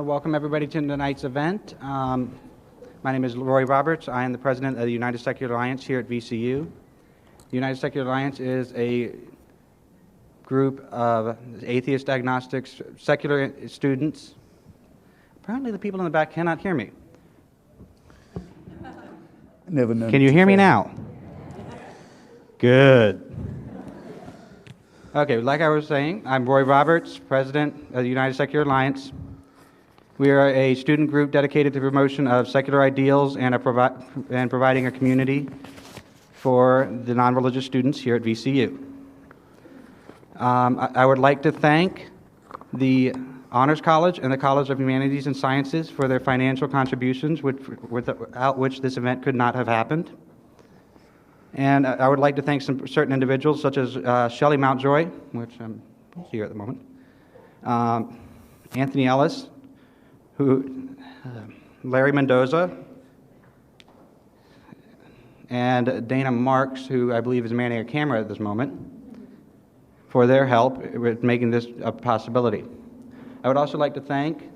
Welcome everybody to tonight's event. My name is Roy Roberts. I am the president of the United Secular Alliance here at VCU. The United Secular Alliance is a group of atheist, agnostics, secular students. Apparently the people in the back cannot hear me. Never known. Can you hear me now? Good. Okay, like I was saying, I'm Roy Roberts, president of the United Secular Alliance. We are a student group dedicated to the promotion of secular ideals and providing a community for the non-religious students here at VCU. I would like to thank the Honors College and the College of Humanities and Sciences for their financial contributions, without which this event could not have happened. And I would like to thank some certain individuals, such as Shelley Mountjoy, which I'm here at the moment, Anthony Ellis, Larry Mendoza, and Dana Marks, who I believe is manning a camera at this moment, for their help with making this a possibility. I would also like to thank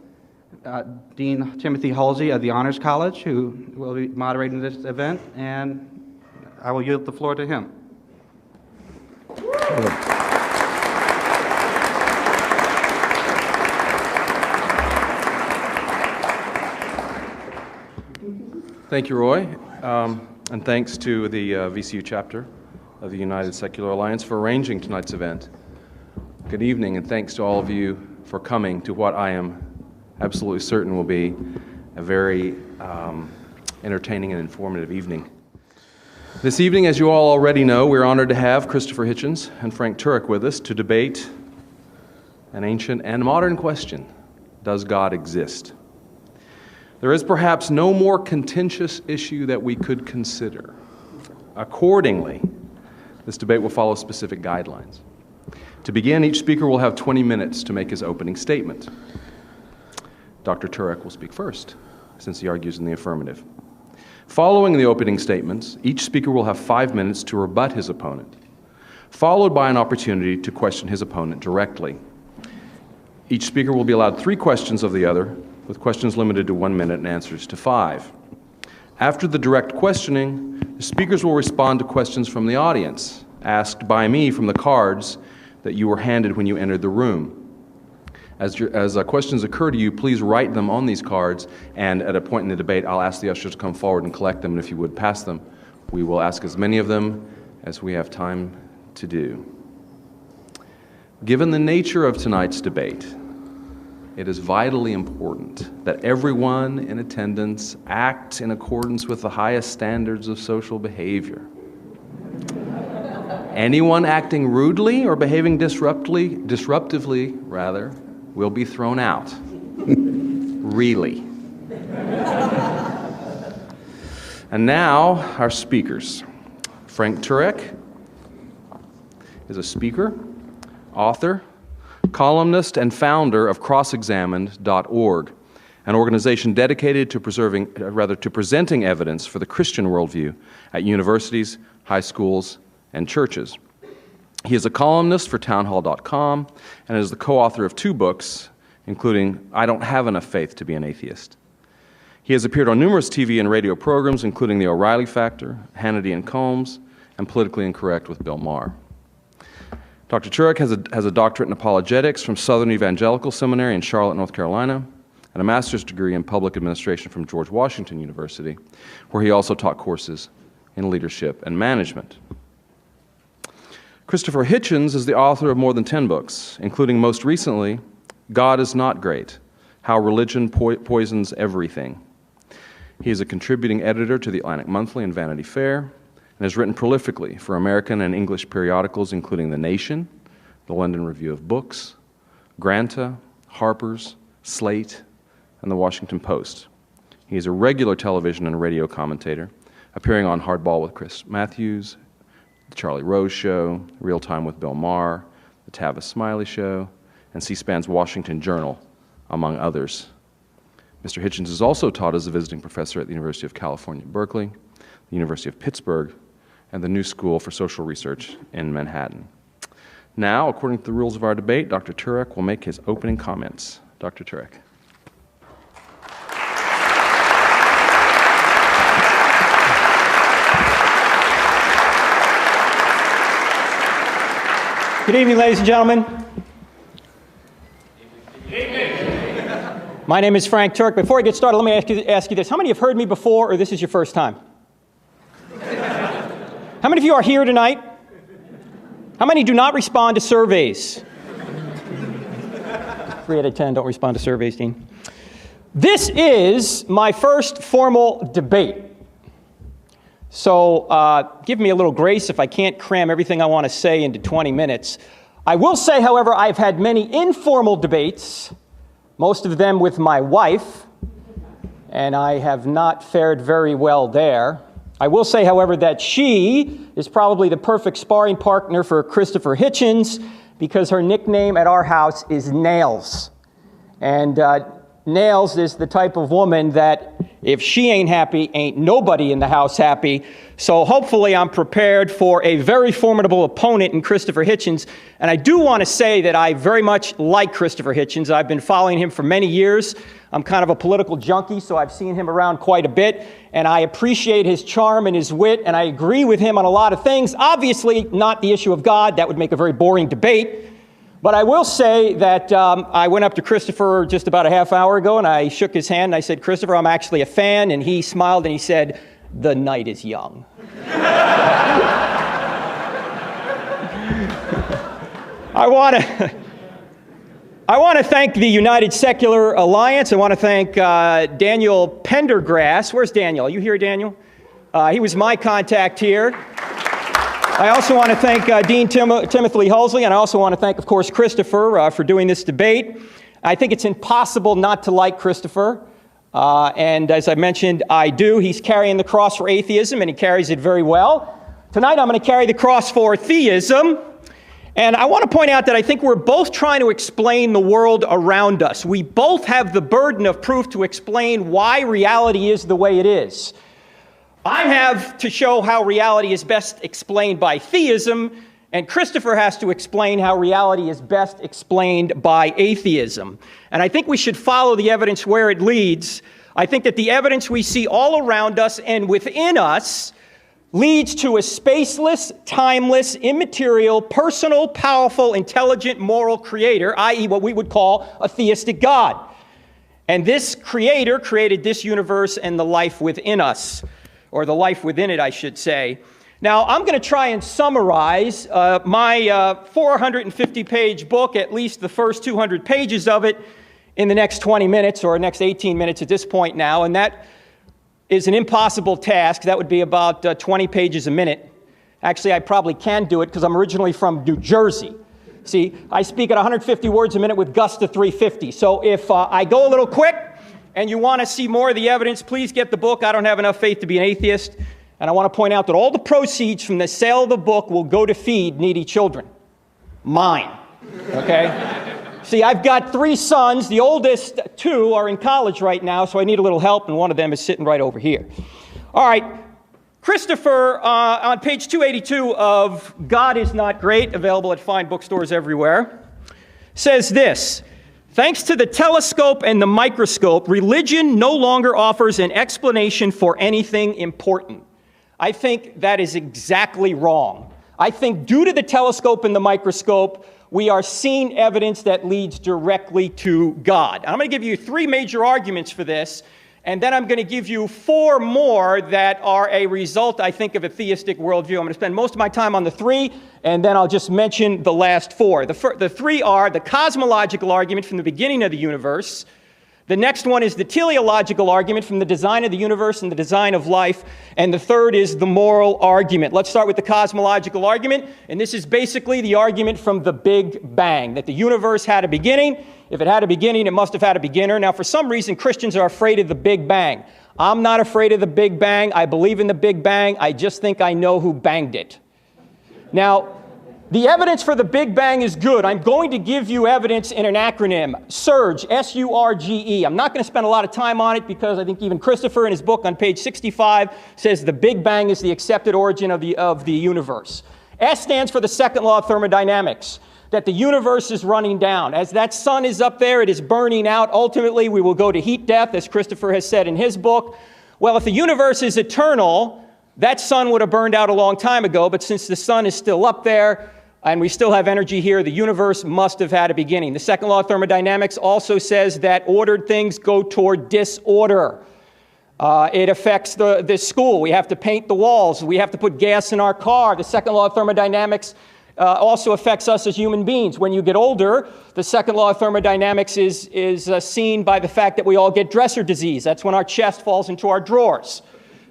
Dean Timothy Halsey of the Honors College, who will be moderating this event, and I will yield the floor to him. Thank you, Roy, and thanks to the VCU chapter of the United Secular Alliance for arranging tonight's event. Good evening, and thanks to all of you for coming to what I am absolutely certain will be a very entertaining and informative evening. This evening, as you all already know, we're honored to have Christopher Hitchens and Frank Turek with us to debate an ancient and modern question: does God exist? There is perhaps no more contentious issue that we could consider. Accordingly, this debate will follow specific guidelines. To begin, each speaker will have 20 minutes to make his opening statement. Dr. Turek will speak first, since he argues in the affirmative. Following the opening statements, each speaker will have 5 minutes to rebut his opponent, followed by an opportunity to question his opponent directly. Each speaker will be allowed 3 questions of the other, with questions limited to 1 minute and answers to 5. After the direct questioning, the speakers will respond to questions from the audience, asked by me from the cards that you were handed when you entered the room. As questions occur to you, please write them on these cards, and at a point in the debate, I'll ask the ushers to come forward and collect them, and if you would pass them, we will ask as many of them as we have time to do. Given the nature of tonight's debate, it is vitally important that everyone in attendance act in accordance with the highest standards of social behavior. Anyone acting rudely or behaving disruptively, will be thrown out. Really. And now, our speakers. Frank Turek is a speaker, author, columnist, and founder of crossexamined.org, an organization dedicated to presenting evidence for the Christian worldview at universities, high schools, and churches. He is a columnist for townhall.com and is the co-author of 2 books, including I Don't Have Enough Faith to Be an Atheist. He has appeared on numerous TV and radio programs, including The O'Reilly Factor, Hannity and Combs, and Politically Incorrect with Bill Maher. Dr. Turek has a doctorate in apologetics from Southern Evangelical Seminary in Charlotte, North Carolina, and a master's degree in public administration from George Washington University, where he also taught courses in leadership and management. Christopher Hitchens is the author of more than 10 books, including most recently, God is Not Great: How Religion Poisons Everything. He is a contributing editor to the Atlantic Monthly and Vanity Fair, and has written prolifically for American and English periodicals including The Nation, the London Review of Books, Granta, Harper's, Slate, and the Washington Post. He is a regular television and radio commentator, appearing on Hardball with Chris Matthews, The Charlie Rose Show, Real Time with Bill Maher, The Tavis Smiley Show, and C-SPAN's Washington Journal, among others. Mr. Hitchens is also taught as a visiting professor at the University of California, Berkeley, the University of Pittsburgh, and the New School for Social Research in Manhattan. Now, according to the rules of our debate, Dr. Turek will make his opening comments. Dr. Turek. Good evening, ladies and gentlemen. My name is Frank Turek. Before I get started, let me ask you this. How many have heard me before, or this is your first time? How many of you are here tonight? How many do not respond to surveys? 3 out of 10 don't respond to surveys, Dean. This is my first formal debate. So give me a little grace if I can't cram everything I want to say into 20 minutes. I will say, however, I've had many informal debates, most of them with my wife, and I have not fared very well there. I will say, however, that she is probably the perfect sparring partner for Christopher Hitchens because her nickname at our house is Nails. And Nails is the type of woman that if she ain't happy, ain't nobody in the house happy. So hopefully I'm prepared for a very formidable opponent in Christopher Hitchens. And I do want to say that I very much like Christopher Hitchens. I've been following him for many years. I'm kind of a political junkie, so I've seen him around quite a bit. And I appreciate his charm and his wit, and I agree with him on a lot of things. Obviously, not the issue of God. That would make a very boring debate. But I will say that I went up to Christopher just about a half hour ago, and I shook his hand, and I said, "Christopher, I'm actually a fan." And he smiled, and he said, "The night is young." I want to thank the United Secular Alliance. I want to thank Daniel Pendergrass. Where's Daniel? Are you here, Daniel? He was my contact here. I also want to thank Dean Timothy Hulsey, and I also want to thank, of course, Christopher for doing this debate. I think it's impossible not to like Christopher, and as I mentioned, I do. He's carrying the cross for atheism, and he carries it very well. Tonight, I'm going to carry the cross for theism, and I want to point out that I think we're both trying to explain the world around us. We both have the burden of proof to explain why reality is the way it is. I have to show how reality is best explained by theism, and Christopher has to explain how reality is best explained by atheism. And I think we should follow the evidence where it leads. I think that the evidence we see all around us and within us leads to a spaceless, timeless, immaterial, personal, powerful, intelligent, moral creator, i.e. what we would call a theistic God. And this creator created this universe and the life within us. Or the life within it, I should say. Now, I'm going to try and summarize my 450-page book, at least the first 200 pages of it, in the next 20 minutes, or next 18 minutes at this point now, and that is an impossible task. That would be about 20 pages a minute. Actually, I probably can do it because I'm originally from New Jersey. See, I speak at 150 words a minute with gusts to 350. So if I go a little quick, and you want to see more of the evidence, please get the book. I don't have enough faith to be an atheist. And I want to point out that all the proceeds from the sale of the book will go to feed needy children. Mine. Okay? See, I've got 3 sons. The oldest 2 are in college right now, so I need a little help, and one of them is sitting right over here. All right. Christopher, on page 282 of God is Not Great, available at fine bookstores everywhere, says this: "Thanks to the telescope and the microscope, religion no longer offers an explanation for anything important." I think that is exactly wrong. I think due to the telescope and the microscope, we are seeing evidence that leads directly to God. And I'm going to give you 3 major arguments for this, and then I'm going to give you 4 more that are a result, I think, of a theistic worldview. I'm going to spend most of my time on the 3, and then I'll just mention the last 4. The 3 are the cosmological argument from the beginning of the universe. The next one is the teleological argument from the design of the universe and the design of life. And the third is the moral argument. Let's start with the cosmological argument. And this is basically the argument from the Big Bang, that the universe had a beginning. If it had a beginning, it must have had a beginner. Now, for some reason, Christians are afraid of the Big Bang. I'm not afraid of the Big Bang. I believe in the Big Bang. I just think I know who banged it. Now, the evidence for the Big Bang is good. I'm going to give you evidence in an acronym, SURGE, S-U-R-G-E. I'm not going to spend a lot of time on it because I think even Christopher in his book on page 65 says the Big Bang is the accepted origin of the universe. S stands for the second law of thermodynamics, that the universe is running down. As that sun is up there, it is burning out. Ultimately, we will go to heat death, as Christopher has said in his book. Well, if the universe is eternal, that sun would have burned out a long time ago, but since the sun is still up there, and we still have energy here. The universe must have had a beginning. The second law of thermodynamics also says that ordered things go toward disorder. It affects the school. We have to paint the walls. We have to put gas in our car. The second law of thermodynamics also affects us as human beings. When you get older, the second law of thermodynamics is seen by the fact that we all get dresser disease. That's when our chest falls into our drawers.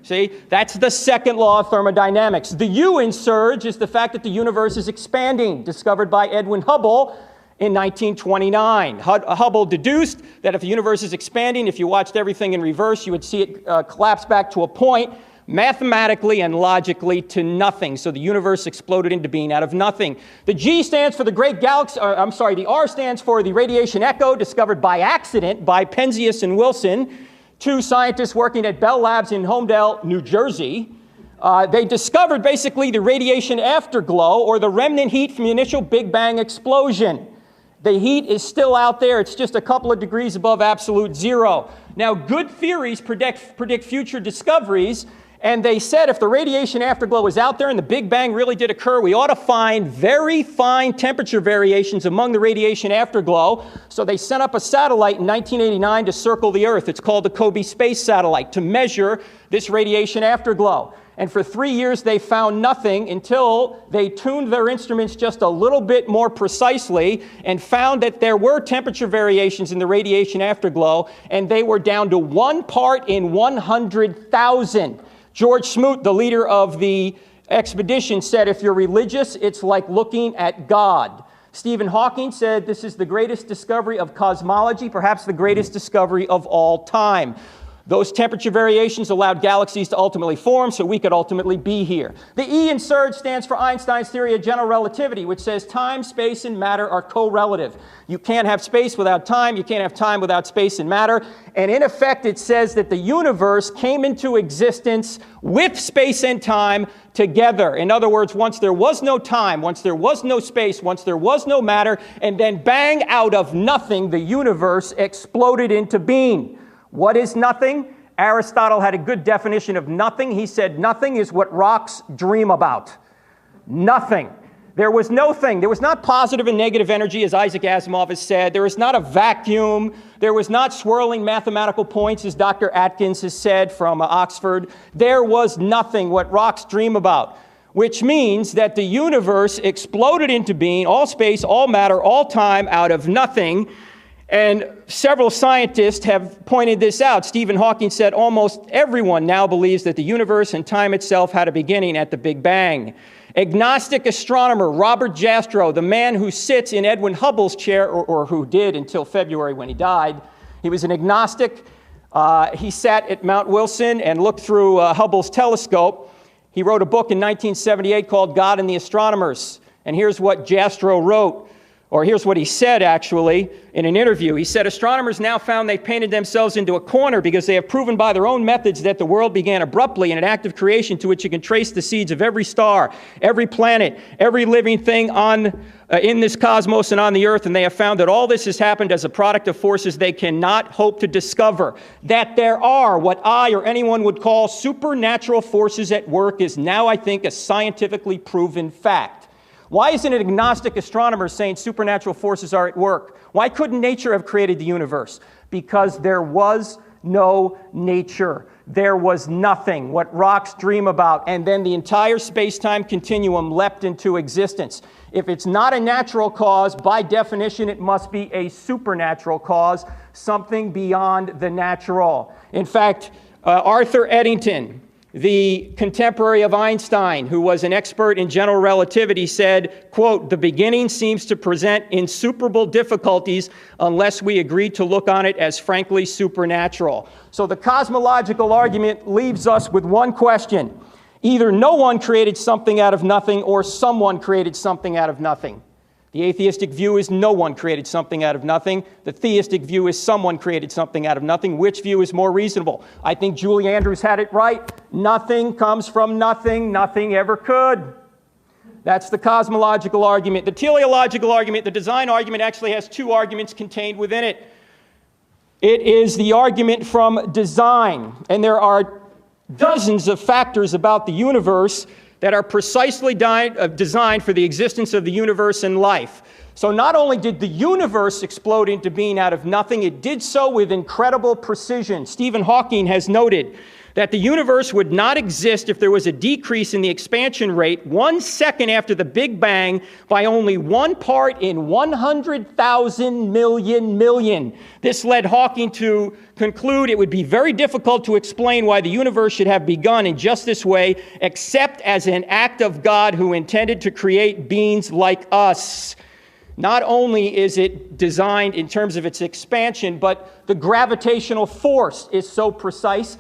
See, that's the second law of thermodynamics. The U in surge is the fact that the universe is expanding, discovered by Edwin Hubble in 1929. Hubble deduced that if the universe is expanding, if you watched everything in reverse, you would see it collapse back to a point, mathematically and logically to nothing. So the universe exploded into being out of nothing. The G stands for the great galaxy, the R stands for the radiation echo, discovered by accident by Penzias and Wilson, two scientists working at Bell Labs in Homedale, New Jersey. They discovered basically the radiation afterglow, or the remnant heat from the initial Big Bang explosion. The heat is still out there. It's just a couple of degrees above absolute zero. Now, good theories predict future discoveries, and they said if the radiation afterglow is out there and the Big Bang really did occur, we ought to find very fine temperature variations among the radiation afterglow. So they sent up a satellite in 1989 to circle the Earth. It's called the Kobe Space Satellite, to measure this radiation afterglow. And for 3 years, they found nothing until they tuned their instruments just a little bit more precisely and found that there were temperature variations in the radiation afterglow, and they were down to 1 part in 100,000. George Smoot, the leader of the expedition, said, if you're religious, it's like looking at God. Stephen Hawking said this is the greatest discovery of cosmology, perhaps the greatest discovery of all time. Those temperature variations allowed galaxies to ultimately form, so we could ultimately be here. The E in surge stands for Einstein's theory of general relativity, which says time, space, and matter are correlative. You can't have space without time. You can't have time without space and matter. And in effect, it says that the universe came into existence with space and time together. In other words, once there was no time, once there was no space, once there was no matter, and then bang, out of nothing, the universe exploded into being. What is nothing? Aristotle had a good definition of nothing. He said nothing is what rocks dream about. Nothing. There was no thing. There was not positive and negative energy, as Isaac Asimov has said. There was not a vacuum. There was not swirling mathematical points, as Dr. Atkins has said from Oxford. There was nothing, what rocks dream about, which means that the universe exploded into being, all space, all matter, all time, out of nothing. And several scientists have pointed this out. Stephen Hawking said almost everyone now believes that the universe and time itself had a beginning at the Big Bang. Agnostic astronomer Robert Jastrow, the man who sits in Edwin Hubble's chair, or who did until February when he died, he was an agnostic. He sat at Mount Wilson and looked through Hubble's telescope. He wrote a book in 1978 called God and the Astronomers. And here's what Jastrow wrote. Or here's what he said, actually, in an interview. He said, astronomers now found they've painted themselves into a corner because they have proven by their own methods that the world began abruptly in an act of creation to which you can trace the seeds of every star, every planet, every living thing in this cosmos and on the earth. And they have found that all this has happened as a product of forces they cannot hope to discover. That there are what I or anyone would call supernatural forces at work is now, I think, a scientifically proven fact. Why isn't an agnostic astronomer saying supernatural forces are at work? Why couldn't nature have created the universe? Because there was no nature. There was nothing, what rocks dream about, and then the entire space-time continuum leapt into existence. If it's not a natural cause, by definition, it must be a supernatural cause, something beyond the natural. In fact, Arthur Eddington, the contemporary of Einstein, who was an expert in general relativity, said, quote, the beginning seems to present insuperable difficulties unless we agree to look on it as frankly supernatural. So the cosmological argument leaves us with one question. Either no one created something out of nothing or someone created something out of nothing. The atheistic view is no one created something out of nothing. The theistic view is someone created something out of nothing. Which view is more reasonable? I think Julie Andrews had it right. Nothing comes from nothing. Nothing ever could. That's the cosmological argument. The teleological argument, the design argument, actually has two arguments contained within it. It is the argument from design. And there are dozens of factors about the universe that are precisely designed for the existence of the universe and life. So not only did the universe explode into being out of nothing, it did so with incredible precision. Stephen Hawking has noted that the universe would not exist if there was a decrease in the expansion rate 1 second after the Big Bang by only 1 part in 100,000 million. This led Hawking to conclude it would be very difficult to explain why the universe should have begun in just this way, except as an act of God who intended to create beings like us. Not only is it designed in terms of its expansion, but the gravitational force is so precise.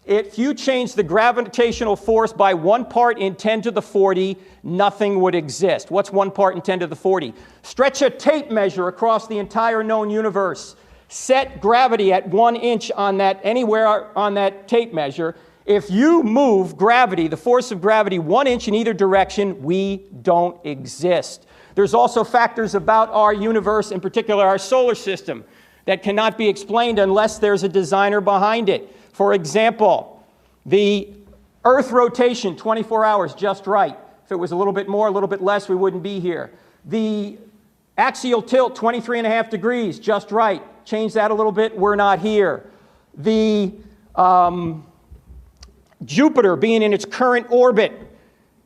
If you change the gravitational force by 1 part in 10 to the 40, nothing would exist. What's 1 part in 10 to the 40? Stretch a tape measure across the entire known universe. Set gravity at 1 inch on that, anywhere on that tape measure. If you move gravity, the force of gravity, 1 inch in either direction, we don't exist. There's also factors about our universe, in particular our solar system, that cannot be explained unless there's a designer behind it. For example, the Earth rotation, 24 hours, just right. If it was a little bit more, a little bit less, we wouldn't be here. The axial tilt, 23.5 degrees, just right. Change that a little bit, we're not here. The Jupiter being in its current orbit.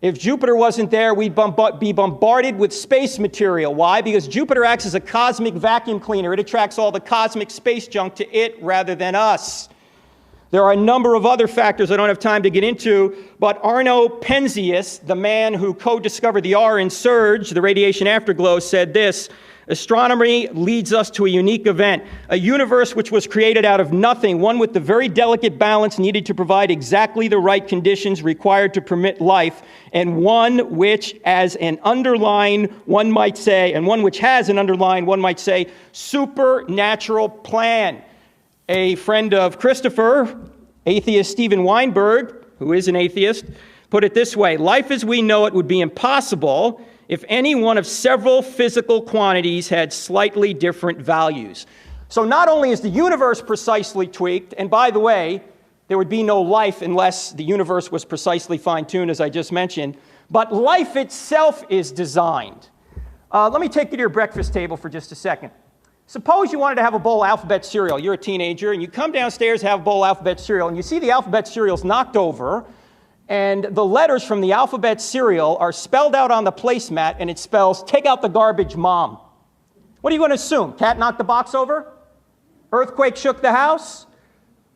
If Jupiter wasn't there, we'd be bombarded with space material. Why? Because Jupiter acts as a cosmic vacuum cleaner. It attracts all the cosmic space junk to it rather than us. There are a number of other factors I don't have time to get into, but Arno Penzias, the man who co-discovered the R in surge, the radiation afterglow, said this: astronomy leads us to a unique event, a universe which was created out of nothing, one with the very delicate balance needed to provide exactly the right conditions required to permit life, and one which as an underlying, one might say, and one which has an underlying, one might say, supernatural plan. A friend of Christopher, atheist Steven Weinberg, who is an atheist, put it this way: life as we know it would be impossible if any one of several physical quantities had slightly different values. So not only is the universe precisely tweaked, and by the way, there would be no life unless the universe was precisely fine-tuned, as I just mentioned, but life itself is designed. Let me take you to your breakfast table for just a second. Suppose you wanted to have a bowl of alphabet cereal. You're a teenager, and you come downstairs to have a bowl of alphabet cereal, and you see the alphabet cereal's knocked over, and the letters from the alphabet cereal are spelled out on the placemat, and it spells, "Take out the garbage, Mom." What are you going to assume? Cat knocked the box over? Earthquake shook the house?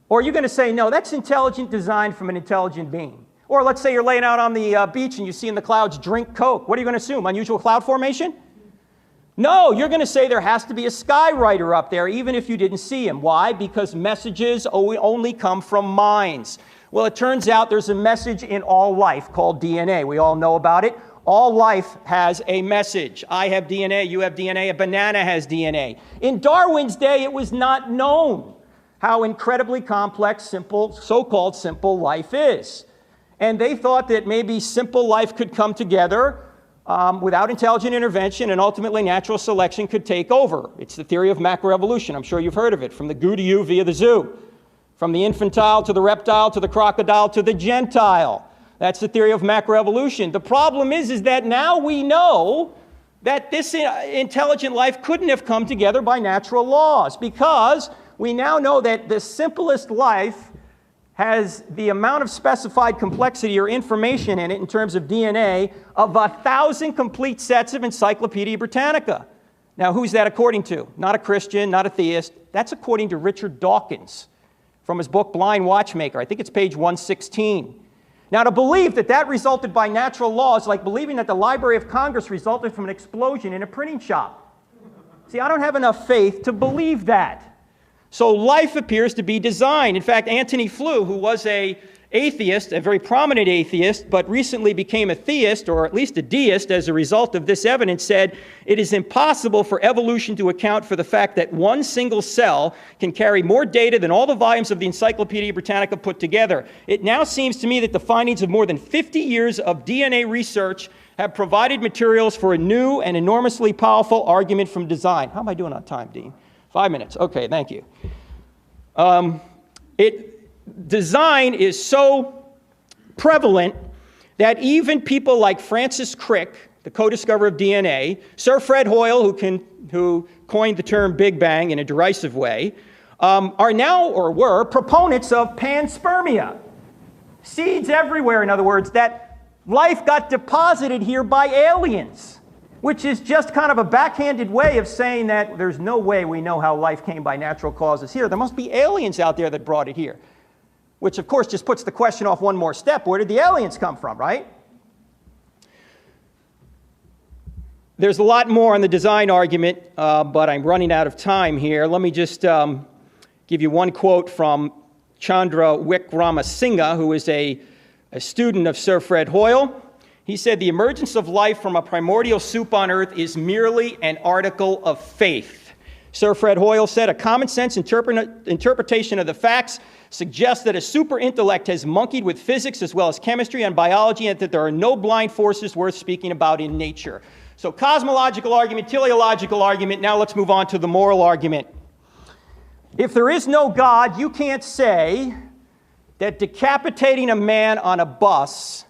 Or are you going to say, no, that's intelligent design from an intelligent being? Or let's say you're laying out on the beach and you see in the clouds, "Drink Coke." What are you going to assume? Unusual cloud formation? No, you're going to say there has to be a skywriter up there, even if you didn't see him. Why? Because messages only come from minds. Well, it turns out there's a message in all life called DNA. We all know about it. All life has a message. I have DNA, you have DNA, a banana has DNA. In Darwin's day, it was not known how incredibly complex, simple, so-called simple life is. And they thought that maybe simple life could come together without intelligent intervention, and ultimately natural selection could take over. It's the theory of macroevolution. I'm sure you've heard of it, from the goo to you via the zoo. From the infantile to the reptile to the crocodile to the gentile. That's the theory of macroevolution. The problem is that now we know that this intelligent life couldn't have come together by natural laws, because we now know that the simplest life has the amount of specified complexity or information in it in terms of DNA of 1,000 complete sets of Encyclopedia Britannica. Now, who's that according to? Not a Christian, not a theist. That's according to Richard Dawkins from his book Blind Watchmaker. I think it's page 116. Now, to believe that that resulted by natural law is like believing that the Library of Congress resulted from an explosion in a printing shop. See, I don't have enough faith to believe that. So life appears to be designed. In fact, Antony Flew, who was an atheist, a very prominent atheist, but recently became a theist, or at least a deist, as a result of this evidence, said, it is impossible for evolution to account for the fact that one single cell can carry more data than all the volumes of the Encyclopedia Britannica put together. It now seems to me that the findings of more than 50 years of DNA research have provided materials for a new and enormously powerful argument from design. How am I doing on time, Dean? 5 minutes. Okay, thank you. Design is so prevalent that even people like Francis Crick, the co-discoverer of DNA, Sir Fred Hoyle, who coined the term Big Bang in a derisive way, are now, or were, proponents of panspermia. Seeds everywhere, in other words, that life got deposited here by aliens, which is just kind of a backhanded way of saying that there's no way we know how life came by natural causes here. There must be aliens out there that brought it here, which of course just puts the question off one more step. Where did the aliens come from, right? There's a lot more on the design argument, but I'm running out of time here. Let me just give you one quote from Chandra Wickramasinghe, who is a student of Sir Fred Hoyle. He said, "The emergence of life from a primordial soup on Earth is merely an article of faith." Sir Fred Hoyle said, "A common sense interpretation of the facts suggests that a super intellect has monkeyed with physics as well as chemistry and biology, and that there are no blind forces worth speaking about in nature." So cosmological argument, teleological argument. Now let's move on to the moral argument. If there is no God, you can't say that decapitating a man on a bus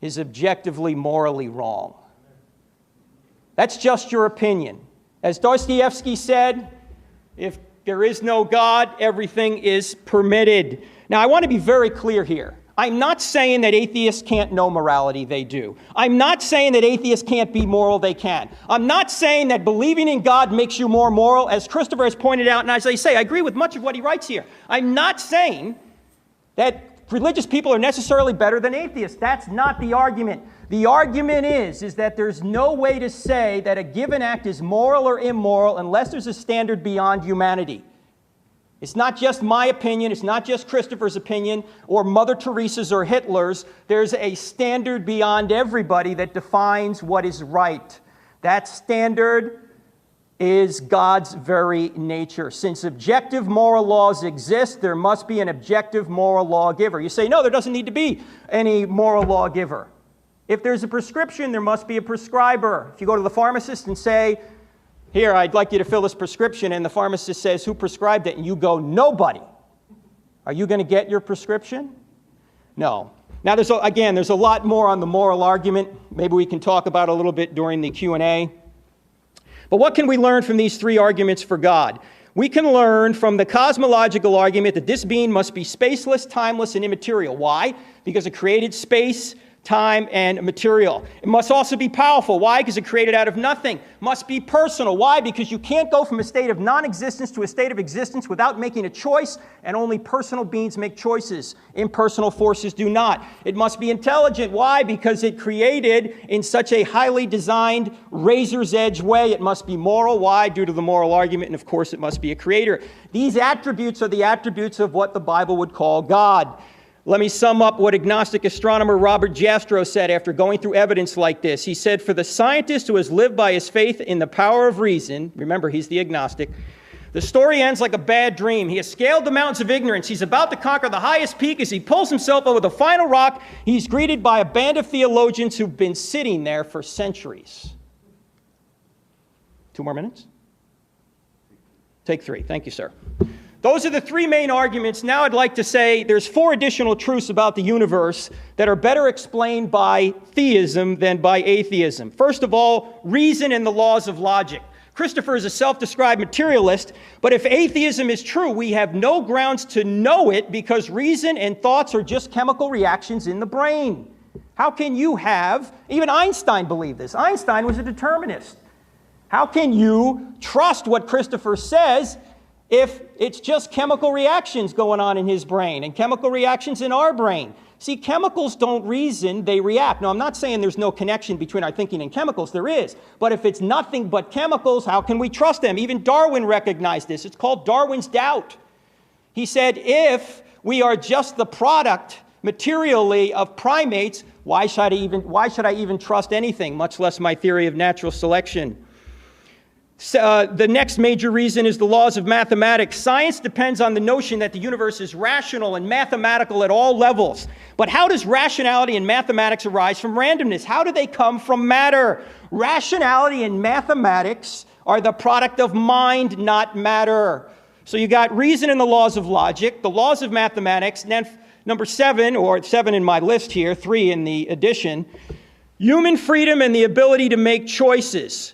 is objectively morally wrong. That's just your opinion. As Dostoevsky said, if there is no God, everything is permitted. Now, I want to be very clear here. I'm not saying that atheists can't know morality. They do. I'm not saying that atheists can't be moral. They can. I'm not saying that believing in God makes you more moral, as Christopher has pointed out, and as I say, I agree with much of what he writes here. I'm not saying that religious people are necessarily better than atheists. That's not the argument. The argument is that there's no way to say that a given act is moral or immoral unless there's a standard beyond humanity. It's not just my opinion. It's not just Christopher's opinion or Mother Teresa's or Hitler's. There's a standard beyond everybody that defines what is right. That standard is God's very nature. Since objective moral laws exist, there must be an objective moral lawgiver. You say, no, there doesn't need to be any moral lawgiver. If there's a prescription, there must be a prescriber. If you go to the pharmacist and say, here, I'd like you to fill this prescription, and the pharmacist says, who prescribed it? And you go, nobody. Are you going to get your prescription? No. Now, there's a lot more on the moral argument. Maybe we can talk about it a little bit during the Q&A. But what can we learn from these three arguments for God? We can learn from the cosmological argument that this being must be spaceless, timeless, and immaterial. Why? Because it created space, time, and material. It must also be powerful. Why? Because it created out of nothing. Must be personal. Why? Because you can't go from a state of non-existence to a state of existence without making a choice, and only personal beings make choices. Impersonal forces do not. It must be intelligent. Why? Because it created in such a highly designed, razor's edge way. It must be moral. Why? Due to the moral argument, and of course it must be a creator. These attributes are the attributes of what the Bible would call God. Let me sum up what agnostic astronomer Robert Jastrow said after going through evidence like this. He said, for the scientist who has lived by his faith in the power of reason, remember he's the agnostic, the story ends like a bad dream. He has scaled the mountains of ignorance. He's about to conquer the highest peak. As he pulls himself over the final rock, he's greeted by a band of theologians who've been sitting there for centuries. 2 more minutes? Take 3. Thank you, sir. Those are the 3 main arguments. Now I'd like to say there's 4 additional truths about the universe that are better explained by theism than by atheism. First of all, reason and the laws of logic. Christopher is a self-described materialist, but if atheism is true, we have no grounds to know it because reason and thoughts are just chemical reactions in the brain. How can you have, even Einstein believed this. Einstein was a determinist. How can you trust what Christopher says if it's just chemical reactions going on in his brain and chemical reactions in our brain? See, chemicals don't reason, they react. Now, I'm not saying there's no connection between our thinking and chemicals. There is. But if it's nothing but chemicals, how can we trust them? Even Darwin recognized this. It's called Darwin's doubt. He said, if we are just the product materially of primates, why should I even trust anything, much less my theory of natural selection? The next major reason is the laws of mathematics. Science depends on the notion that the universe is rational and mathematical at all levels. But how does rationality in mathematics arise from randomness? How do they come from matter? Rationality and mathematics are the product of mind, not matter. So you got reason in the laws of logic, the laws of mathematics, and then Number 7, or 7 in my list here, 3 in the addition, human freedom and the ability to make choices.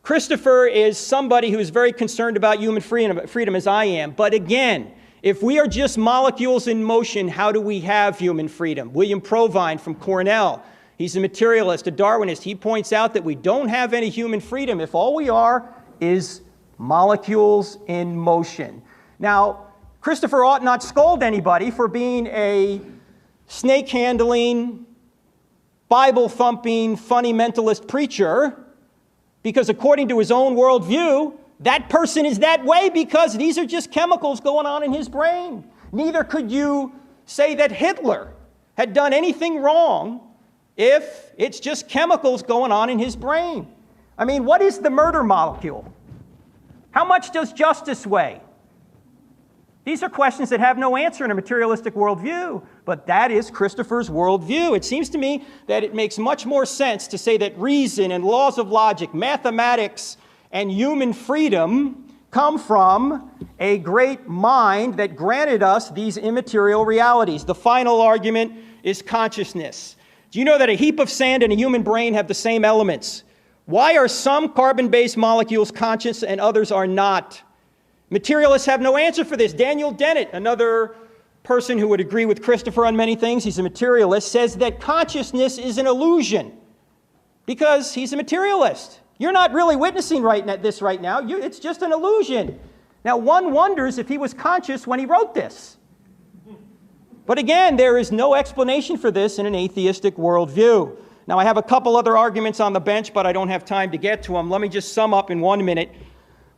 Christopher is somebody who is very concerned about human freedom as I am. But again, if we are just molecules in motion, how do we have human freedom? William Provine from Cornell, he's a materialist, a Darwinist. He points out that we don't have any human freedom if all we are is molecules in motion. Now, Christopher ought not scold anybody for being a snake-handling, Bible-thumping, fundamentalist preacher, because according to his own worldview, that person is that way because these are just chemicals going on in his brain. Neither could you say that Hitler had done anything wrong if it's just chemicals going on in his brain. I mean, what is the murder molecule? How much does justice weigh? These are questions that have no answer in a materialistic worldview, but that is Christopher's worldview. It seems to me that it makes much more sense to say that reason and laws of logic, mathematics, and human freedom come from a great mind that granted us these immaterial realities. The final argument is consciousness. Do you know that a heap of sand and a human brain have the same elements? Why are some carbon-based molecules conscious and others are not? Materialists have no answer for this. Daniel Dennett, another person who would agree with Christopher on many things, he's a materialist, says that consciousness is an illusion because he's a materialist. You're not really witnessing this right now. It's just an illusion. Now, one wonders if he was conscious when he wrote this. But again, there is no explanation for this in an atheistic worldview. Now, I have a couple other arguments on the bench, but I don't have time to get to them. Let me just sum up in 1 minute.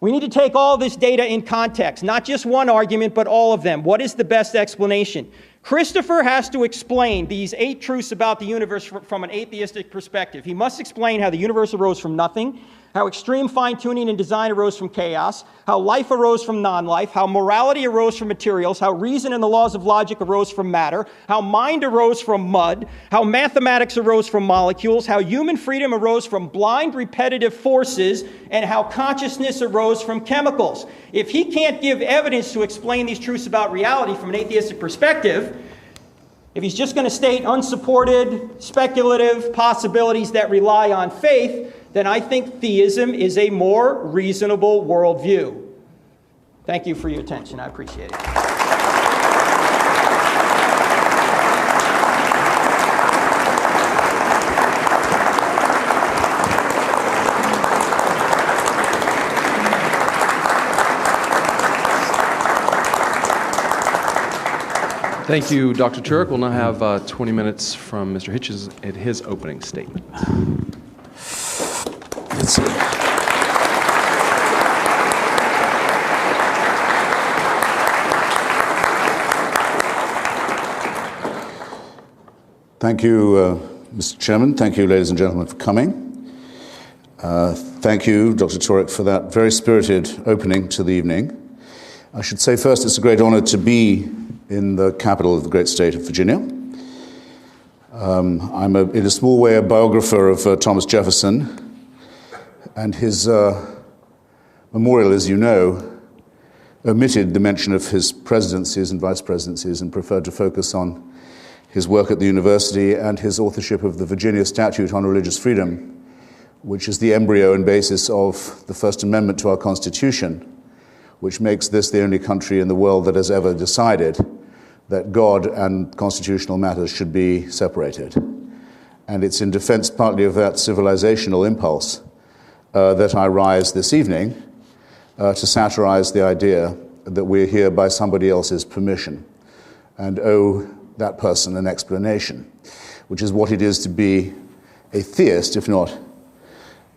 We need to take all this data in context, not just one argument, but all of them. What is the best explanation? Christopher has to explain these 8 truths about the universe from an atheistic perspective. He must explain how the universe arose from nothing, how extreme fine-tuning and design arose from chaos, how life arose from non-life, how morality arose from materials, how reason and the laws of logic arose from matter, how mind arose from mud, how mathematics arose from molecules, how human freedom arose from blind repetitive forces, and how consciousness arose from chemicals. If he can't give evidence to explain these truths about reality from an atheistic perspective, if he's just going to state unsupported, speculative possibilities that rely on faith, then I think theism is a more reasonable worldview. Thank you for your attention. I appreciate it. Thank you, Dr. Turek. We'll now have 20 minutes from Mr. Hitchens at his opening statement. Let's see. Thank you, Mr. Chairman. Thank you, ladies and gentlemen, for coming. Thank you, Dr. Turek, for that very spirited opening to the evening. I should say first it's a great honor to be in the capital of the great state of Virginia. I'm, in a small way, a biographer of Thomas Jefferson, and his memorial, as you know, omitted the mention of his presidencies and vice presidencies and preferred to focus on his work at the university and his authorship of the Virginia Statute on Religious Freedom, which is the embryo and basis of the First Amendment to our Constitution, which makes this the only country in the world that has ever decided that God and constitutional matters should be separated. And it's in defense partly of that civilizational impulse that I rise this evening to satirize the idea that we're here by somebody else's permission and owe that person an explanation, which is what it is to be a theist, if not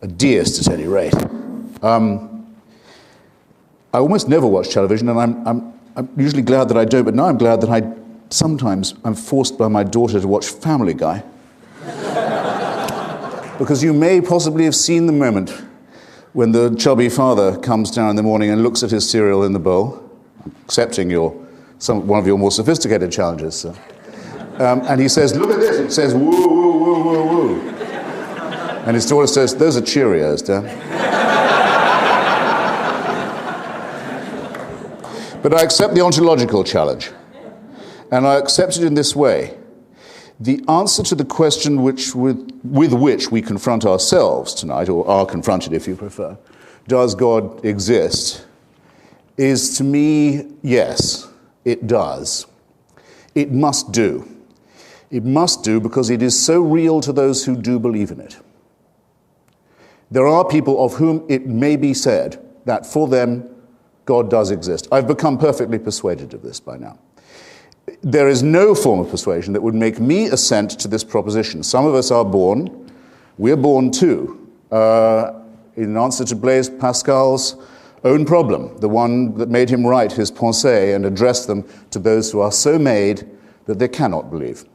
a deist at any rate. I almost never watch television, and I'm usually glad that I don't, but now I'm glad that I'm forced by my daughter to watch Family Guy. Because you may possibly have seen the moment when the chubby father comes down in the morning and looks at his cereal in the bowl, accepting one of your more sophisticated challenges, sir. And he says, "Look at this." It says, "Woo, woo, woo, woo, woo." And his daughter says, "Those are Cheerios, Dad." But I accept the ontological challenge. And I accept it in this way. The answer to the question with which we confront ourselves tonight, or are confronted if you prefer, does God exist, is to me, yes, it does. It must do. It must do because it is so real to those who do believe in it. There are people of whom it may be said that for them, God does exist. I've become perfectly persuaded of this by now. There is no form of persuasion that would make me assent to this proposition. Some of us are born, we're born too, in answer to Blaise Pascal's own problem, the one that made him write his Pensées and address them to those who are so made that they cannot believe.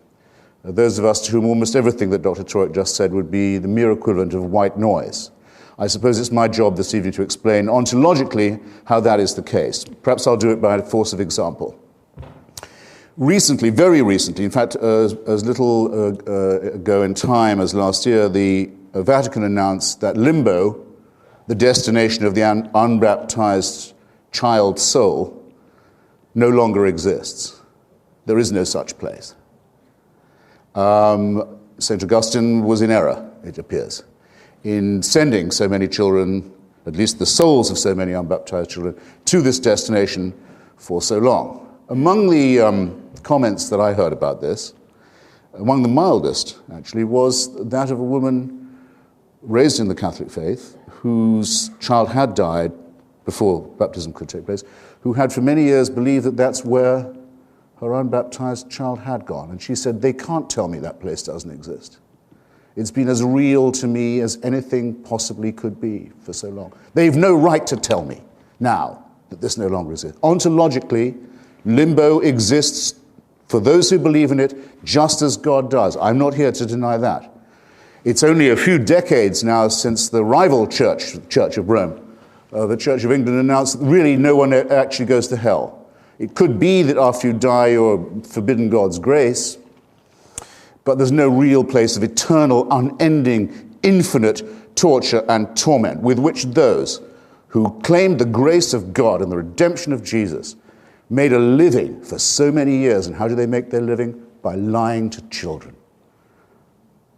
Those of us to whom almost everything that Dr. Turek just said would be the mere equivalent of white noise. I suppose it's my job this evening to explain ontologically how that is the case. Perhaps I'll do it by force of example. Recently, very recently, in fact, as little ago in time as last year, the Vatican announced that limbo, the destination of the unbaptized child soul, no longer exists. There is no such place. St. Augustine was in error, it appears, in sending so many children, at least the souls of so many unbaptized children, to this destination for so long. Among the comments that I heard about this, among the mildest, actually, was that of a woman raised in the Catholic faith whose child had died before baptism could take place, who had for many years believed that that's where her unbaptized child had gone. And she said, they can't tell me that place doesn't exist. It's been as real to me as anything possibly could be for so long. They've no right to tell me now that this no longer exists. Ontologically, limbo exists for those who believe in it just as God does. I'm not here to deny that. It's only a few decades now since the rival church, Church of Rome, the Church of England, announced that really no one actually goes to hell. It could be that after you die you're forbidden God's grace, but there's no real place of eternal, unending, infinite torture and torment with which those who claimed the grace of God and the redemption of Jesus made a living for so many years. And how do they make their living? By lying to children.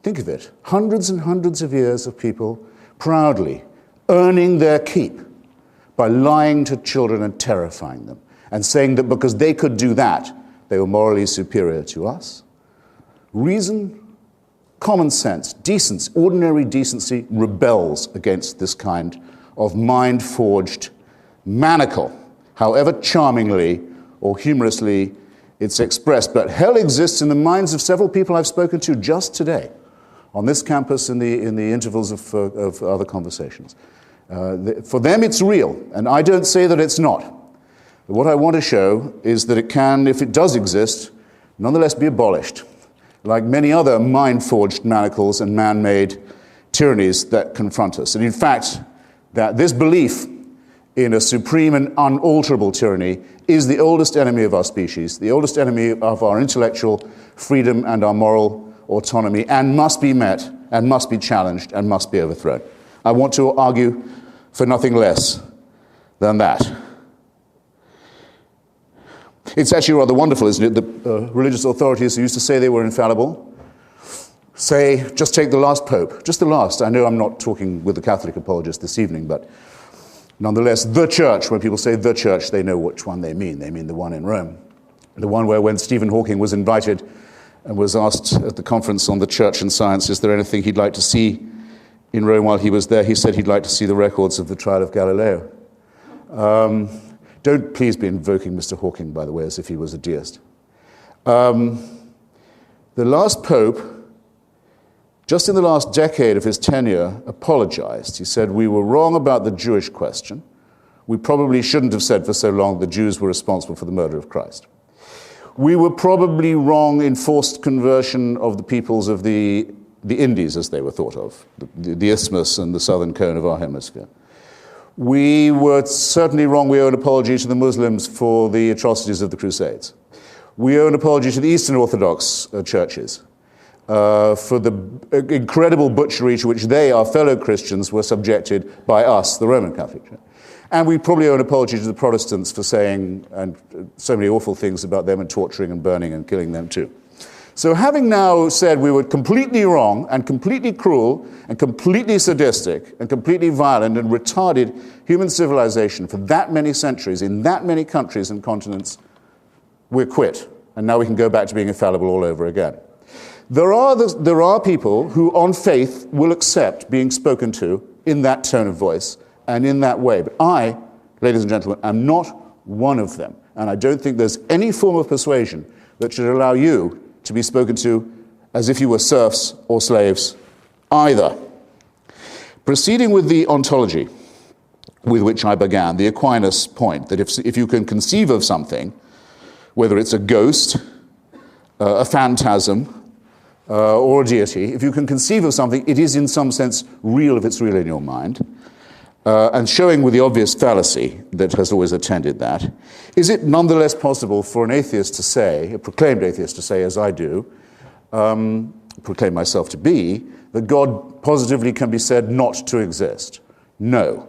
Think of it. Hundreds and hundreds of years of people proudly earning their keep by lying to children and terrifying them and saying that because they could do that, they were morally superior to us. Reason, common sense, decency, ordinary decency rebels against this kind of mind-forged manacle, however charmingly or humorously it's expressed. But hell exists in the minds of several people I've spoken to just today on this campus in the intervals of other conversations. For them it's real, and I don't say that it's not. But what I want to show is that it can, if it does exist, nonetheless be abolished, like many other mind-forged manacles and man-made tyrannies that confront us. And in fact, that this belief in a supreme and unalterable tyranny is the oldest enemy of our species, the oldest enemy of our intellectual freedom and our moral autonomy, and must be met, and must be challenged, and must be overthrown. I want to argue for nothing less than that. It's actually rather wonderful, isn't it, that religious authorities who used to say they were infallible say, just take the last pope, just the last. I know I'm not talking with the Catholic apologist this evening, but nonetheless, the church, when people say the church, they know which one they mean. They mean the one in Rome. The one where when Stephen Hawking was invited and was asked at the conference on the church and science, is there anything he'd like to see in Rome while he was there, he said he'd like to see the records of the trial of Galileo. Don't please be invoking Mr. Hawking, by the way, as if he was a deist. The last pope, just in the last decade of his tenure, apologized. He said, we were wrong about the Jewish question. We probably shouldn't have said for so long the Jews were responsible for the murder of Christ. We were probably wrong in forced conversion of the peoples of the Indies, as they were thought of, the isthmus and the southern cone of our hemisphere. We were certainly wrong. We owe an apology to the Muslims for the atrocities of the Crusades. We owe an apology to the Eastern Orthodox churches for the incredible butchery to which they, our fellow Christians, were subjected by us, the Roman Catholic Church. And we probably owe an apology to the Protestants for saying and so many awful things about them and torturing and burning and killing them too. So having now said we were completely wrong and completely cruel and completely sadistic and completely violent and retarded human civilization for that many centuries in that many countries and continents, we're quit. And now we can go back to being infallible all over again. There are people who on faith will accept being spoken to in that tone of voice and in that way. But I, ladies and gentlemen, am not one of them. And I don't think there's any form of persuasion that should allow you to be spoken to as if you were serfs or slaves either. Proceeding with the ontology with which I began, the Aquinas point, that if you can conceive of something, whether it's a ghost, a phantasm, or a deity, if you can conceive of something, it is in some sense real if it's real in your mind. And showing with the obvious fallacy that has always attended that, is it nonetheless possible for an atheist to say, a proclaimed atheist to say, as I do, proclaim myself to be, that God positively can be said not to exist? No.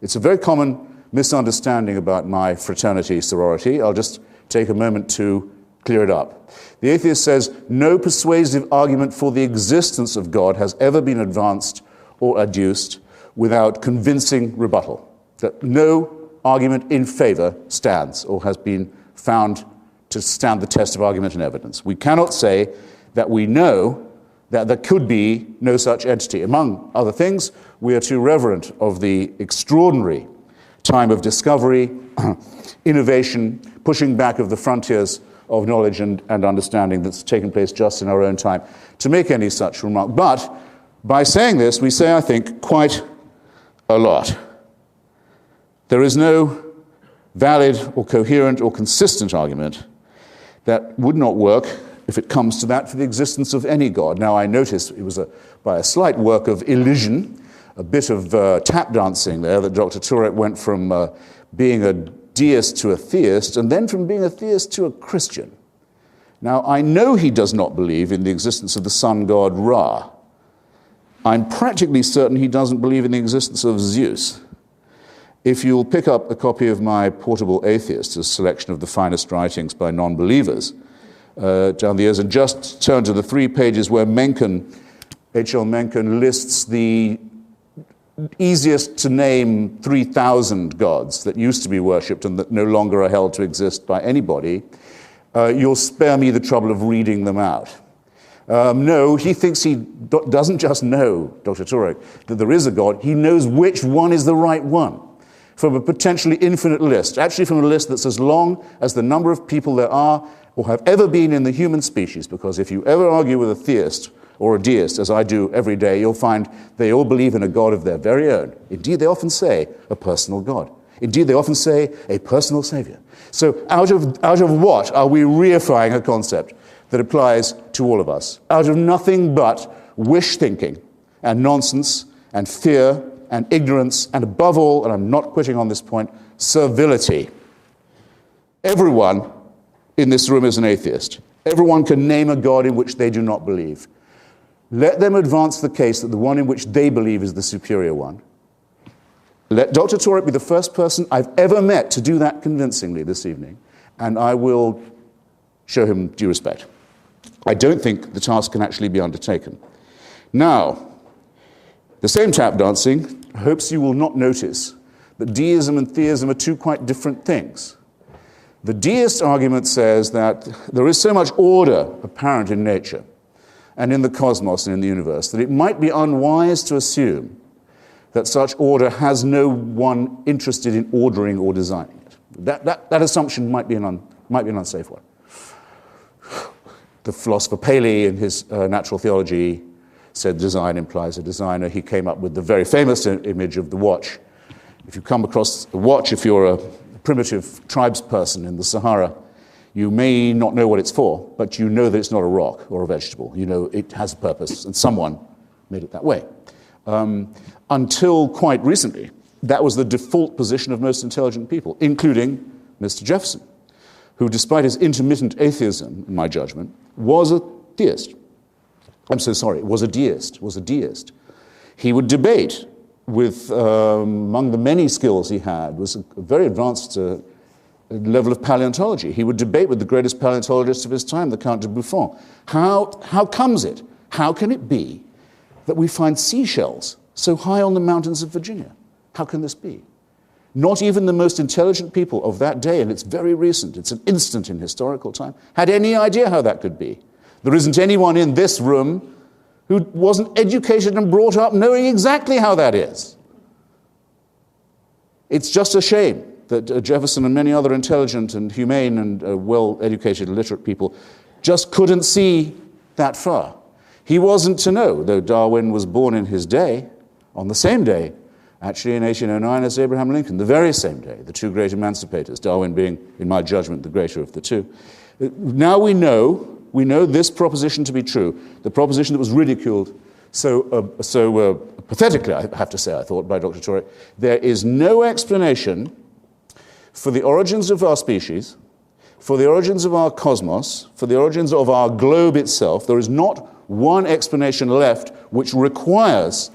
It's a very common misunderstanding about my fraternity, sorority. I'll just take a moment to clear it up. The atheist says, no persuasive argument for the existence of God has ever been advanced or adduced without convincing rebuttal. That no argument in favor stands or has been found to stand the test of argument and evidence. We cannot say that we know that there could be no such entity. Among other things, we are too reverent of the extraordinary time of discovery, innovation, pushing back of the frontiers of knowledge and understanding that's taken place just in our own time to make any such remark. But by saying this, we say, I think, quite a lot. There is no valid or coherent or consistent argument that would not work, if it comes to that, for the existence of any God. Now, I notice it was by a slight work of elision, a bit of tap dancing there, that Dr. Turek went from being a deist to a theist, and then from being a theist to a Christian. Now, I know he does not believe in the existence of the sun god Ra. I'm practically certain he doesn't believe in the existence of Zeus. If you'll pick up a copy of my Portable Atheist, a selection of the finest writings by non-believers, down the years, and just turn to the 3 pages where H.L. Mencken lists the easiest to name 3,000 gods that used to be worshipped and that no longer are held to exist by anybody, you'll spare me the trouble of reading them out. No, he thinks he doesn't just know, Dr. Turek, that there is a God, he knows which one is the right one from a potentially infinite list, actually from a list that's as long as the number of people there are or have ever been in the human species, because if you ever argue with a theist or a deist, as I do every day, you'll find they all believe in a God of their very own. Indeed, they often say a personal God. Indeed, they often say a personal savior. So out of what are we reifying a concept that applies to all of us? Out of nothing but wish thinking and nonsense and fear and ignorance and above all, and I'm not quitting on this point, servility. Everyone in this room is an atheist. Everyone can name a God in which they do not believe. Let them advance the case that the one in which they believe is the superior one. Let Dr. Turek be the first person I've ever met to do that convincingly this evening, and I will show him due respect. I don't think the task can actually be undertaken. Now, the same tap dancing hopes you will not notice that deism and theism are two quite different things. The deist argument says that there is so much order apparent in nature and in the cosmos and in the universe that it might be unwise to assume that such order has no one interested in ordering or designing it. That assumption might be an unsafe one. The philosopher Paley, in his Natural Theology, said design implies a designer. He came up with the very famous image of the watch. If you come across a watch, if you're a primitive tribesperson in the Sahara, you may not know what it's for, but you know that it's not a rock or a vegetable. You know it has a purpose, and someone made it that way. Until quite recently, that was the default position of most intelligent people, including Mr. Jefferson, who, despite his intermittent atheism, in my judgment, was a theist. Was a deist. He would debate among the many skills he had, was a very advanced level of paleontology. He would debate with the greatest paleontologist of his time, the Count de Buffon. How comes it? How can it be that we find seashells so high on the mountains of Virginia? How can this be? Not even the most intelligent people of that day, and it's very recent, it's an instant in historical time, had any idea how that could be. There isn't anyone in this room who wasn't educated and brought up knowing exactly how that is. It's just a shame that Jefferson and many other intelligent and humane and well-educated literate people just couldn't see that far. He wasn't to know, though Darwin was born in his day, on the same day, actually in 1809 as Abraham Lincoln, the very same day, the two great emancipators, Darwin being, in my judgment, the greater of the two. Now we know this proposition to be true, the proposition that was ridiculed so pathetically, I have to say, I thought, by Dr. Turek. There is no explanation for the origins of our species, for the origins of our cosmos, for the origins of our globe itself. There is not one explanation left which requires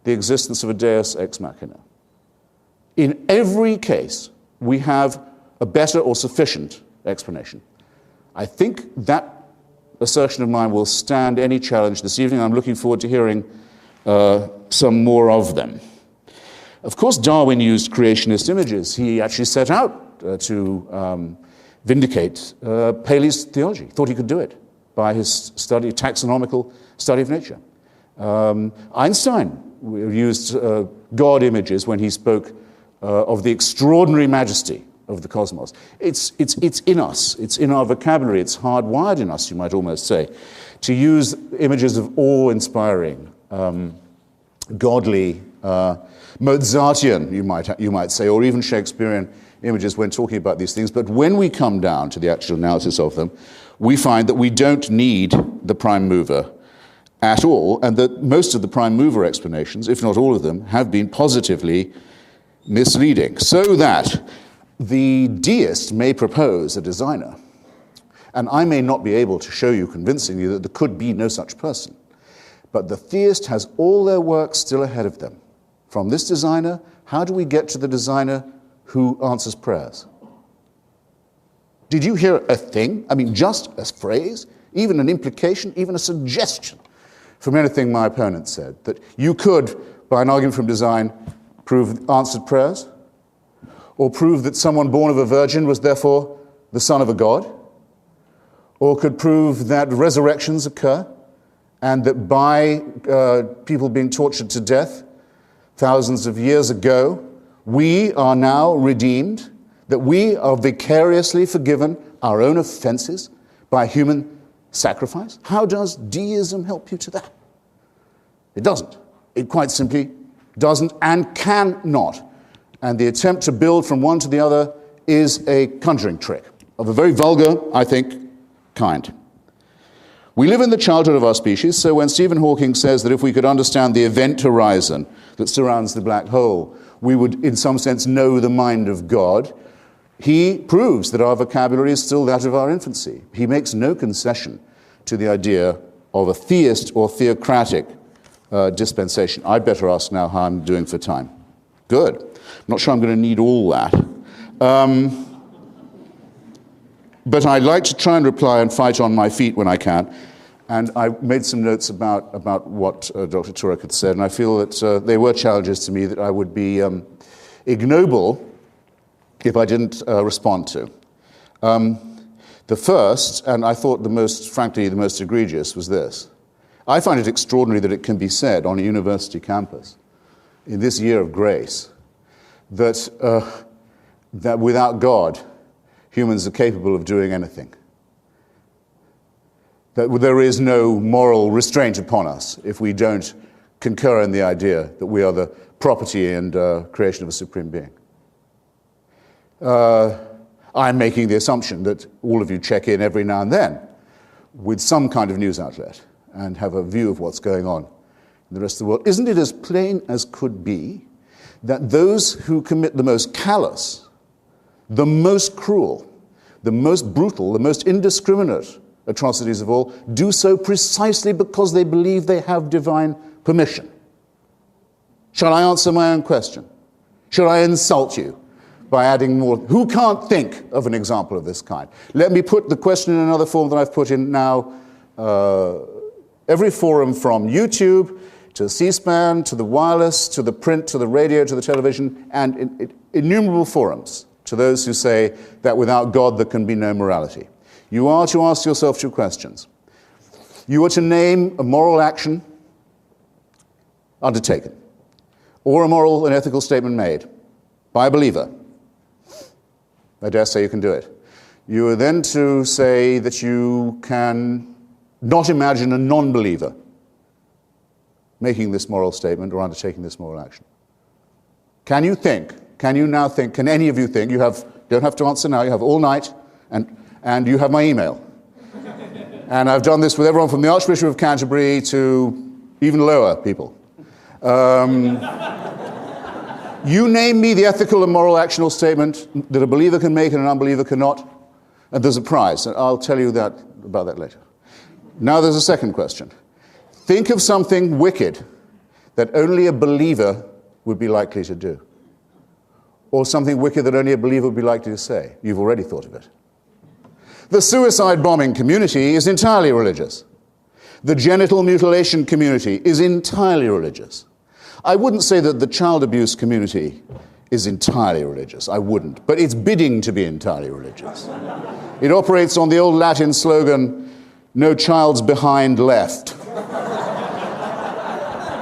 the existence of a deus ex machina. In every case, we have a better or sufficient explanation. I think that assertion of mine will stand any challenge this evening. I'm looking forward to hearing some more of them. Of course, Darwin used creationist images. He actually set out to vindicate Paley's theology, thought he could do it by his taxonomical study of nature. Einstein used God images when he spoke of the extraordinary majesty of the cosmos. It's in us. It's in our vocabulary. It's hardwired in us, you might almost say, to use images of awe-inspiring, godly, Mozartian, you might say, or even Shakespearean images when talking about these things. But when we come down to the actual analysis of them, we find that we don't need the prime mover at all, and that most of the prime mover explanations, if not all of them, have been positively misleading. So that the deist may propose a designer, and I may not be able to show you convincingly that there could be no such person, but the theist has all their work still ahead of them. From this designer, how do we get to the designer who answers prayers? Did you hear a thing? I mean, just a phrase, even an implication, even a suggestion from anything my opponent said, that you could, by an argument from design, prove answered prayers? Or prove that someone born of a virgin was therefore the son of a god? Or could prove that resurrections occur, and that by people being tortured to death thousands of years ago, we are now redeemed, that we are vicariously forgiven our own offenses by human sacrifice? How does deism help you to that? It doesn't. It quite simply doesn't and cannot. And the attempt to build from one to the other is a conjuring trick of a very vulgar, I think, kind. We live in the childhood of our species, so when Stephen Hawking says that if we could understand the event horizon that surrounds the black hole, we would, in some sense, know the mind of God, he proves that our vocabulary is still that of our infancy. He makes no concession to the idea of a theist or theocratic dispensation. I'd better ask now how I'm doing for time. Good. I'm not sure I'm going to need all that. But I'd like to try and reply and fight on my feet when I can. And I made some notes about what Dr. Turek had said, and I feel that they were challenges to me that I would be ignoble if I didn't respond to. The first, and I thought frankly, the most egregious, was this. I find it extraordinary that it can be said on a university campus in this year of grace that without God, humans are capable of doing anything. That there is no moral restraint upon us if we don't concur in the idea that we are the property and creation of a supreme being. I'm making the assumption that all of you check in every now and then with some kind of news outlet and have a view of what's going on in the rest of the world. Isn't it as plain as could be that those who commit the most callous, the most cruel, the most brutal, the most indiscriminate atrocities of all do so precisely because they believe they have divine permission? Shall I answer my own question? Should I insult you by adding more? Who can't think of an example of this kind? Let me put the question in another form that I've put in now. Every forum from YouTube to C-SPAN, to the wireless, to the print, to the radio, to the television, and innumerable forums to those who say that without God there can be no morality. You are to ask yourself two questions. You are to name a moral action undertaken, or a moral and ethical statement made by a believer. I dare say you can do it. You are then to say that you can not imagine a non-believer making this moral statement or undertaking this moral action. Can you think? Can you now think? Can any of you think? You don't have to answer now. You have all night, and you have my email. And I've done this with everyone from the Archbishop of Canterbury to even lower people. You name me the ethical and moral action or statement that a believer can make and an unbeliever cannot, and there's a prize. And I'll tell you about that later. Now there's a second question. Think of something wicked that only a believer would be likely to do, or something wicked that only a believer would be likely to say. You've already thought of it. The suicide bombing community is entirely religious. The genital mutilation community is entirely religious. I wouldn't say that the child abuse community is entirely religious. I wouldn't. But it's bidding to be entirely religious. It operates on the old Latin slogan, "No child's behind left."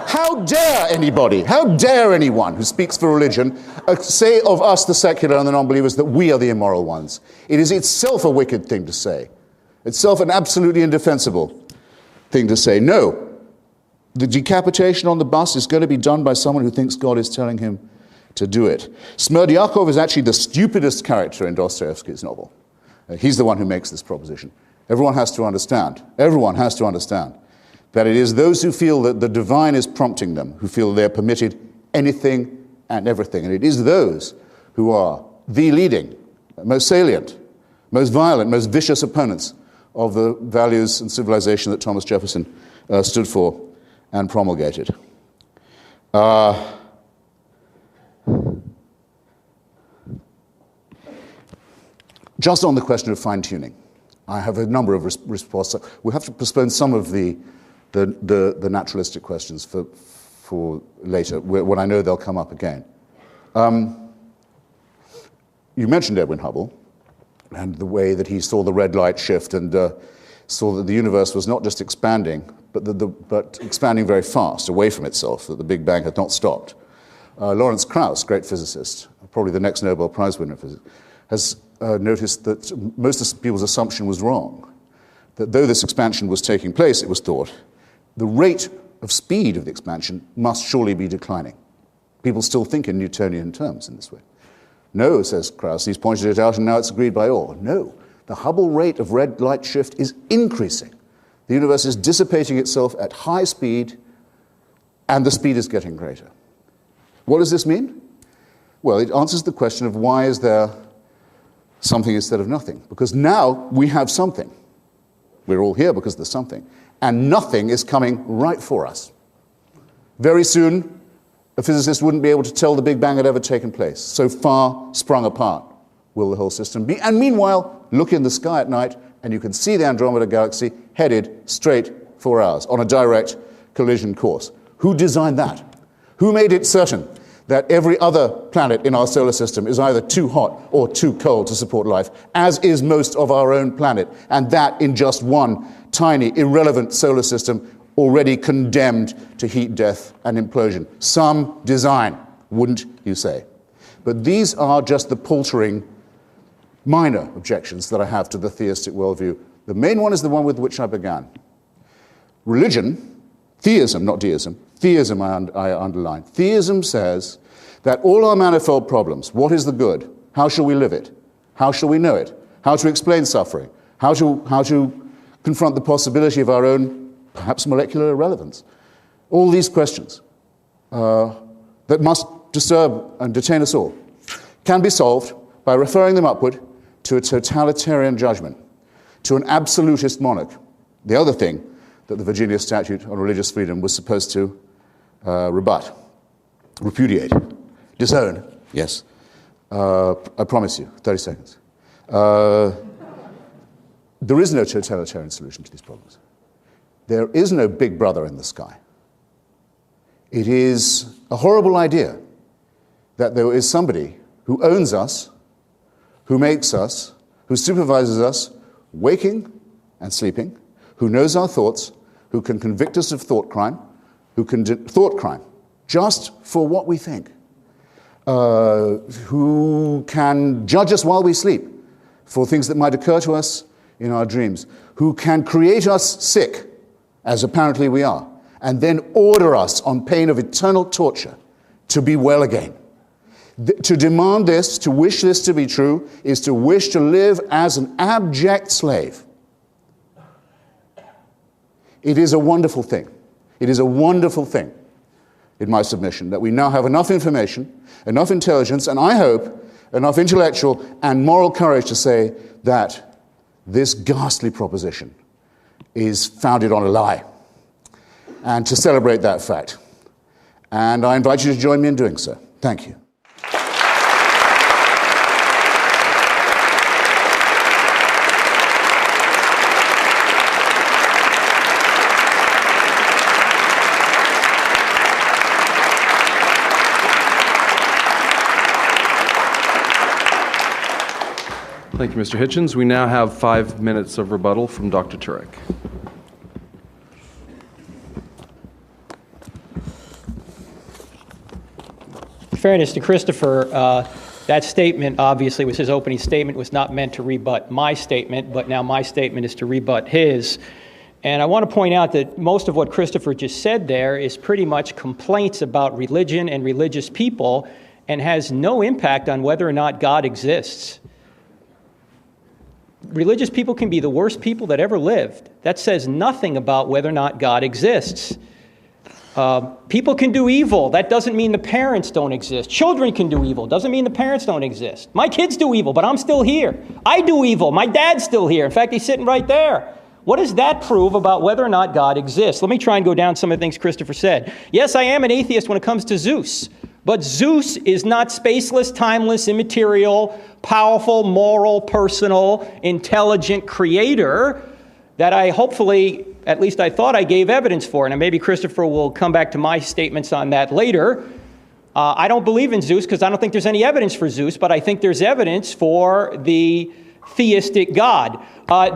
How dare anybody, how dare anyone who speaks for religion say of us, the secular and the non-believers, that we are the immoral ones? It is itself a wicked thing to say. Itself an absolutely indefensible thing to say. No, the decapitation on the bus is going to be done by someone who thinks God is telling him to do it. Smerdyakov is actually the stupidest character in Dostoevsky's novel. He's the one who makes this proposition. Everyone has to understand that it is those who feel that the divine is prompting them, who feel they're permitted anything and everything. And it is those who are the leading, most salient, most violent, most vicious opponents of the values and civilization that Thomas Jefferson stood for and promulgated. Just on the question of fine-tuning, I have a number of responses. We'll have to postpone some of the naturalistic questions for later, when I know they'll come up again. You mentioned Edwin Hubble and the way that he saw the red light shift and saw that the universe was not just expanding, but expanding very fast away from itself, that the Big Bang had not stopped. Lawrence Krauss, great physicist, probably the next Nobel Prize winner, has noticed that most of people's assumption was wrong. That though this expansion was taking place, it was thought, the rate of speed of the expansion must surely be declining. People still think in Newtonian terms in this way. No, says Krauss, he's pointed it out and now it's agreed by all. No, the Hubble rate of red light shift is increasing. The universe is dissipating itself at high speed and the speed is getting greater. What does this mean? Well, it answers the question of why is there something instead of nothing? Because now we have something. We're all here because there's something. And nothing is coming right for us. Very soon, a physicist wouldn't be able to tell the Big Bang had ever taken place. So far sprung apart will the whole system be. And meanwhile, look in the sky at night and you can see the Andromeda Galaxy headed straight for ours on a direct collision course. Who designed that? Who made it certain that every other planet in our solar system is either too hot or too cold to support life, as is most of our own planet, and that in just one tiny, irrelevant solar system already condemned to heat death and implosion? Some design, wouldn't you say? But these are just the paltering, minor objections that I have to the theistic worldview. The main one is the one with which I began. Religion, theism, not deism, theism I underline. Theism says that all our manifold problems, what is the good? How shall we live it? How shall we know it? How to explain suffering? How to confront the possibility of our own, perhaps molecular irrelevance? All these questions that must disturb and detain us all can be solved by referring them upward to a totalitarian judgment, to an absolutist monarch. The other thing that the Virginia Statute on Religious Freedom was supposed to rebut. repudiate, disown. Yes. I promise you, 30 seconds. There is no totalitarian solution to these problems. There is no big brother in the sky. It is a horrible idea that there is somebody who owns us, who makes us, who supervises us, waking and sleeping, who knows our thoughts, who can convict us of thought crime, thought crime, just for what we think, who can judge us while we sleep for things that might occur to us in our dreams, who can create us sick, as apparently we are, and then order us on pain of eternal torture to be well again. To demand this, to wish this to be true, is to wish to live as an abject slave. It is a wonderful thing. It is a wonderful thing, in my submission, that we now have enough information, enough intelligence, and I hope enough intellectual and moral courage to say that this ghastly proposition is founded on a lie, and to celebrate that fact. And I invite you to join me in doing so. Thank you. Thank you, Mr. Hitchens. We now have 5 minutes of rebuttal from Dr. Turek. In fairness to Christopher, that statement obviously was his opening statement, was not meant to rebut my statement, but now my statement is to rebut his. And I want to point out that most of what Christopher just said there is pretty much complaints about religion and religious people and has no impact on whether or not God exists. Religious people can be the worst people that ever lived. That says nothing about whether or not God exists. People can do evil. That doesn't mean the parents don't exist. Children can do evil. Doesn't mean the parents don't exist. My kids do evil, but I'm still here. I do evil. My dad's still here. In fact, he's sitting right there. What does that prove about whether or not God exists? Let me try and go down some of the things Christopher said. Yes, I am an atheist when it comes to Zeus. But Zeus is not spaceless, timeless, immaterial, powerful, moral, personal, intelligent creator that I hopefully, at least I thought I gave evidence for. And maybe Christopher will come back to my statements on that later. I don't believe in Zeus because I don't think there's any evidence for Zeus, but I think there's evidence for the theistic God.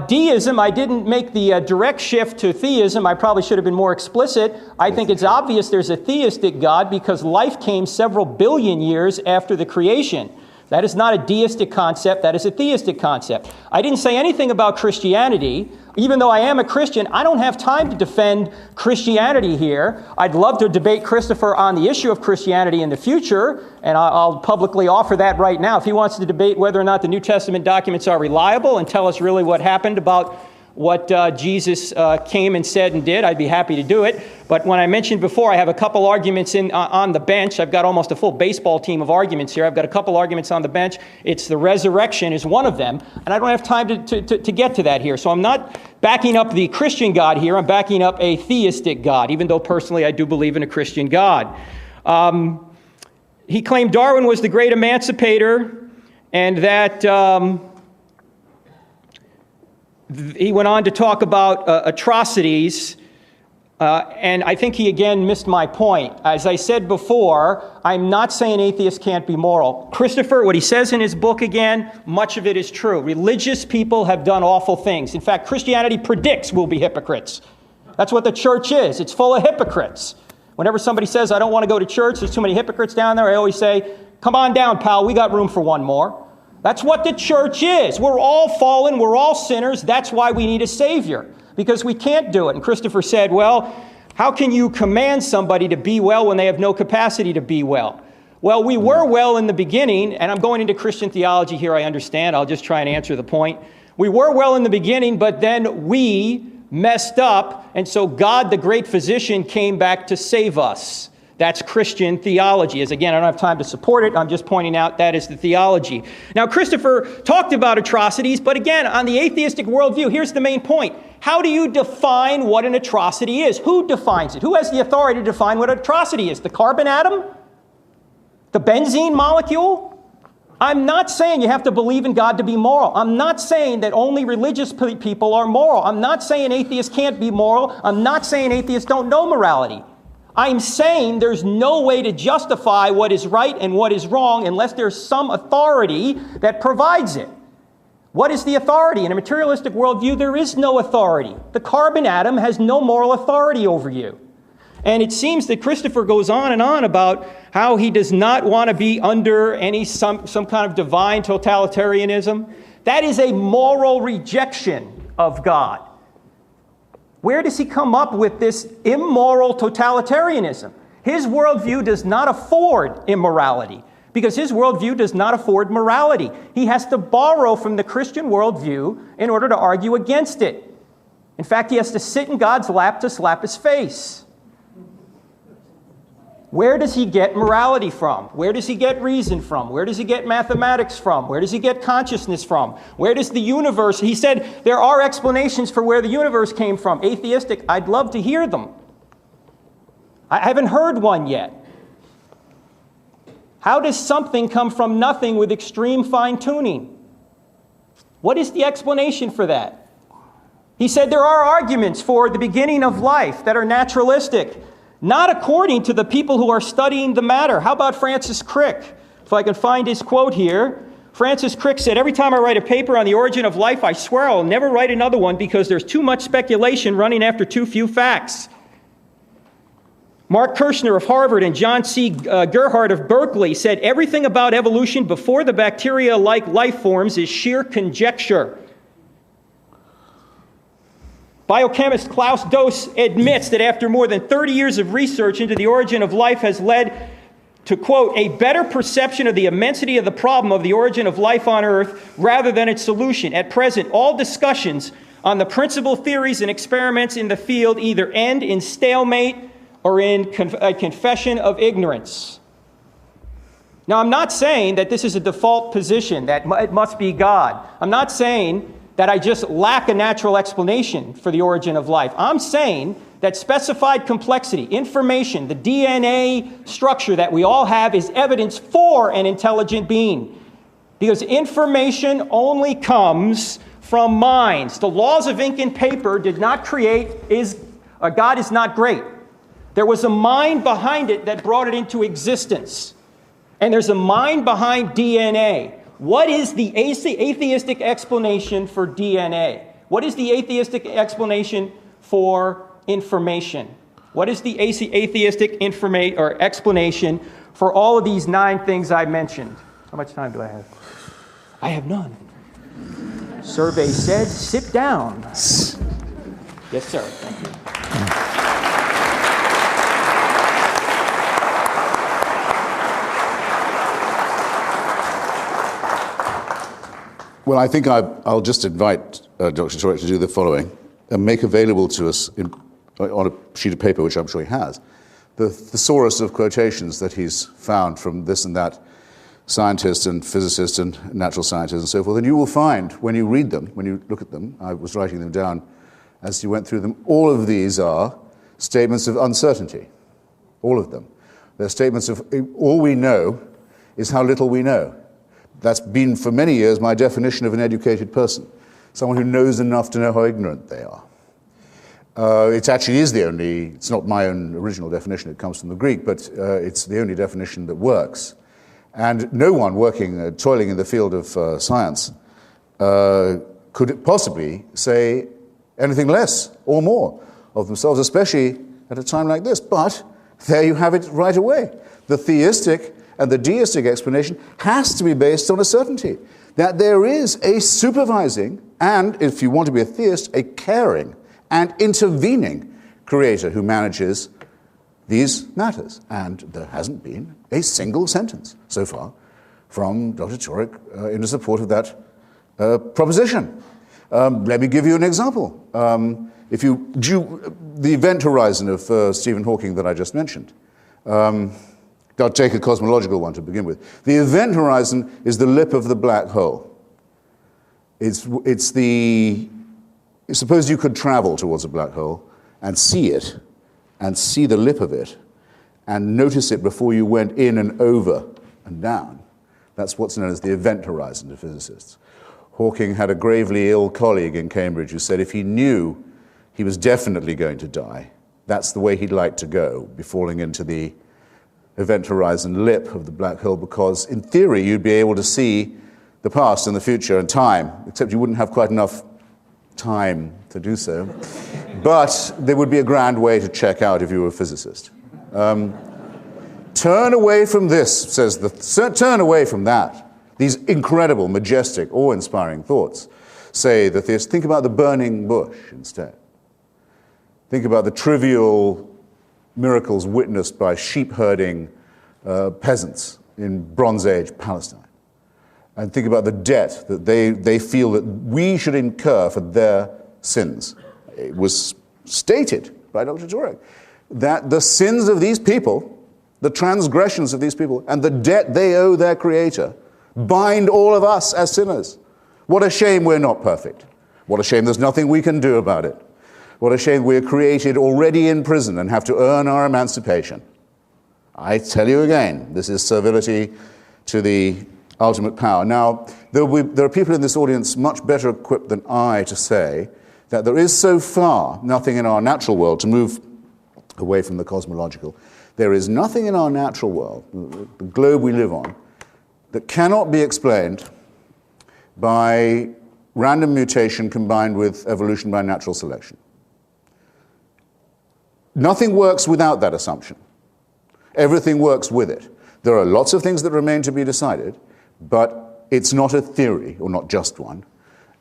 Deism, I didn't make the direct shift to theism. I probably should have been more explicit. I think it's obvious there's a theistic God because life came several billion years after the creation. That is not a deistic concept. That is a theistic concept. I didn't say anything about Christianity. Even though I am a Christian, I don't have time to defend Christianity here. I'd love to debate Christopher on the issue of Christianity in the future, and I'll publicly offer that right now. If he wants to debate whether or not the New Testament documents are reliable and tell us really what happened about what Jesus came and said and did, I'd be happy to do it. But when I mentioned before, I have a couple arguments on the bench. I've got almost a full baseball team of arguments here. I've got a couple arguments on the bench. It's the resurrection is one of them, and I don't have time to get to that here. So I'm not backing up the Christian God here. I'm backing up a theistic God, even though personally I do believe in a Christian God. He claimed Darwin was the great emancipator, and that he went on to talk about atrocities, and I think he again missed my point. As I said before, I'm not saying atheists can't be moral. Christopher, what he says in his book again, much of it is true. Religious people have done awful things. In fact, Christianity predicts we'll be hypocrites. That's what the church is. It's full of hypocrites. Whenever somebody says, I don't want to go to church, there's too many hypocrites down there, I always say, come on down, pal, we got room for one more. That's what the church is. We're all fallen. We're all sinners. That's why we need a Savior, because we can't do it. And Christopher said, well, how can you command somebody to be well when they have no capacity to be well? Well, we were well in the beginning, and I'm going into Christian theology here, I understand. I'll just try and answer the point. We were well in the beginning, but then we messed up, and so God, the great physician, came back to save us. That's Christian theology. As again, I don't have time to support it. I'm just pointing out that is the theology. Now, Christopher talked about atrocities, but again, on the atheistic worldview, here's the main point. How do you define what an atrocity is? Who defines it? Who has the authority to define what an atrocity is? The carbon atom? The benzene molecule? I'm not saying you have to believe in God to be moral. I'm not saying that only religious people are moral. I'm not saying atheists can't be moral. I'm not saying atheists don't know morality. I'm saying there's no way to justify what is right and what is wrong unless there's some authority that provides it. What is the authority? In a materialistic worldview, there is no authority. The carbon atom has no moral authority over you. And it seems that Christopher goes on and on about how he does not want to be under some kind of divine totalitarianism. That is a moral rejection of God. Where does he come up with this immoral totalitarianism? His worldview does not afford immorality, because his worldview does not afford morality. He has to borrow from the Christian worldview in order to argue against it. In fact, he has to sit in God's lap to slap his face. Where does he get morality from? Where does he get reason from? Where does he get mathematics from? Where does he get consciousness from? Where does the universe... He said there are explanations for where the universe came from. Atheistic, I'd love to hear them. I haven't heard one yet. How does something come from nothing with extreme fine-tuning? What is the explanation for that? He said there are arguments for the beginning of life that are naturalistic, not according to the people who are studying the matter. How about Francis Crick? If I can find his quote here. Francis Crick said, "Every time I write a paper on the origin of life, I swear I'll never write another one because there's too much speculation running after too few facts." Mark Kirshner of Harvard and John C. Gerhardt of Berkeley said, "Everything about evolution before the bacteria-like life forms is sheer conjecture." Biochemist Klaus Doss admits that after more than 30 years of research into the origin of life has led to, quote, "a better perception of the immensity of the problem of the origin of life on Earth rather than its solution. At present, all discussions on the principal theories and experiments in the field either end in stalemate or in a confession of ignorance." Now, I'm not saying that this is a default position, that it must be God. I'm not saying that I just lack a natural explanation for the origin of life. I'm saying that specified complexity, information, the DNA structure that we all have is evidence for an intelligent being. Because information only comes from minds. The laws of ink and paper did not create, God is not great. There was a mind behind it that brought it into existence. And there's a mind behind DNA. What is the atheistic explanation for DNA? What is the atheistic explanation for information? What is the atheistic explanation for all of these 9 things I mentioned? How much time do I have? I have none. Survey said, sit down. Yes, sir. Thank you. Well, I think I'll just invite Dr. Turek to do the following and make available to us on a sheet of paper, which I'm sure he has, the thesaurus of quotations that he's found from this and that scientist and physicist and natural scientist and so forth. And you will find, when you read them, when you look at them, I was writing them down as you went through them, all of these are statements of uncertainty. All of them. They're statements of all we know is how little we know. That's been, for many years, my definition of an educated person. Someone who knows enough to know how ignorant they are. It actually is it's not my own original definition, it comes from the Greek, but it's the only definition that works. And no one toiling in the field of science could possibly say anything less or more of themselves, especially at a time like this. But there you have it right away. The theistic and the deistic explanation has to be based on a certainty that there is a supervising and, if you want to be a theist, a caring and intervening creator who manages these matters. And there hasn't been a single sentence so far from Dr. Turek in support of that proposition. Let me give you an example. The event horizon of Stephen Hawking that I just mentioned, I'll take a cosmological one to begin with. The event horizon is the lip of the black hole. Suppose you could travel towards a black hole and see it, and see the lip of it, and notice it before you went in and over and down. That's what's known as the event horizon to physicists. Hawking had a gravely ill colleague in Cambridge who said if he knew he was definitely going to die, that's the way he'd like to go, be falling into the event horizon lip of the black hole, because in theory you'd be able to see the past and the future and time, except you wouldn't have quite enough time to do so. But there would be a grand way to check out if you were a physicist. Turn away from this, turn away from that. These incredible, majestic, awe-inspiring thoughts say that think about the burning bush instead. Think about the trivial miracles witnessed by sheep-herding peasants in Bronze Age Palestine. And think about the debt that they feel that we should incur for their sins. It was stated by Dr. Turek that the sins of these people, the transgressions of these people, and the debt they owe their Creator bind all of us as sinners. What a shame we're not perfect. What a shame there's nothing we can do about it. What a shame we're created already in prison and have to earn our emancipation. I tell you again, this is servility to the ultimate power. Now, there are people in this audience much better equipped than I to say that there is so far nothing in our natural world, to move away from the cosmological, there is nothing in our natural world, the globe we live on, that cannot be explained by random mutation combined with evolution by natural selection. Nothing works without that assumption. Everything works with it. There are lots of things that remain to be decided, but it's not a theory, or not just one.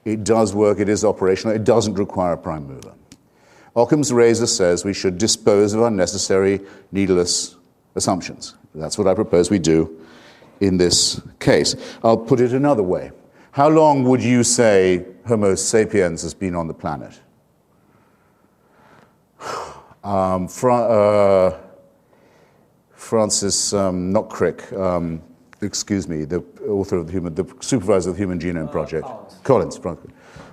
It does work, it is operational, it doesn't require a prime mover. Occam's razor says we should dispose of unnecessary, needless assumptions. That's what I propose we do in this case. I'll put it another way. How long would you say Homo sapiens has been on the planet? Francis, not Crick, excuse me, the author of the supervisor of the Human Genome Project, Collins.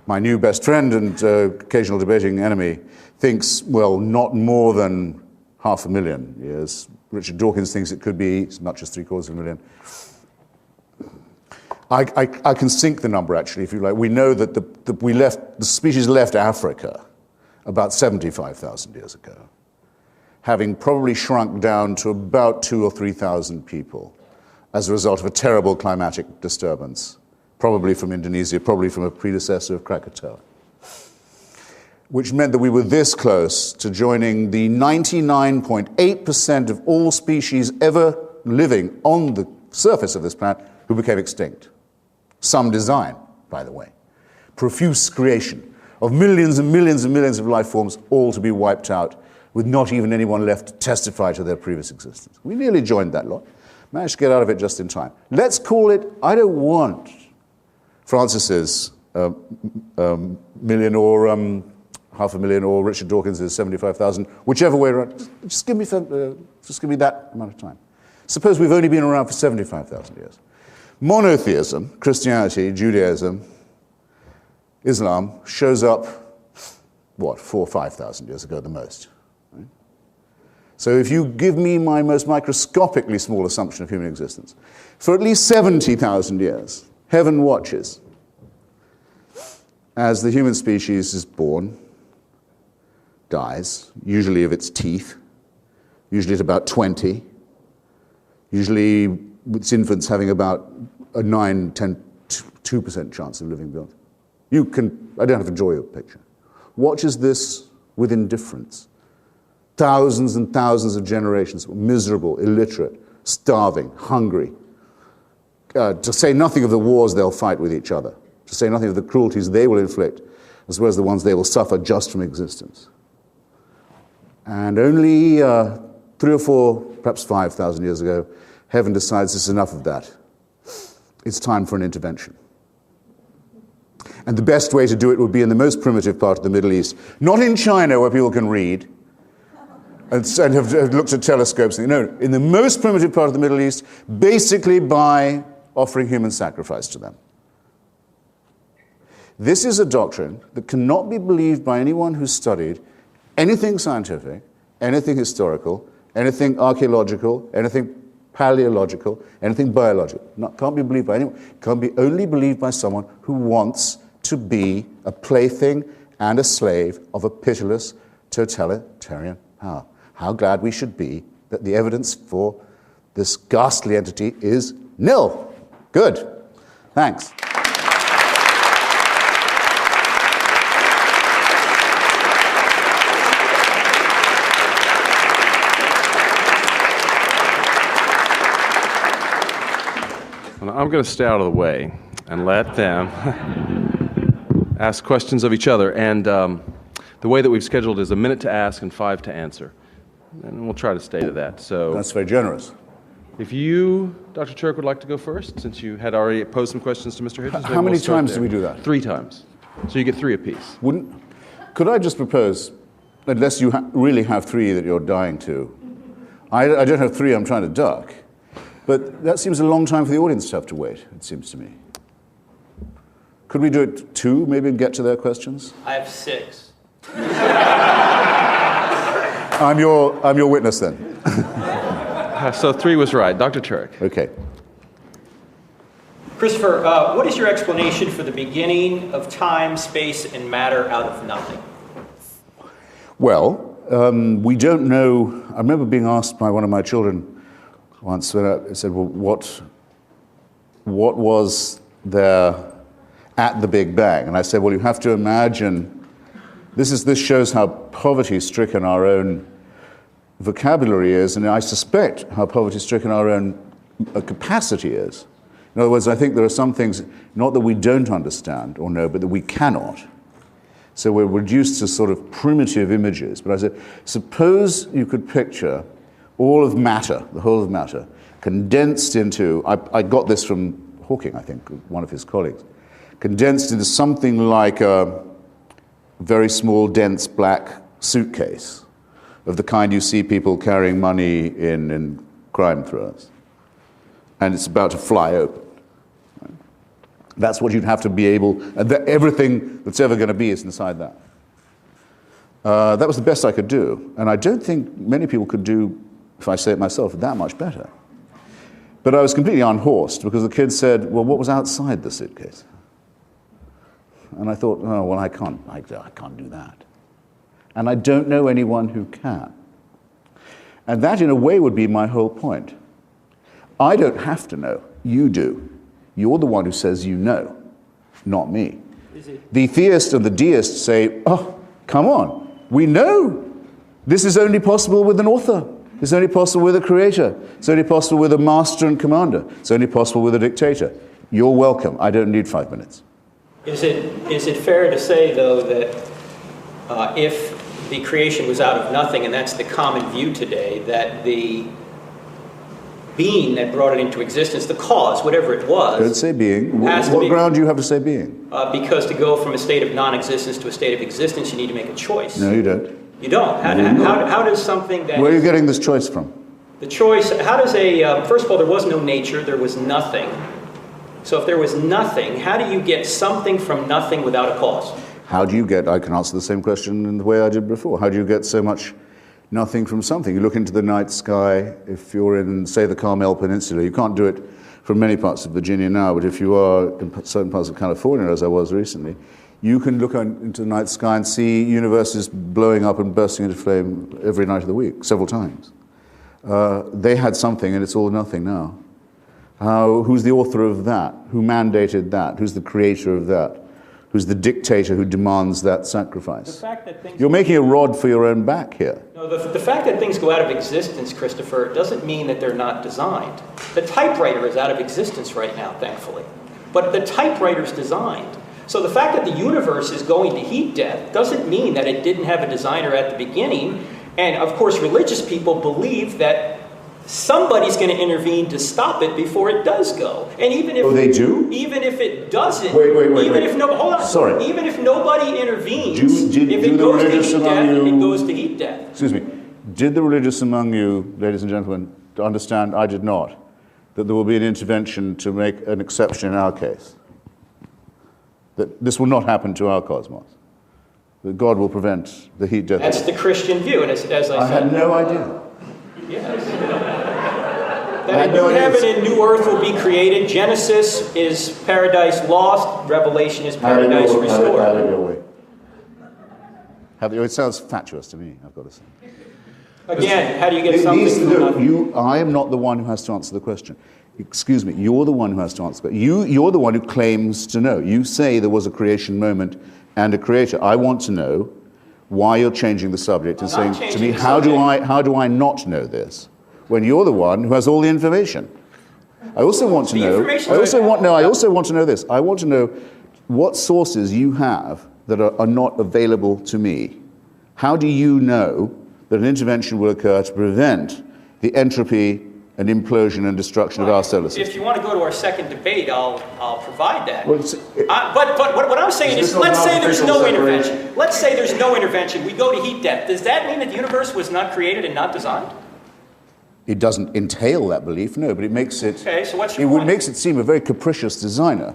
My new best friend and occasional debating enemy thinks, well, not more than 500,000 years. Richard Dawkins thinks it could be as much as 750,000. I can sink the number, actually, if you like. We know that the species left Africa about 75,000 years ago, having probably shrunk down to about 2,000 or 3,000 people as a result of a terrible climatic disturbance, probably from Indonesia, probably from a predecessor of Krakatoa, which meant that we were this close to joining the 99.8% of all species ever living on the surface of this planet who became extinct. Some design, by the way. Profuse creation of millions and millions and millions of life forms, all to be wiped out, with not even anyone left to testify to their previous existence. We nearly joined that lot. Managed to get out of it just in time. Let's call it, I don't want Francis's million or 500,000 or Richard Dawkins' 75,000, whichever way around. Just give me that amount of time. Suppose we've only been around for 75,000 years. Monotheism, Christianity, Judaism, Islam shows up, 4,000 or 5,000 years ago at the most. Right? So if you give me my most microscopically small assumption of human existence, for at least 70,000 years, heaven watches as the human species is born, dies, usually of its teeth, usually at about 20, usually with its infants having about a 9, 10, 2% chance of living beyond. I don't have to draw you a picture. Watches this with indifference. Thousands and thousands of generations, miserable, illiterate, starving, hungry, to say nothing of the wars they'll fight with each other, to say nothing of the cruelties they will inflict, as well as the ones they will suffer just from existence. And only 3 or 4, perhaps 5,000 years ago, heaven decides it's enough of that. It's time for an intervention. And the best way to do it would be in the most primitive part of the Middle East, not in China where people can read and have looked at telescopes. No, in the most primitive part of the Middle East, basically by offering human sacrifice to them. This is a doctrine that cannot be believed by anyone who's studied anything scientific, anything historical, anything archaeological, anything paleological, anything biological. Can't be believed by anyone. Can't be only believed by someone who wants to be a plaything and a slave of a pitiless totalitarian power. How glad we should be that the evidence for this ghastly entity is nil. Good. Thanks. I'm going to stay out of the way and let them ask questions of each other. And the way that we've scheduled is 1 minute to ask and 5 to answer. And we'll try to stay to that. So That's very generous. if you, Dr. Turek, would like to go first, since you had already posed some questions to Mr. Hitchens. How many times do we do that? 3 times. So you get 3 apiece. Could I just propose, unless you really have 3 that you're dying to, I don't have 3 I'm trying to duck, but that seems a long time for the audience to have to wait, it seems to me. Could we do it 2, maybe, and get to their questions? I have 6. I'm your witness then. So 3 was right. Dr. Turek. Okay. Christopher, what is your explanation for the beginning of time, space, and matter out of nothing? Well, we don't know. I remember being asked by one of my children once, when I said, well, what was there at the Big Bang? And I said, well, you have to imagine, this shows how poverty-stricken our own vocabulary is, and I suspect how poverty-stricken our own capacity is. In other words, I think there are some things, not that we don't understand or know, but that we cannot. So we're reduced to sort of primitive images. But I said, suppose you could picture all of matter, the whole of matter, condensed into, I got this from Hawking, I think, one of his colleagues, condensed into something like a very small, dense black suitcase of the kind you see people carrying money in crime thrillers. And it's about to fly open. That's what you'd have to be able, and everything that's ever going to be is inside that. That was the best I could do. And I don't think many people could do, if I say it myself, that much better. But I was completely unhorsed because the kids said, well, what was outside the suitcase? And I thought, oh, well, I can't do that. And I don't know anyone who can. And that, in a way, would be my whole point. I don't have to know. You do. You're the one who says you know, not me. The theist and the deist say, oh, come on. We know. This is only possible with an author. It's only possible with a creator. It's only possible with a master and commander. It's only possible with a dictator. You're welcome. I don't need 5 minutes. Is it fair to say, though, that if the creation was out of nothing, and that's the common view today, that the being that brought it into existence, the cause, whatever it was... Don't say being. What ground do you have to say being? Because to go from a state of non-existence to a state of existence, you need to make a choice. No, you don't. You don't? How does something that... Where are you getting this choice from? The choice, how does first of all, there was no nature, there was nothing. So if there was nothing, how do you get something from nothing without a cause? How do you get, I can answer the same question in the way I did before. How do you get so much nothing from something? You look into the night sky, if you're in, say, the Carmel Peninsula, you can't do it from many parts of Virginia now, but if you are in certain parts of California, as I was recently, you can look into the night sky and see universes blowing up and bursting into flame every night of the week, several times. They had something, and it's all nothing now. Who's the author of that? Who mandated that? Who's the creator of that? Who's the dictator who demands that sacrifice? The fact that things... You're making a rod for your own back here. No, the fact that things go out of existence, Christopher, doesn't mean that they're not designed. The typewriter is out of existence right now, thankfully. But the typewriter's designed. So the fact that the universe is going to heat death doesn't mean that it didn't have a designer at the beginning. And, of course, religious people believe that somebody's going to intervene to stop it before it does go. And even if they do? Even if it doesn't, wait. if no, hold on. Sorry. Even if nobody intervenes, if it goes to heat death, it goes to heat death. Excuse me. Did the religious among you, ladies and gentlemen, understand, I did not, that there will be an intervention to make an exception in our case? That this will not happen to our cosmos? That God will prevent the heat death? That's the Christian view, and as I said... I had no idea. Yes. That a new heaven and new earth will be created. Genesis is paradise lost. Revelation is paradise restored. Have it your way. It sounds fatuous to me, I've got to say. Again, how do you get something from nothing? I am not the one who has to answer the question. Excuse me, you're the one who has to answer. You're the one who claims to know. You say there was a creation moment and a creator. I want to know why you're changing the subject and saying to me, how do I not know this? When you're the one who has all the information. I also want to know. I also want to know this. I want to know what sources you have that are not available to me. How do you know that an intervention will occur to prevent the entropy and implosion and destruction of our solar system? If you want to go to our second debate, I'll provide that. Well, but what I'm saying is, let's say there's no intervention. Let's say there's no intervention. We go to heat death. Does that mean that the universe was not created and not designed? It doesn't entail that belief, no, but it makes it. Okay, so what's your point? It makes it seem a very capricious designer.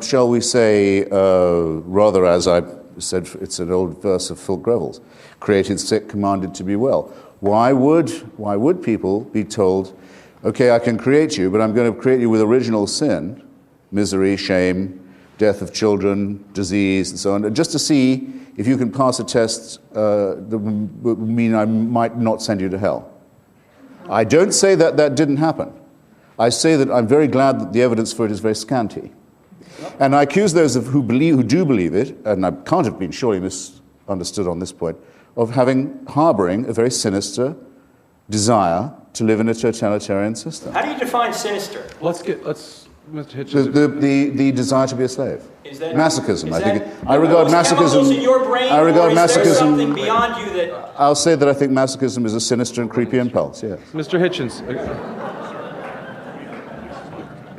Shall we say, rather as I said, it's an old verse of Phil Greville's, created sick, commanded to be well. Why would people be told, okay, I can create you, but I'm going to create you with original sin, misery, shame, death of children, disease, and so on, just to see if you can pass a test that would mean I might not send you to hell? I don't say that that didn't happen. I say that I'm very glad that the evidence for it is very scanty. And I accuse those who do believe it, and I can't have been surely misunderstood on this point, of harboring a very sinister desire to live in a totalitarian system. How do you define sinister? Mr. Hitchens. The desire to be a slave. Is that masochism? Is I think. That, I regard masochism. In your brain, I regard or is there masochism. Something beyond you that? I'll say that I think masochism is a sinister and creepy impulse. Yes. Mr. Hitchens.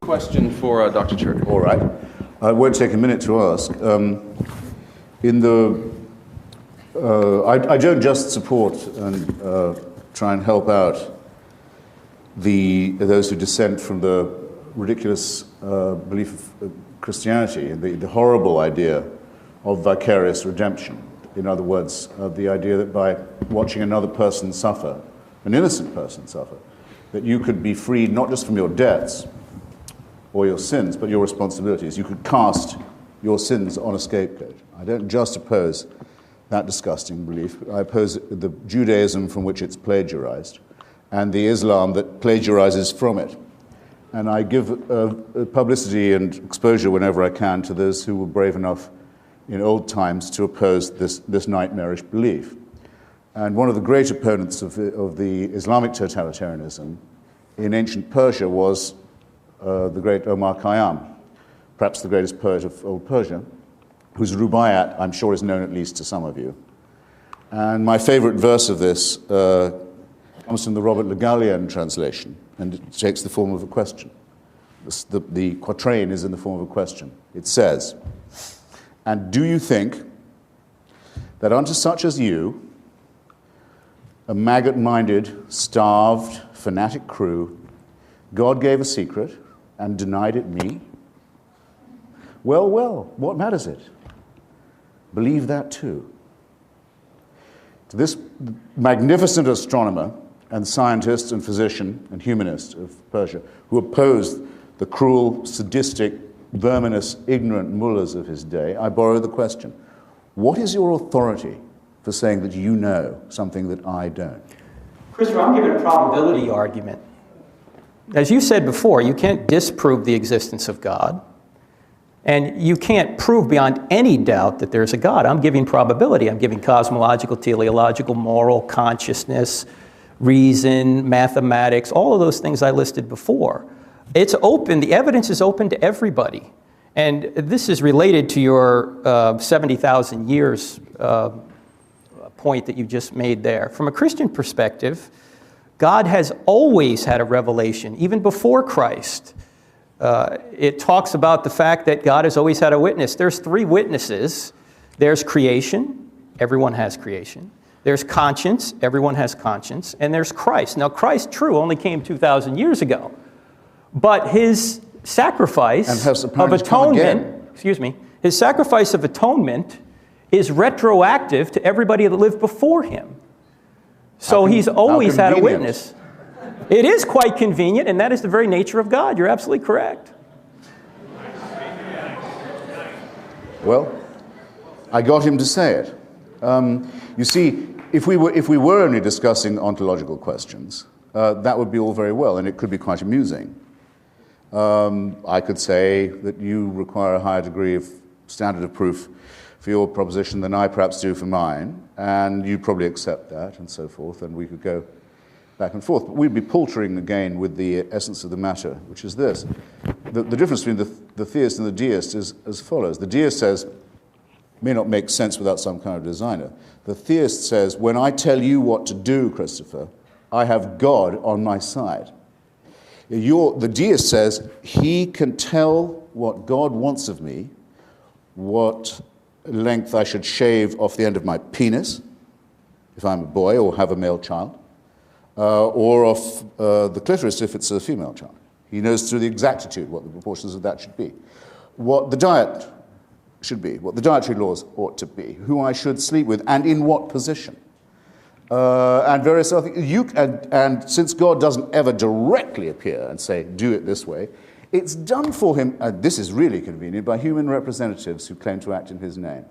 Question for Dr. Turek. All right. I won't take a minute to ask. I don't just support and try and help out those who dissent from the ridiculous belief of Christianity, the horrible idea of vicarious redemption. In other words, the idea that by watching another person suffer, an innocent person suffer, that you could be freed not just from your debts or your sins, but your responsibilities. You could cast your sins on a scapegoat. I don't just oppose that disgusting belief. I oppose the Judaism from which it's plagiarized and the Islam that plagiarizes from it. And I give publicity and exposure whenever I can to those who were brave enough in old times to oppose this nightmarish belief. And one of the great opponents of the Islamic totalitarianism in ancient Persia was the great Omar Khayyam, perhaps the greatest poet of old Persia, whose Rubaiyat, I'm sure, is known at least to some of you. And my favorite verse of this comes from the Robert Le Gallienne translation, and it takes the form of a question. The quatrain is in the form of a question. It says, "And do you think that unto such as you, a maggot-minded, starved, fanatic crew, God gave a secret and denied it me? Well, well, what matters it? Believe that too." To this magnificent astronomer and scientist and physician and humanist of Persia, who opposed the cruel, sadistic, verminous, ignorant mullahs of his day, I borrow the question, what is your authority for saying that you know something that I don't? Christopher, I'm giving a probability argument. As you said before, you can't disprove the existence of God, and you can't prove beyond any doubt that there's a God. I'm giving probability. I'm giving cosmological, teleological, moral, consciousness, reason, mathematics, all of those things I listed before. It's open. The evidence is open to everybody. And this is related to your 70,000 years point that you just made there. From a Christian perspective, God has always had a revelation, even before Christ. It talks about the fact that God has always had a witness. There's three witnesses. There's creation. Everyone has creation. There's conscience. Everyone has conscience. And there's Christ. Now, Christ, true, only came 2,000 years ago. But his sacrifice of atonement, his sacrifice of atonement is retroactive to everybody that lived before him. So he's always had a witness. It is quite convenient, and that is the very nature of God. You're absolutely correct. Well, I got him to say it. You see, if we were only discussing ontological questions, that would be all very well, and it could be quite amusing. I could say that you require a higher degree of standard of proof for your proposition than I perhaps do for mine, and you'd probably accept that, and so forth, and we could go back and forth. But we'd be paltering again with the essence of the matter, which is this. The difference between the theist and the deist is as follows. The deist says, may not make sense without some kind of designer. The theist says, when I tell you what to do, Christopher, I have God on my side. The deist says, he can tell what God wants of me, what length I should shave off the end of my penis, if I'm a boy or have a male child, or off the clitoris if it's a female child. He knows to the exactitude what the proportions of that should be, what the diet should be, what the dietary laws ought to be, who I should sleep with, and in what position. And various other things. And since God doesn't ever directly appear and say, do it this way, it's done for him, and this is really convenient, by human representatives who claim to act in his name.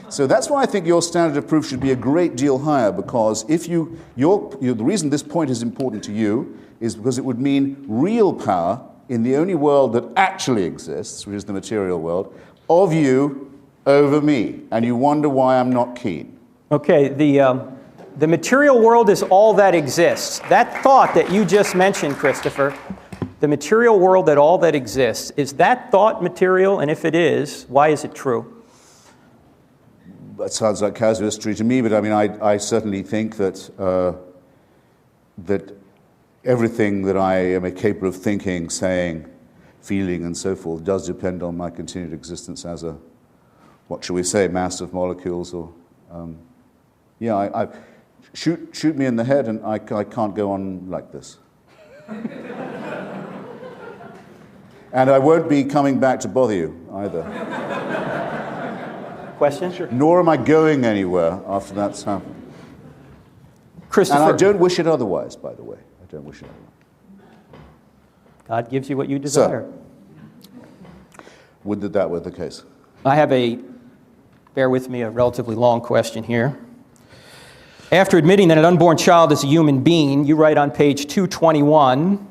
So that's why I think your standard of proof should be a great deal higher, because if the reason this point is important to you is because it would mean real power in the only world that actually exists, which is the material world, of you over me. And you wonder why I'm not keen. Okay, the material world is all that exists. That thought that you just mentioned, Christopher, the material world that all that exists, is that thought material? And if it is, why is it true? That sounds like casuistry to me, but I mean, I certainly think that that everything that I am capable of thinking, saying, feeling, and so forth does depend on my continued existence as a, what shall we say, mass of molecules, or shoot me in the head, and I can't go on like this. And I won't be coming back to bother you either. Question? Sure. Nor am I going anywhere after that's happened. Christopher. And I don't wish it otherwise, by the way. I don't wish it otherwise. God gives you what you desire. So, would that were the case? I have bear with me, a relatively long question here. After admitting that an unborn child is a human being, you write on page 221,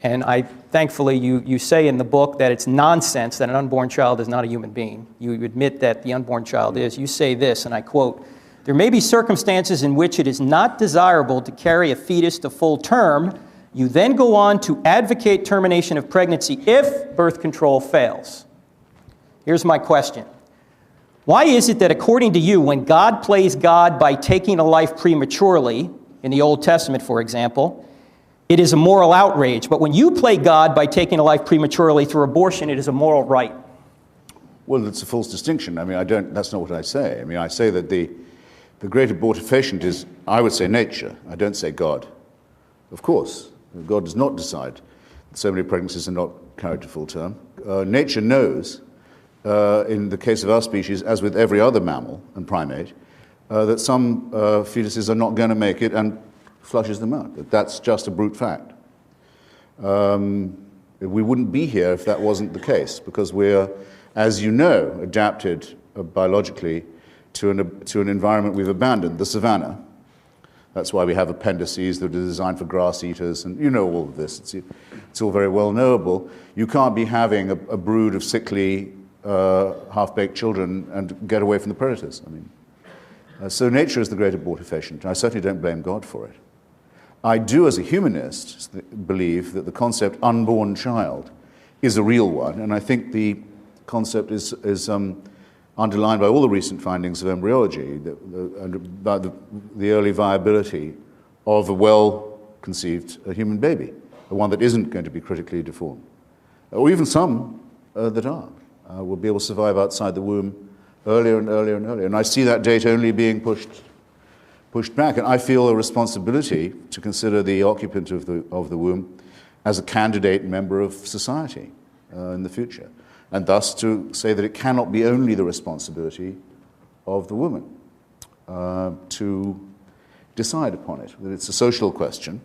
and thankfully you say in the book that it's nonsense that an unborn child is not a human being. You admit that the unborn child is. You say this, and I quote, "There may be circumstances in which it is not desirable to carry a fetus to full term. You then go on to advocate termination of pregnancy if birth control fails." Here's my question. Why is it that, according to you, when God plays God by taking a life prematurely, in the Old Testament, for example, it is a moral outrage, but when you play God by taking a life prematurely through abortion, it is a moral right? Well, it's a false distinction. I mean, that's not what I say. I mean, I say that the great abortifacient is, I would say, nature. I don't say God. Of course, God does not decide that so many pregnancies are not carried to full term. Nature knows, in the case of our species, as with every other mammal and primate, that some fetuses are not going to make it and flushes them out. That's just a brute fact. We wouldn't be here if that wasn't the case, because we're, as you know, adapted biologically to an environment we've abandoned, the savanna. That's why we have appendices that are designed for grass eaters, and you know all of this. It's all very well knowable. You can't be having a brood of sickly, half-baked children and get away from the predators. I mean, so nature is the great abortifacient. I certainly don't blame God for it. I do, as a humanist, believe that the concept unborn child is a real one, and I think the concept is underlined by all the recent findings of embryology, about the early viability of a well-conceived human baby, one that isn't going to be critically deformed, or even some that are, will be able to survive outside the womb earlier and earlier and earlier. And I see that date only being pushed back, and I feel a responsibility to consider the occupant of the womb as a candidate member of society in the future, and thus to say that it cannot be only the responsibility of the woman to decide upon it, that it's a social question,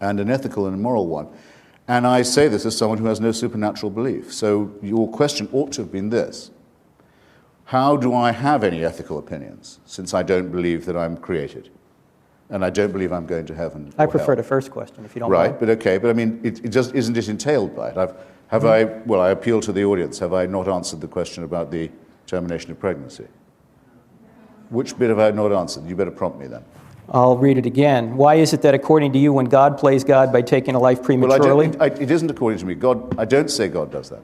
and an ethical and a moral one. And I say this as someone who has no supernatural belief. So your question ought to have been this: how do I have any ethical opinions, since I don't believe that I'm created? And I don't believe I'm going to heaven. I prefer the first question, if you don't right, mind. but okay, but I mean, it just isn't it entailed by it? I appeal to the audience. Have I not answered the question about the termination of pregnancy? Which bit have I not answered? You better prompt me then. I'll read it again. Why is it that according to you, when God plays God by taking a life prematurely? Well, it isn't according to me. I don't say God does that.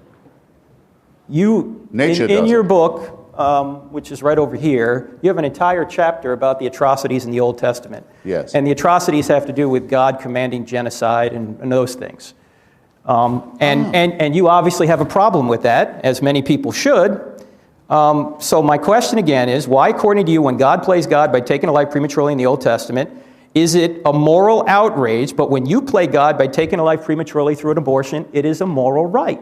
Nature in does your it. book, which is right over here, you have an entire chapter about the atrocities in the Old Testament. Yes. And the atrocities have to do with God commanding genocide and those things. And you obviously have a problem with that, as many people should. So my question again is, why, according to you, when God plays God by taking a life prematurely in the Old Testament, is it a moral outrage, but when you play God by taking a life prematurely through an abortion, it is a moral right?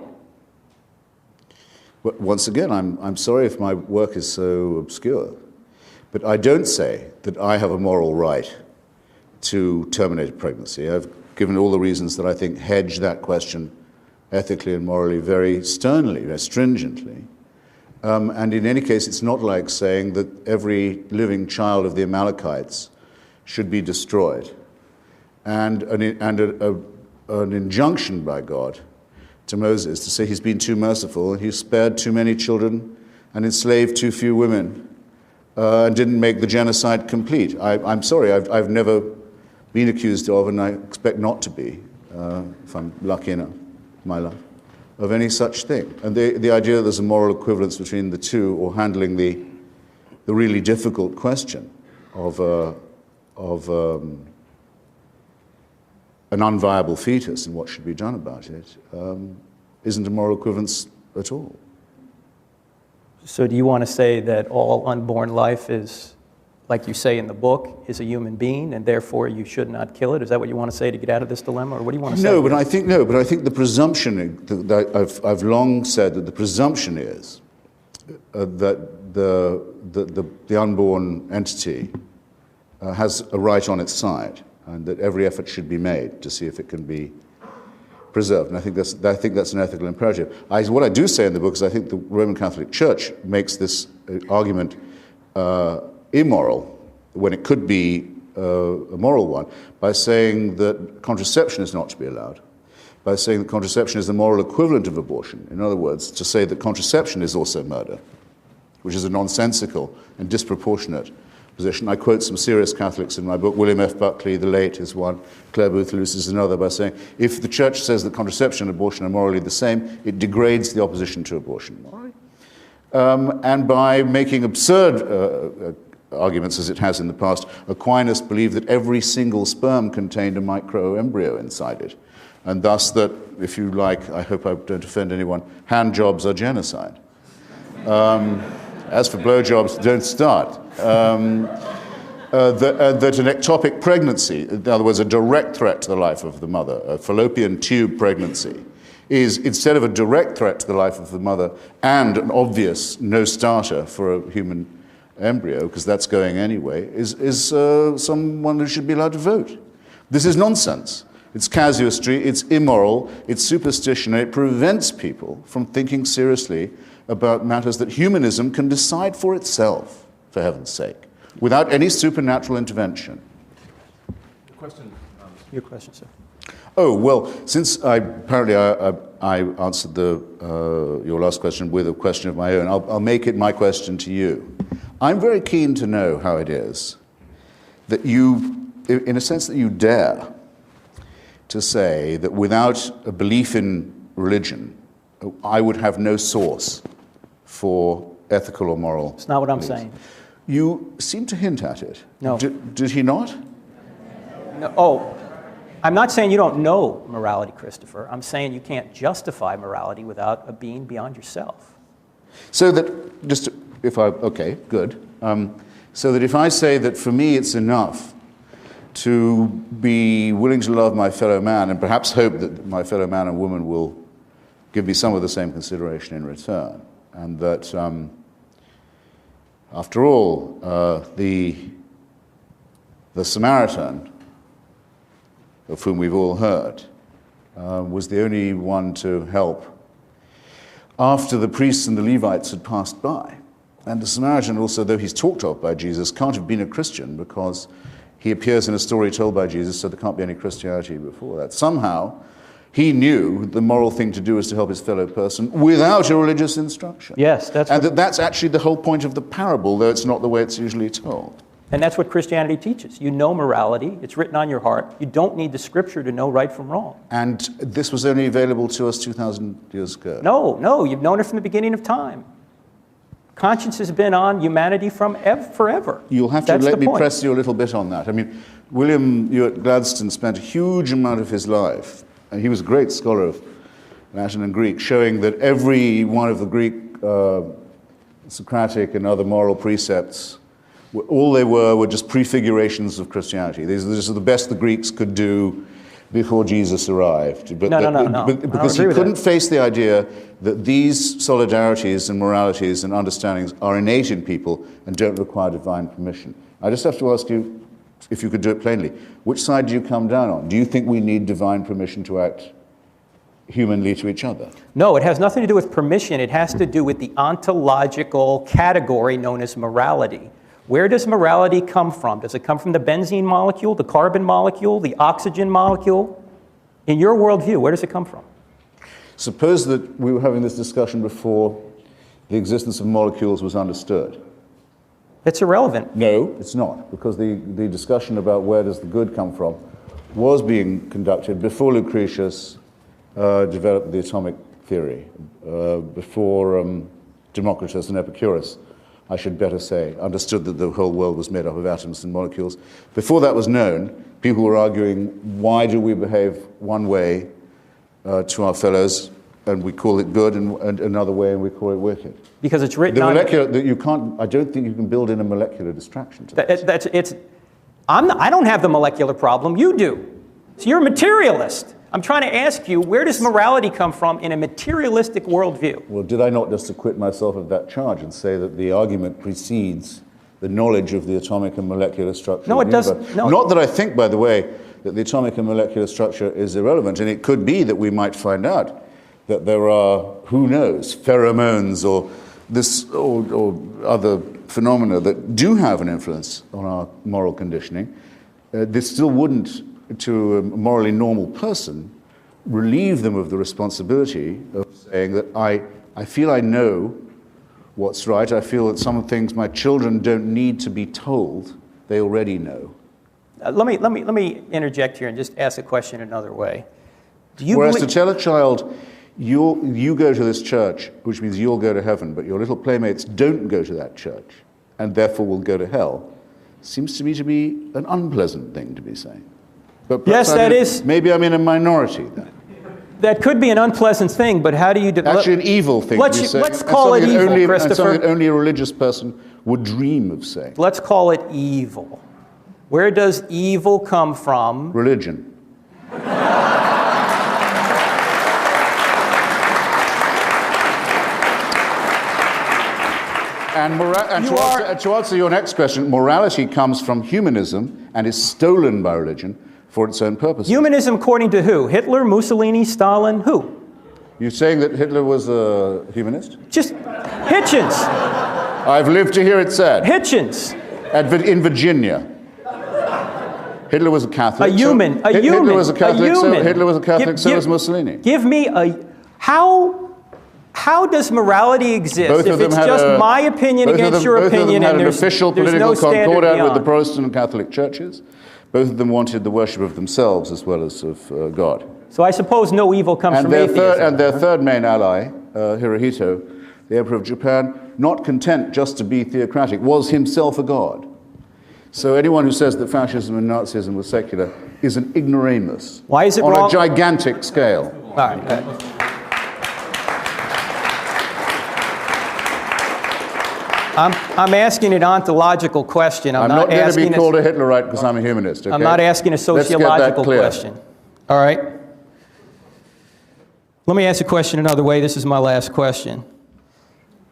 But once again, I'm sorry if my work is so obscure, but I don't say that I have a moral right to terminate a pregnancy. I've given all the reasons that I think hedge that question ethically and morally very sternly, very stringently. And in any case, it's not like saying that every living child of the Amalekites should be destroyed. And an injunction by God to Moses to say he's been too merciful and he's spared too many children and enslaved too few women and didn't make the genocide complete. I'm sorry, I've never been accused of, and I expect not to be, if I'm lucky enough in my life, of any such thing. And the idea that there's a moral equivalence between the two, or handling the really difficult question of an unviable fetus and what should be done about it, isn't a moral equivalence at all. So do you want to say that all unborn life is, like you say in the book, is a human being, and therefore you should not kill it? Is that what you want to say to get out of this dilemma, or what do you want to say? No, but I think the presumption that I've long said that the presumption is that the unborn entity has a right on its side, and that every effort should be made to see if it can be preserved. And I think that's an ethical imperative. What I do say in the book is I think the Roman Catholic Church makes this argument immoral when it could be a moral one, by saying that contraception is not to be allowed, by saying that contraception is the moral equivalent of abortion. In other words, to say that contraception is also murder, which is a nonsensical and disproportionate position. I quote some serious Catholics in my book. William F. Buckley, the late, is one. Clare Boothe Luce is another, by saying, if the Church says that contraception and abortion are morally the same, it degrades the opposition to abortion morally. And by making absurd arguments, as it has in the past, Aquinas believed that every single sperm contained a microembryo inside it, and thus that, if you like, I hope I don't offend anyone, hand jobs are genocide. As for blowjobs, don't start. That an ectopic pregnancy, in other words, a direct threat to the life of the mother, a fallopian tube pregnancy, is, instead of a direct threat to the life of the mother and an obvious no-starter for a human embryo, because that's going anyway, is someone who should be allowed to vote. This is nonsense. It's casuistry, it's immoral, it's superstition, and it prevents people from thinking seriously about matters that humanism can decide for itself, for heaven's sake, without any supernatural intervention. Your question, sir. Oh, well, since I answered your last question with a question of my own, I'll make it my question to you. I'm very keen to know how it is that you, in a sense, that you dare to say that without a belief in religion, I would have no source for ethical or moral It's not what I'm beliefs. saying. You seem to hint at it. No. Did he not? No, oh, I'm not saying you don't know morality, Christopher. I'm saying you can't justify morality without a being beyond yourself. So that, okay, good. So that if I say that for me it's enough to be willing to love my fellow man and perhaps hope that my fellow man and woman will give me some of the same consideration in return, and that, after all, the Samaritan of whom we've all heard, was the only one to help after the priests and the Levites had passed by. And the Samaritan also, though he's talked of by Jesus, can't have been a Christian because he appears in a story told by Jesus, so there can't be any Christianity before that. Somehow, he knew the moral thing to do is to help his fellow person without a religious instruction. Yes, that's actually the whole point of the parable, though it's not the way it's usually told. And that's what Christianity teaches. You know morality. It's written on your heart. You don't need the scripture to know right from wrong. And this was only available to us 2,000 years ago. No, you've known it from the beginning of time. Conscience has been on humanity from forever. You'll have to let me press you a little bit on that. I mean, William Ewart Gladstone spent a huge amount of his life, and he was a great scholar of Latin and Greek, showing that every one of the Greek Socratic and other moral precepts, all they were just prefigurations of Christianity. These are the best the Greeks could do before Jesus arrived. But No. Because he couldn't face the idea that these solidarities and moralities and understandings are innate in people and don't require divine permission. I just have to ask you, if you could do it plainly, which side do you come down on? Do you think we need divine permission to act humanly to each other? No, it has nothing to do with permission. It has to do with the ontological category known as morality. Where does morality come from? Does it come from the benzene molecule, the carbon molecule, the oxygen molecule? In your worldview, where does it come from? Suppose that we were having this discussion before the existence of molecules was understood. It's irrelevant. No, it's not, because the discussion about where does the good come from was being conducted before Lucretius developed the atomic theory, before Democritus and Epicurus, I should better say, understood that the whole world was made up of atoms and molecules. Before that was known, people were arguing, why do we behave one way to our fellows, and we call it good, and another way, and we call it wicked? Because it's written on... I don't think you can build in a molecular distraction to that. I don't have the molecular problem, you do. So you're a materialist. I'm trying to ask you, where does morality come from in a materialistic worldview? Well, did I not just acquit myself of that charge and say that the argument precedes the knowledge of the atomic and molecular structure? No, it doesn't. No. Not that I think, by the way, that the atomic and molecular structure is irrelevant, and it could be that we might find out that there are, who knows, pheromones or other phenomena that do have an influence on our moral conditioning. This still wouldn't, to a morally normal person, relieve them of the responsibility of saying that I feel I know what's right. I feel that some things my children don't need to be told. They already know. Let me interject here and just ask the question another way. Whereas to tell a child, you go to this church, which means you'll go to heaven, but your little playmates don't go to that church, and therefore will go to hell, seems to me to be an unpleasant thing to be saying. But yes, that is. Maybe I'm in a minority then. That could be an unpleasant thing, but how do you... Actually, an evil thing to be saying. Let's call it evil, Christopher. And something that only a religious person would dream of saying. Let's call it evil. Where does evil come from? Religion. And to answer your next question, morality comes from humanism and is stolen by religion for its own purposes. Humanism according to who? Hitler, Mussolini, Stalin, who? You're saying that Hitler was a humanist? Just Hitchens. I've lived to hear it said. Hitchens. In Virginia. Hitler was a Catholic. Hitler was a Catholic, so was Mussolini. Give me a... How does morality exist if it's just my opinion against your opinion and there's no standard beyond? Both of them had an official political concordat with the Protestant and Catholic churches. Both of them wanted the worship of themselves as well as of God. So I suppose no evil comes from atheism. And their third main ally, Hirohito, the Emperor of Japan, not content just to be theocratic, was himself a god. So anyone who says that fascism and Nazism was secular is an ignoramus. Why is it on wrong? A gigantic scale. All right. I'm asking an ontological question. I'm not going to be called a Hitlerite because I'm a humanist. Okay? I'm not asking a sociological question. All right. Let me ask a question another way. This is my last question.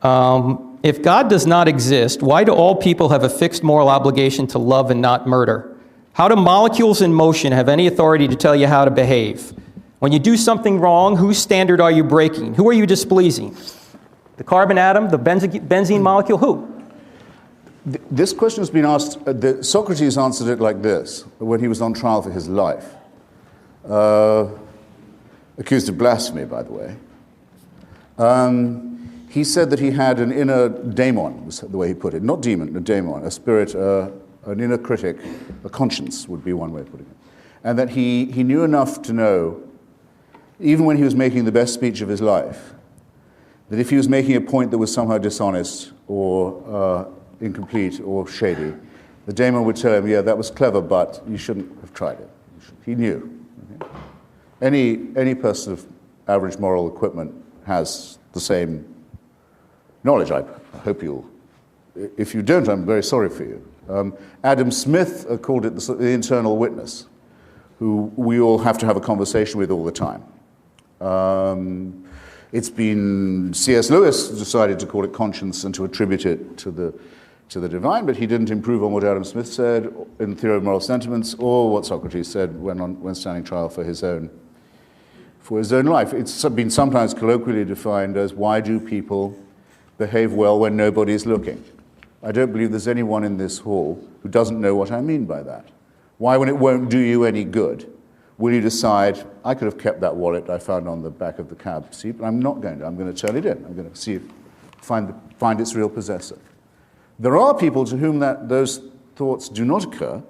If God does not exist, why do all people have a fixed moral obligation to love and not murder? How do molecules in motion have any authority to tell you how to behave? When you do something wrong, whose standard are you breaking? Who are you displeasing? The carbon atom, the benzene molecule, who? This question has been asked, Socrates answered it like this, when he was on trial for his life. Accused of blasphemy, by the way. He said that he had an inner daemon, was the way he put it. Not demon, a daemon, a spirit, an inner critic, a conscience would be one way of putting it. And that he knew enough to know, even when he was making the best speech of his life, that if he was making a point that was somehow dishonest or incomplete or shady, the daemon would tell him, yeah, that was clever, but you shouldn't have tried it. He knew. Okay? Any person of average moral equipment has the same knowledge. I hope you'll. If you don't, I'm very sorry for you. Adam Smith called it the internal witness, who we all have to have a conversation with all the time. It's been C.S. Lewis decided to call it conscience and to attribute it to the divine, but he didn't improve on what Adam Smith said in the Theory of Moral Sentiments or what Socrates said when standing trial for his own life. It's been sometimes colloquially defined as, why do people behave well when nobody's looking? I don't believe there's anyone in this hall who doesn't know what I mean by that. Why, when it won't do you any good, will you decide, I could have kept that wallet I found on the back of the cab seat, but I'm not going to. I'm going to turn it in. I'm going to see if find its real possessor. There are people to whom those thoughts do not occur,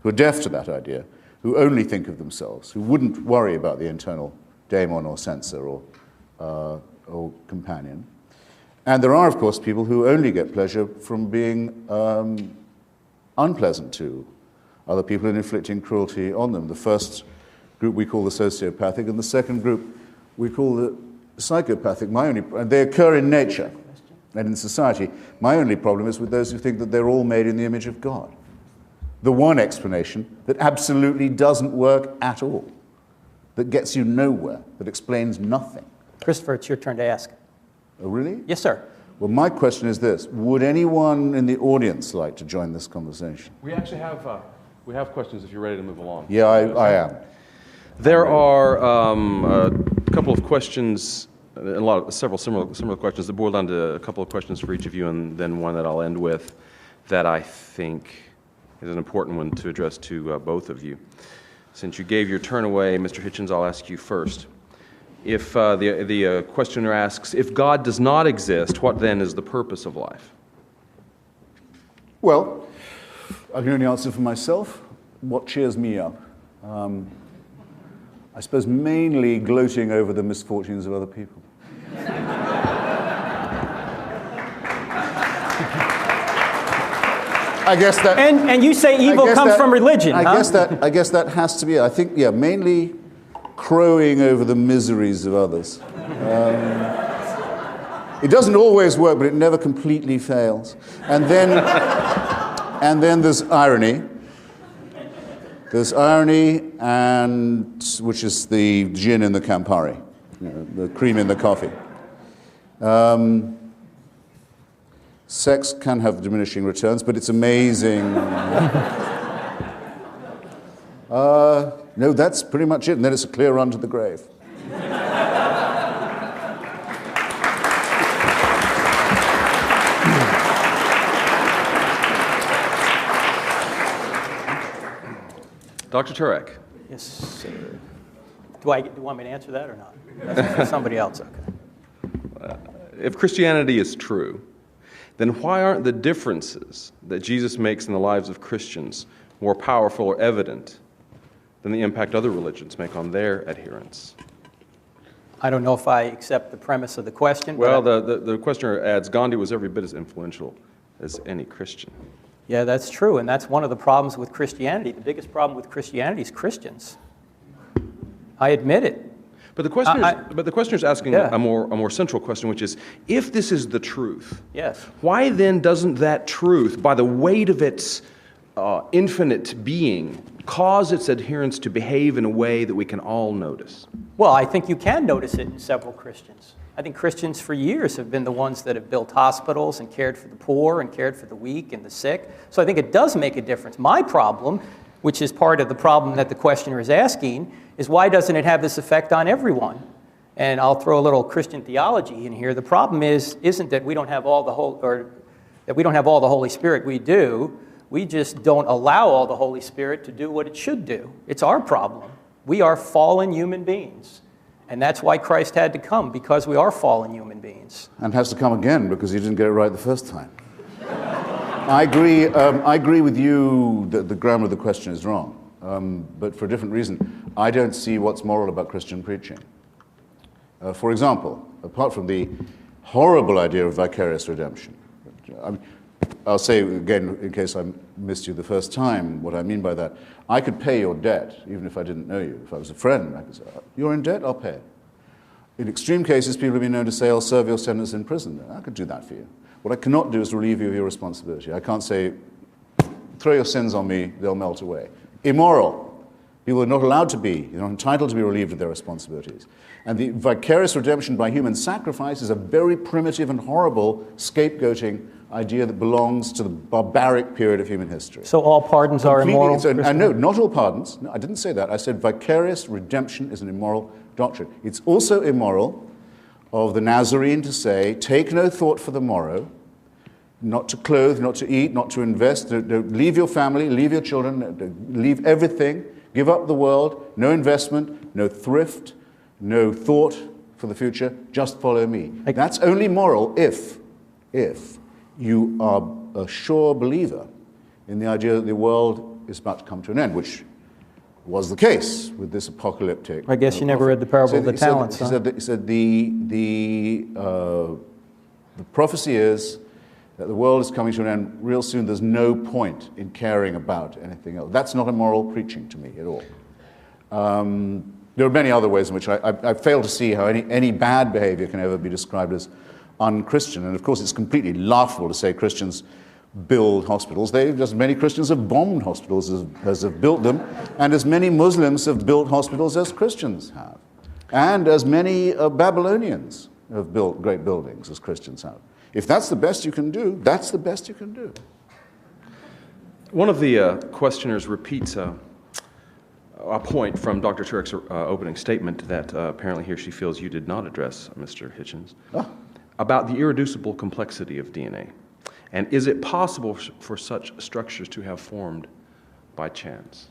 who are deaf to that idea, who only think of themselves, who wouldn't worry about the internal daemon or censor or companion. And there are, of course, people who only get pleasure from being unpleasant to other people and inflicting cruelty on them. The first group we call the sociopathic, and the second group we call the psychopathic. And they occur in nature and in society. My only problem is with those who think that they're all made in the image of God. The one explanation that absolutely doesn't work at all, that gets you nowhere, that explains nothing. Christopher, it's your turn to ask. Oh, really? Yes, sir. Well, my question is this. Would anyone in the audience like to join this conversation? We actually have questions if you're ready to move along. Yeah, I am. There are a couple of questions, several similar questions that boil down to a couple of questions for each of you, and then one that I'll end with that I think is an important one to address to both of you. Since you gave your turn away, Mr. Hitchens, I'll ask you first. If the questioner asks, if God does not exist, what then is the purpose of life? Well, I can only answer for myself. What cheers me up? I suppose mainly gloating over the misfortunes of other people. I guess that. And you say evil comes from religion, huh? I guess that has to be it. I think, yeah, mainly crowing over the miseries of others. It doesn't always work, but it never completely fails. And then there's irony. There's irony, which is the gin in the Campari, the cream in the coffee. Sex can have diminishing returns, but it's amazing. No, that's pretty much it, and then it's a clear run to the grave. Dr. Turek. Yes, sir. Do you want me to answer that or not? That's for somebody else, okay. If Christianity is true, then why aren't the differences that Jesus makes in the lives of Christians more powerful or evident than the impact other religions make on their adherents? I don't know if I accept the premise of the question. Well, the questioner adds, Gandhi was every bit as influential as any Christian. Yeah, that's true, and that's one of the problems with Christianity. The biggest problem with Christianity is Christians. I admit it. But the questioner is asking a more central question, which is, if this is the truth, yes, why then doesn't that truth, by the weight of its infinite being, cause its adherents to behave in a way that we can all notice? Well, I think you can notice it in several Christians. I think Christians for years have been the ones that have built hospitals and cared for the poor and cared for the weak and the sick. So I think it does make a difference. My problem which is part of the problem that the questioner is asking, is why doesn't it have this effect on everyone? And I'll throw a little Christian theology in here. The problem isn't that we don't have all the Holy Spirit. We do. We just don't allow all the Holy Spirit to do what it should do. It's our problem. We are fallen human beings. And that's why Christ had to come, because we are fallen human beings. And has to come again because he didn't get it right the first time. I agree with you that the grammar of the question is wrong, but for a different reason. I don't see what's moral about Christian preaching. For example, apart from the horrible idea of vicarious redemption, I'll say again, in case I missed you the first time, what I mean by that. I could pay your debt, even if I didn't know you. If I was a friend, I could say, you're in debt, I'll pay it. In extreme cases, people have been known to say, I'll serve your sentence in prison. I could do that for you. What I cannot do is relieve you of your responsibility. I can't say, throw your sins on me, they'll melt away. Immoral. People are not allowed to be, they're not entitled to be relieved of their responsibilities. And the vicarious redemption by human sacrifice is a very primitive and horrible scapegoating idea that belongs to the barbaric period of human history. So all pardons are immoral? No, not all pardons. No, I didn't say that. I said vicarious redemption is an immoral doctrine. It's also immoral of the Nazarene to say, take no thought for the morrow, not to clothe, not to eat, not to invest, leave your family, leave your children, leave everything, give up the world, no investment, no thrift, no thought for the future, just follow me. That's only moral if you are a sure believer in the idea that the world is about to come to an end, which was the case with this apocalyptic. I guess you never read the parable of the talents. He said the prophecy is that the world is coming to an end real soon. There's no point in caring about anything else. That's not a moral preaching to me at all. There are many other ways in which I fail to see how any bad behavior can ever be described as un-Christian. And of course, it's completely laughable to say Christians build hospitals. Just many Christians have bombed hospitals as have built them, and as many Muslims have built hospitals as Christians have, and as many Babylonians have built great buildings as Christians have. If that's the best you can do, that's the best you can do. One of the questioners repeats a point from Dr. Turek's opening statement that apparently he or she feels you did not address, Mr. Hitchens, about the irreducible complexity of DNA. And is it possible for such structures to have formed by chance?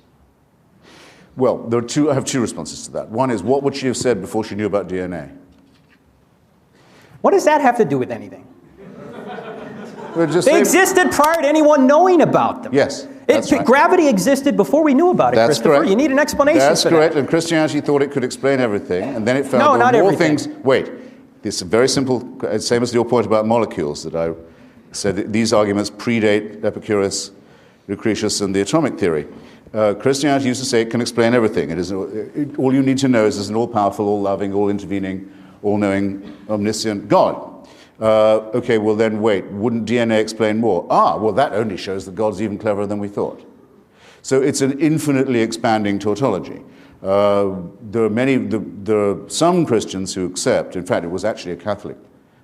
Well, I have two responses to that. One is, what would she have said before she knew about DNA? What does that have to do with anything? They existed prior to anyone knowing about them. Yes, that's right. Gravity existed before we knew about it, that's Christopher. Correct. You need an explanation That's for correct, that. and Christianity thought it could explain everything, and then it found No, there not were more everything. things. Wait, it's very simple, same as your point about molecules, that I said that these arguments predate Epicurus, Lucretius, and the atomic theory. Christianity used to say it can explain everything. All you need to know is there's an all-powerful, all-loving, all-intervening, all-knowing, omniscient God. Okay, well then wait, wouldn't DNA explain more? Well that only shows that God's even cleverer than we thought. So it's an infinitely expanding tautology. There are some Christians who accept, in fact it was actually a Catholic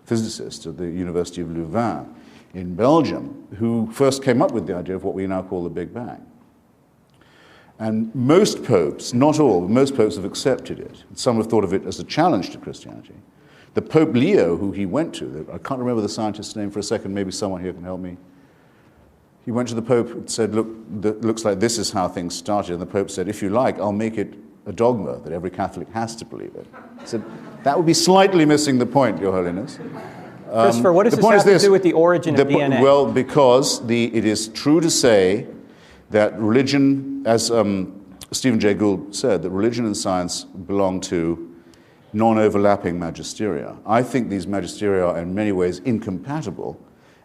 physicist at the University of Louvain in Belgium who first came up with the idea of what we now call the Big Bang. And most popes, not all, but most popes have accepted it. Some have thought of it as a challenge to Christianity. The Pope Leo, who he went to, I can't remember the scientist's name for a second, maybe someone here can help me. He went to the Pope and said, look, looks like this is how things started. And the Pope said, if you like, I'll make it a dogma that every Catholic has to believe it. He said, that would be slightly missing the point, Your Holiness. Christopher, what does this have to do with the origin of DNA? Well, because it is true to say that religion, as Stephen Jay Gould said, that religion and science belong to non-overlapping magisteria. I think these magisteria are in many ways incompatible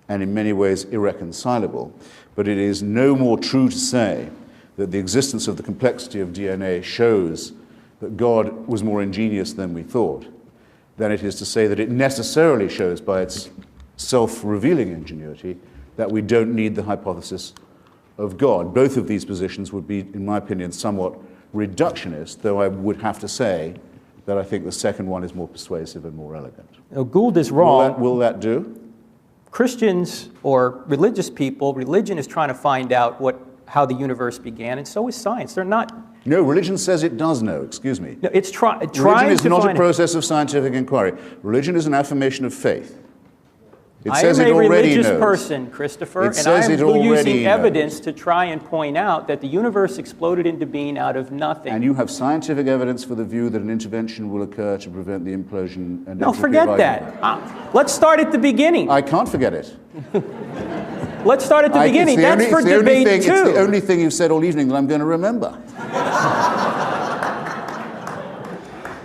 and in many ways irreconcilable, but it is no more true to say that the existence of the complexity of DNA shows that God was more ingenious than we thought, than it is to say that it necessarily shows by its self-revealing ingenuity that we don't need the hypothesis of God. Both of these positions would be, in my opinion, somewhat reductionist, though I would have to say that I think the second one is more persuasive and more elegant. Now, Gould is wrong. Will that do? Christians or religious people, religion is trying to find out what how the universe began, and so is science. They're not. No, religion says it does know, excuse me. No, it's trying Religion is to not find a process of scientific inquiry. Religion is an affirmation of faith. It I says am it a already religious knows. person, Christopher, It and says I it am already using knows. evidence to try and point out that the universe exploded into being out of nothing. And you have scientific evidence for the view that an intervention will occur to prevent the implosion and No, entropy forget of that. Let's start at the beginning. I can't forget it. Let's start at the beginning. That's for debate It's two. the only thing you've said all evening that I'm going to remember.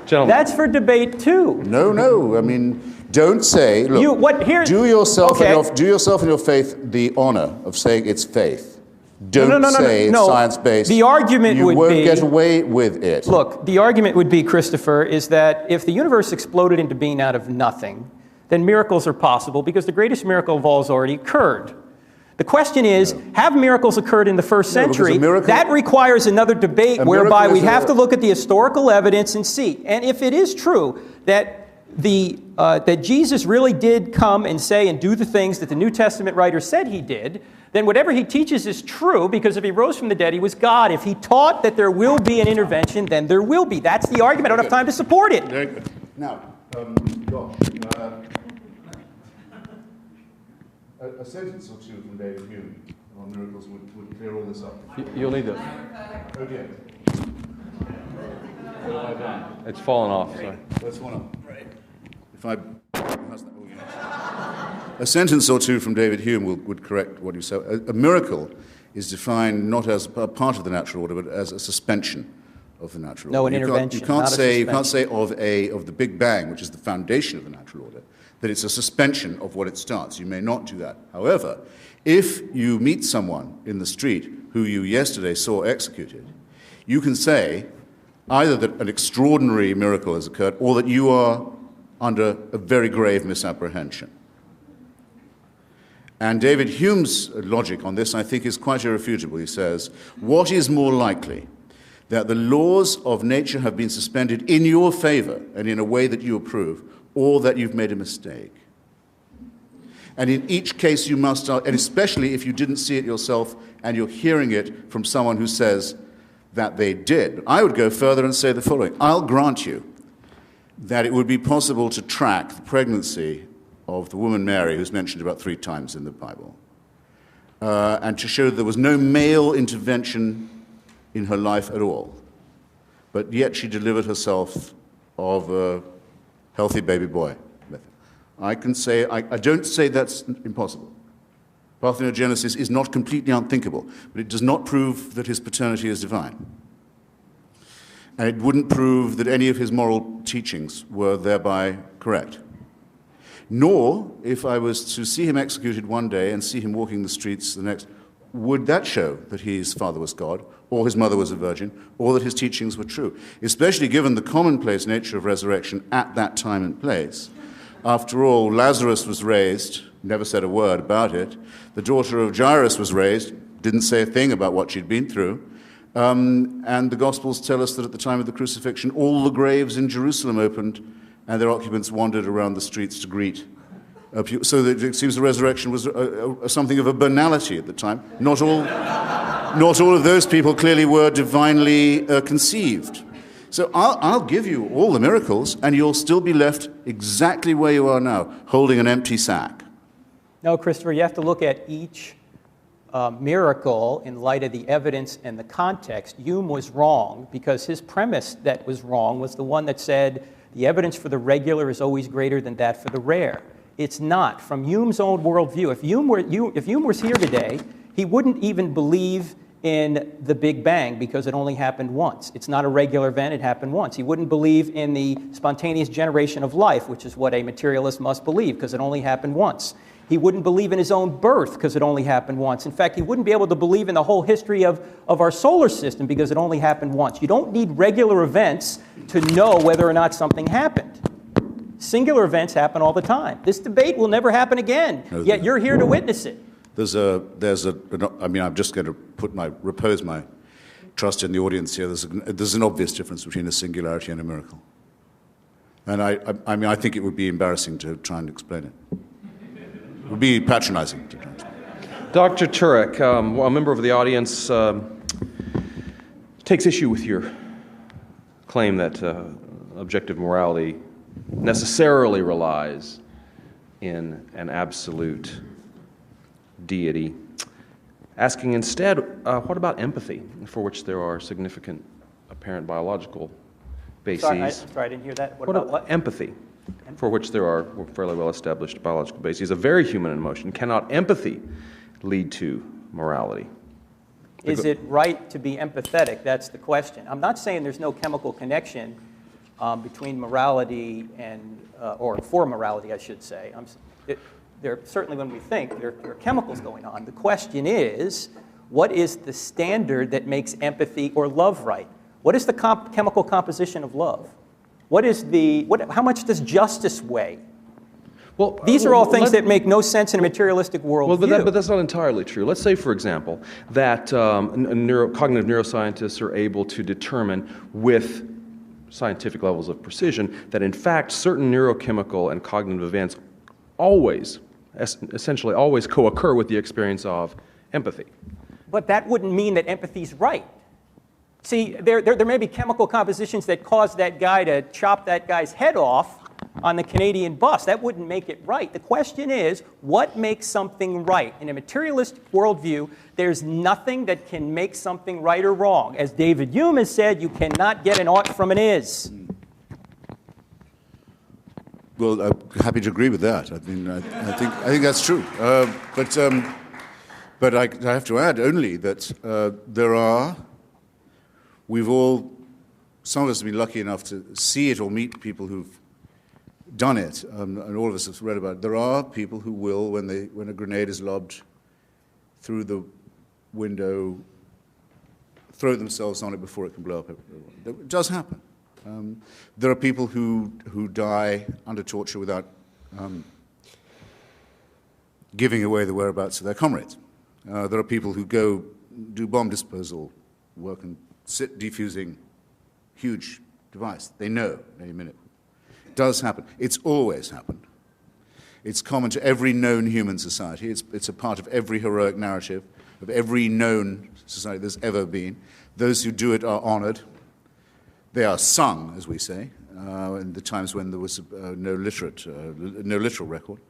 Gentlemen. That's for debate two. No. I mean, don't say, look, do yourself and your faith the honor of saying it's faith. Don't say it's science-based. The argument you would won't be, get away with it. Look, the argument would be, Christopher, is that if the universe exploded into being out of nothing, then miracles are possible because the greatest miracle of all has already occurred. The question is, have miracles occurred in the first century? That requires another debate whereby we have to look at the historical evidence and see. And if it is true that that Jesus really did come and say and do the things that the New Testament writer said he did, then whatever he teaches is true, because if he rose from the dead, he was God. If he taught that there will be an intervention, then there will be. That's the argument. I don't have time to support it. Very good. Now, Josh, a sentence or two from David Hume on miracles would clear all this up. You'll need to. Okay. It's fallen off. Sorry. That's one up. Right. A sentence or two from David Hume would correct what you said. A miracle is defined not as a part of the natural order, but as a suspension of the natural order. No, an intervention. You can't say of the Big Bang, which is the foundation of the natural order, that it's a suspension of what it starts. You may not do that. However, if you meet someone in the street who you yesterday saw executed, you can say either that an extraordinary miracle has occurred or that you are under a very grave misapprehension. And David Hume's logic on this, I think, is quite irrefutable. He says, what is more likely, that the laws of nature have been suspended in your favor and in a way that you approve, or that you've made a mistake? And in each case you must, and especially if you didn't see it yourself and you're hearing it from someone who says that they did. I would go further and say the following. I'll grant you that it would be possible to track the pregnancy of the woman Mary, who's mentioned about 3 times in the Bible, and to show that there was no male intervention in her life at all. But yet she delivered herself of a healthy baby boy. I don't say that's impossible. Parthenogenesis is not completely unthinkable, but it does not prove that his paternity is divine. And it wouldn't prove that any of his moral teachings were thereby correct. Nor, if I was to see him executed one day and see him walking the streets the next, would that show that his father was God, or his mother was a virgin, or that his teachings were true, especially given the commonplace nature of resurrection at that time and place. After all, Lazarus was raised, never said a word about it. The daughter of Jairus was raised, didn't say a thing about what she'd been through. And the Gospels tell us that at the time of the crucifixion, all the graves in Jerusalem opened, and their occupants wandered around the streets to greet. So that it seems the resurrection was something of a banality at the time. Not all of those people clearly were divinely conceived. So I'll give you all the miracles, and you'll still be left exactly where you are now, holding an empty sack. No, Christopher, you have to look at each miracle in light of the evidence and the context. Hume was wrong because his premise that was wrong was the one that said the evidence for the regular is always greater than that for the rare. It's not. From Hume's own worldview, if Hume was here today, he wouldn't even believe in the Big Bang because it only happened once. It's not a regular event, it happened once. He wouldn't believe in the spontaneous generation of life, which is what a materialist must believe because it only happened once. He wouldn't believe in his own birth because it only happened once. In fact, he wouldn't be able to believe in the whole history of our solar system because it only happened once. You don't need regular events to know whether or not something happened. Singular events happen all the time. This debate will never happen again, yet you're here to witness it. I'm just going to repose my trust in the audience here. There's an obvious difference between a singularity and a miracle. And I think it would be embarrassing to try and explain it. It would be patronizing to try and explain it. Dr. Turek, a member of the audience takes issue with your claim that objective morality necessarily relies in an absolute deity, asking instead, what about empathy, for which there are significant apparent biological bases? Sorry, I didn't hear that. What about what? Empathy, for which there are fairly well-established biological bases, a very human emotion. Cannot empathy lead to morality? Is it right to be empathetic? That's the question. I'm not saying there's no chemical connection between morality and, or for morality, I should say. Certainly when we think, there are chemicals going on. The question is, what is the standard that makes empathy or love right? What is the chemical composition of love? How much does justice weigh? Well, these are all things that make no sense in a materialistic world. Well, but that's not entirely true. Let's say, for example, that cognitive neuroscientists are able to determine with scientific levels of precision that, in fact, certain neurochemical and cognitive events essentially always co-occur with the experience of empathy. But that wouldn't mean that empathy's right. See, there may be chemical compositions that cause that guy to chop that guy's head off on the Canadian bus. That wouldn't make it right. The question is, what makes something right? In a materialistic worldview, there's nothing that can make something right or wrong. As David Hume has said, you cannot get an ought from an is. Well, I'm happy to agree with that. I mean, I think that's true. But I have to add only that some of us have been lucky enough to see it or meet people who've done it, and all of us have read about it. There are people who will, when a grenade is lobbed through the window, throw themselves on it before it can blow up. It does happen. There are people who die under torture without giving away the whereabouts of their comrades. There are people who go do bomb disposal work and sit defusing huge device. They know any minute. It does happen. It's always happened. It's common to every known human society. It's a part of every heroic narrative of every known society there's ever been. Those who do it are honored. They are sung, as we say, in the times when there was no literal record.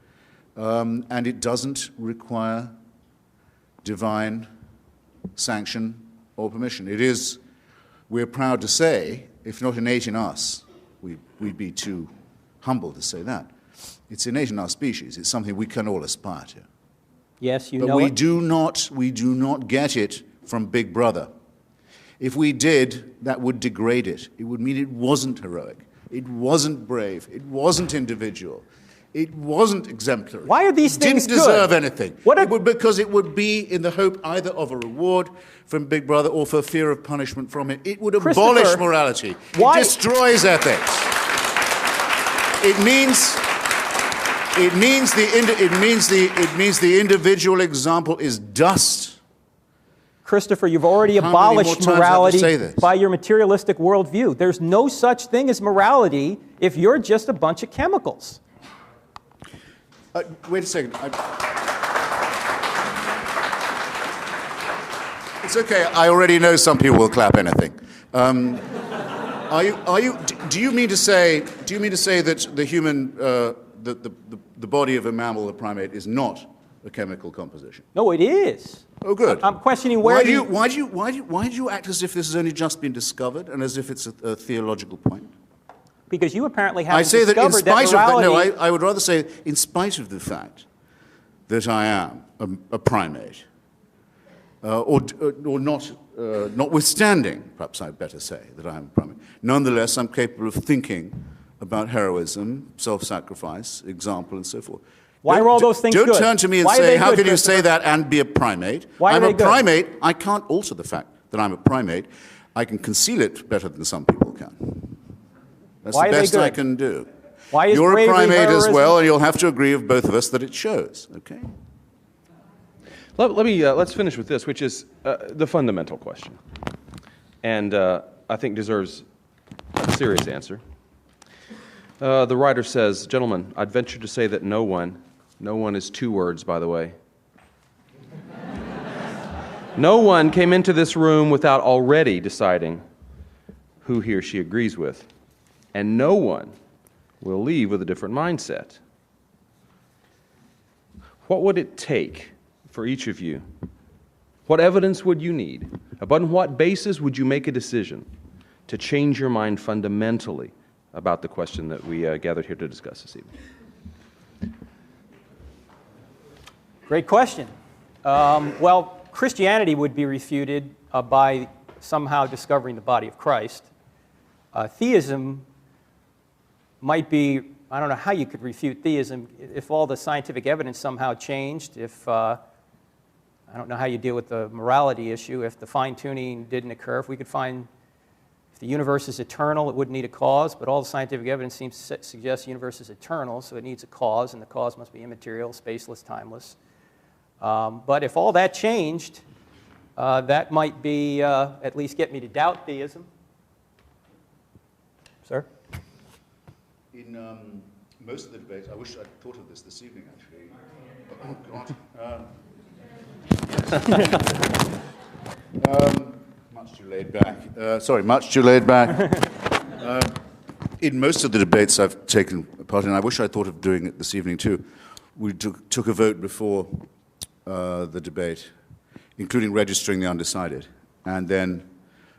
And it doesn't require divine sanction or permission. It is, we're proud to say, if not innate in us, we'd be too humble to say that. It's innate in our species. It's something we can all aspire to. Yes, you know it. But we do not get it from Big Brother. If we did, that would degrade it. It would mean it wasn't heroic. It wasn't brave. It wasn't individual. It wasn't exemplary. Why are these things good? Didn't deserve anything. Because it would be in the hope either of a reward from Big Brother or for fear of punishment from it. It would abolish morality. It destroys ethics. It means the individual example is dust. Christopher, you've already abolished morality by your materialistic worldview. There's no such thing as morality if you're just a bunch of chemicals. Wait a second. It's okay. I already know some people will clap anything. Do you mean to say that the human, the body of a mammal, a primate, is not a chemical composition? No, it is. Oh, good. I'm questioning where why do you act as if this has only just been discovered and as if it's a theological point? Because you apparently haven't discovered that morality... I would rather say, in spite of the fact that I am a primate, or not, notwithstanding, perhaps I'd better say that I am a primate, nonetheless I'm capable of thinking about heroism, self-sacrifice, example, and so forth. Why are all those things good? Don't turn to me and say, how can you say that and be a primate? I'm a primate. I can't alter the fact that I'm a primate. I can conceal it better than some people can. That's the best I can do. You're a primate as well, and you'll have to agree with both of us that it shows. Okay. Let's finish with this, which is the fundamental question, and I think deserves a serious answer. The writer says, "Gentlemen, I'd venture to say that no one is two words, by the way, No one came into this room without already deciding who he or she agrees with. And no one will leave with a different mindset. What would it take for each of you? What evidence would you need? Upon what basis would you make a decision to change your mind fundamentally about the question that we gathered here to discuss this evening? Great question. Well, Christianity would be refuted by somehow discovering the body of Christ. Theism might be, I don't know how you could refute theism if all the scientific evidence somehow changed, if, I don't know how you deal with the morality issue, if the fine-tuning didn't occur, if we could find, if the universe is eternal, it wouldn't need a cause, but all the scientific evidence seems to suggest the universe is eternal, so it needs a cause, and the cause must be immaterial, spaceless, timeless. But if all that changed, that might be, at least get me to doubt theism. Sir? In most of the debates, I wish I'd thought of this evening, actually. Oh, God. Much too laid back. Much too laid back. In most of the debates I've taken part in, I wish I'd thought of doing it this evening, too. We took a vote before the debate, including registering the undecided, and then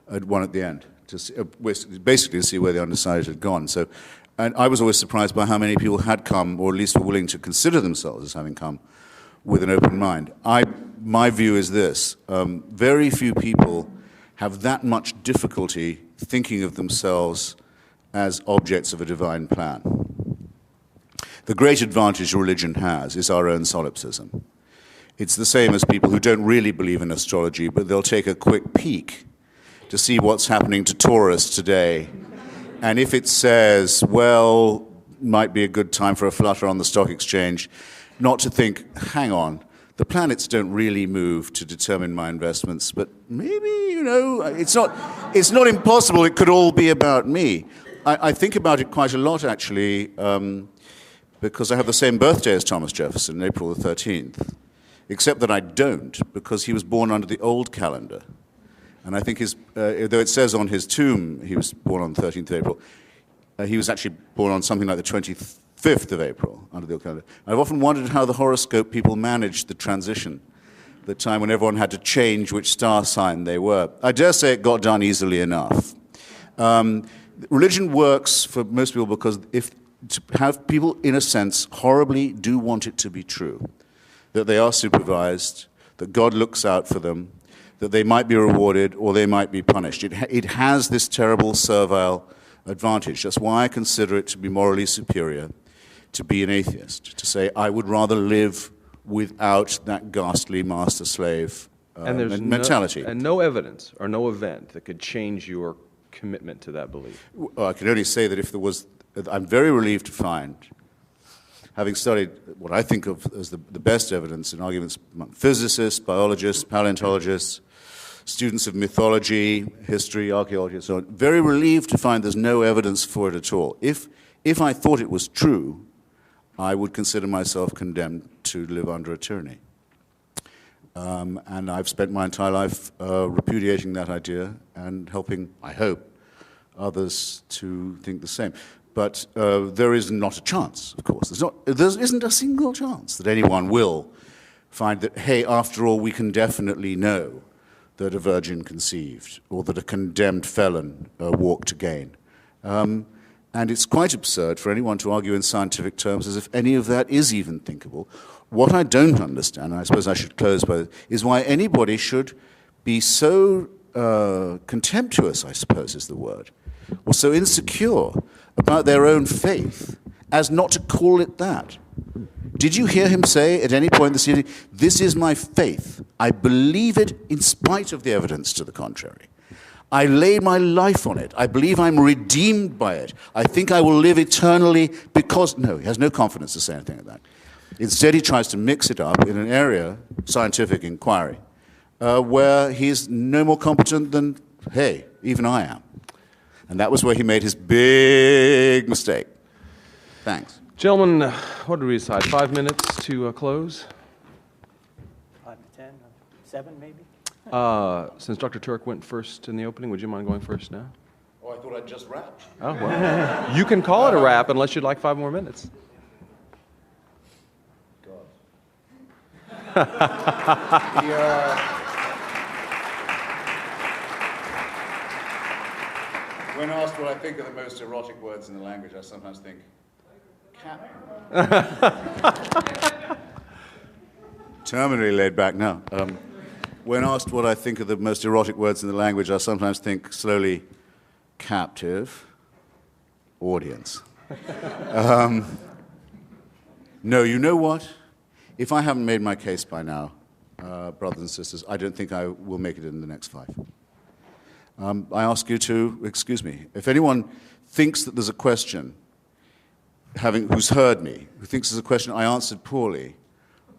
one at the end, basically to see where the undecided had gone. So, and I was always surprised by how many people had come, or at least were willing to consider themselves as having come with an open mind. My view is this: very few people have that much difficulty thinking of themselves as objects of a divine plan. The great advantage religion has is our own solipsism. It's the same as people who don't really believe in astrology, but they'll take a quick peek to see what's happening to Taurus today. And if it says, well, might be a good time for a flutter on the stock exchange, not to think, hang on, the planets don't really move to determine my investments, but maybe, it's not impossible. It could all be about me. I think about it quite a lot, actually, because I have the same birthday as Thomas Jefferson, April the 13th. Except that I don't, because he was born under the old calendar. And I think though it says on his tomb he was born on the 13th of April, he was actually born on something like the 25th of April under the old calendar. I've often wondered how the horoscope people managed the transition, the time when everyone had to change which star sign they were. I dare say it got done easily enough. Religion works for most people because to have people, in a sense, horribly do want it to be true, that they are supervised, that God looks out for them, that they might be rewarded or they might be punished. It has this terrible servile advantage. That's why I consider it to be morally superior to be an atheist, to say, I would rather live without that ghastly master-slave mentality. And no evidence or no event that could change your commitment to that belief. Well, I can only say that if there was, I'm very relieved to find, having studied what I think of as the best evidence in arguments among physicists, biologists, paleontologists, students of mythology, history, archaeology, and so on, very relieved to find there's no evidence for it at all. If I thought it was true, I would consider myself condemned to live under a tyranny. And I've spent my entire life repudiating that idea and helping, I hope, others to think the same. But there is not a chance, of course. There isn't a single chance that anyone will find that, hey, after all, we can definitely know that a virgin conceived or that a condemned felon walked again. And it's quite absurd for anyone to argue in scientific terms as if any of that is even thinkable. What I don't understand, and I suppose I should close by this, is why anybody should be so contemptuous, I suppose is the word, or so insecure about their own faith as not to call it that. Did you hear him say at any point this evening, this is my faith. I believe it in spite of the evidence to the contrary. I lay my life on it. I believe I'm redeemed by it. I think I will live eternally because... No, he has no confidence to say anything like that. Instead, he tries to mix it up in an area, scientific inquiry, where he's no more competent than, hey, even I am. And that was where he made his big mistake. Thanks. Gentlemen, what did we decide? 5 minutes to close? 5 to 10, 7 maybe? Since Dr. Turek went first in the opening, would you mind going first now? Oh, I thought I'd just wrap. Oh, well. You can call it a wrap unless you'd like 5 more minutes. When asked what I think are the most erotic words in the language, I sometimes think, cat. Terminally laid back now. When asked what I think are the most erotic words in the language, I sometimes think slowly, captive, audience. No, you know what? If I haven't made my case by now, brothers and sisters, I don't think I will make it in the next 5. I ask you to excuse me. If anyone thinks that there's a question, who's heard me, who thinks there's a question I answered poorly,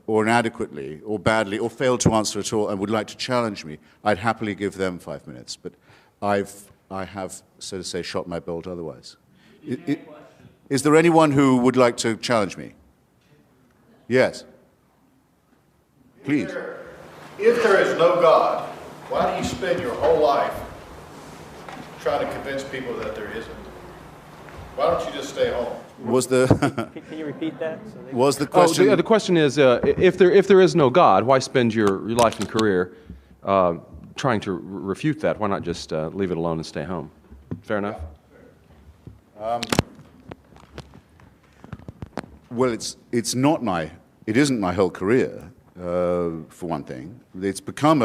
or inadequately, or badly, or failed to answer at all, and would like to challenge me, I'd happily give them 5 minutes. But I have, so to say, shot my bolt otherwise. Is there anyone who would like to challenge me? Yes. Please. If there is no God, why do you spend your whole life trying to convince people that there isn't? Why don't you just stay home? Was the Can you repeat that? was the question? The question is, if there is no God, why spend your life and career trying to refute that? Why not just leave it alone and stay home? Fair enough? Well, it isn't my whole career, for one thing. It's become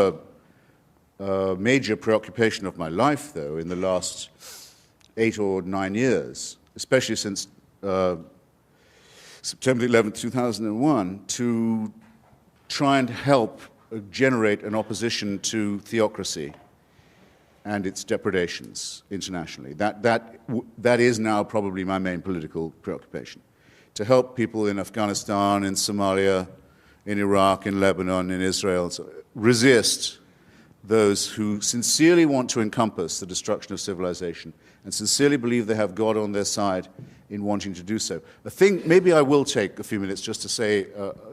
a major preoccupation of my life, though, in the last 8 or 9 years, especially since September 11th, 2001, to try and help generate an opposition to theocracy and its depredations internationally. That is now probably my main political preoccupation. To help people in Afghanistan, in Somalia, in Iraq, in Lebanon, in Israel, resist those who sincerely want to encompass the destruction of civilization and sincerely believe they have God on their side in wanting to do so. Maybe I will take a few minutes just to say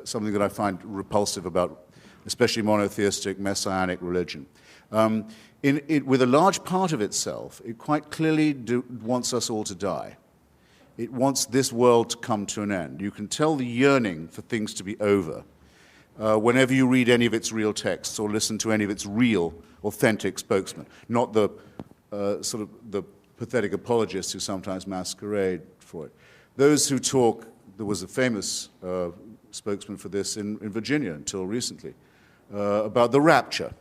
something that I find repulsive about especially monotheistic, messianic religion. With a large part of itself, it quite clearly wants us all to die. It wants this world to come to an end. You can tell the yearning for things to be over whenever you read any of its real texts or listen to any of its real, authentic spokesmen, not the sort of the pathetic apologists who sometimes masquerade for it. Those who talk, there was a famous spokesman for this in Virginia until recently, about the rapture.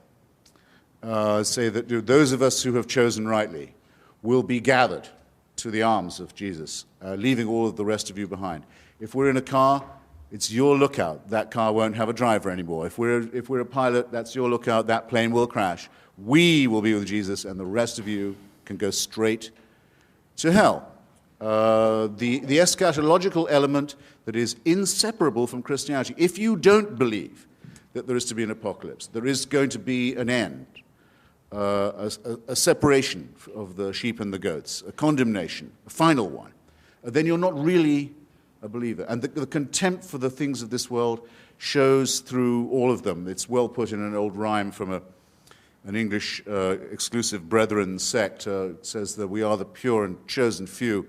Say that those of us who have chosen rightly will be gathered to the arms of Jesus, leaving all of the rest of you behind. If we're in a car, it's your lookout. That car won't have a driver anymore. If we're a pilot, that's your lookout. That plane will crash. We will be with Jesus, and the rest of you can go straight to hell. The eschatological element that is inseparable from Christianity. If you don't believe that there is to be an apocalypse, there is going to be an end, a separation of the sheep and the goats, a condemnation, a final one, then you're not really a believer. And the contempt for the things of this world shows through all of them. It's well put in an old rhyme from an English exclusive brethren sect. It says that we are the pure and chosen few,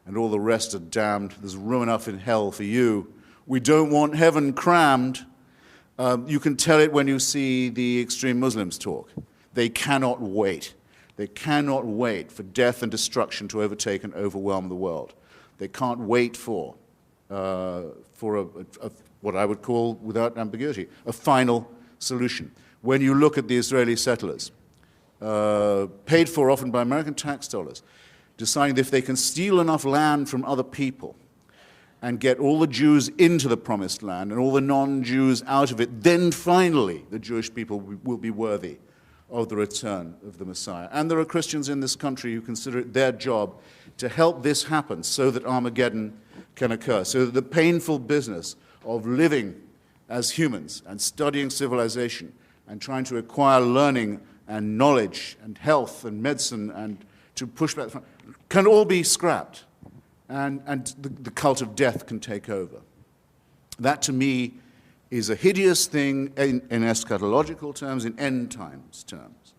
and all the rest are damned. There's room enough in hell for you. We don't want heaven crammed. You can tell it when you see the extreme Muslims talk. They cannot wait. They cannot wait for death and destruction to overtake and overwhelm the world. They can't wait for what I would call, without ambiguity, a final solution. When you look at the Israeli settlers, paid for often by American tax dollars, deciding that if they can steal enough land from other people and get all the Jews into the promised land and all the non-Jews out of it, then finally the Jewish people will be worthy of the return of the Messiah. And there are Christians in this country who consider it their job to help this happen so that Armageddon can occur, so that the painful business of living as humans and studying civilization and trying to acquire learning and knowledge and health and medicine and to push back can all be scrapped, and the cult of death can take over. That, to me, is a hideous thing in eschatological terms, in end times terms,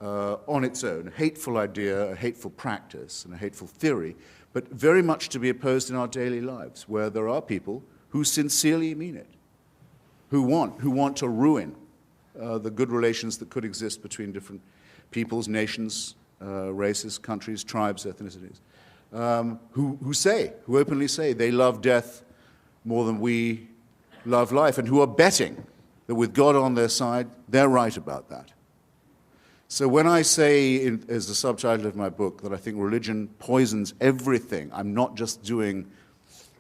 on its own, a hateful idea, a hateful practice, and a hateful theory, but very much to be opposed in our daily lives, where there are people who sincerely mean it, who want to ruin the good relations that could exist between different peoples, nations, races, countries, tribes, ethnicities, who openly say they love death more than we love life, and who are betting that with God on their side, they're right about that. So when I say, as the subtitle of my book, that I think religion poisons everything, I'm not just doing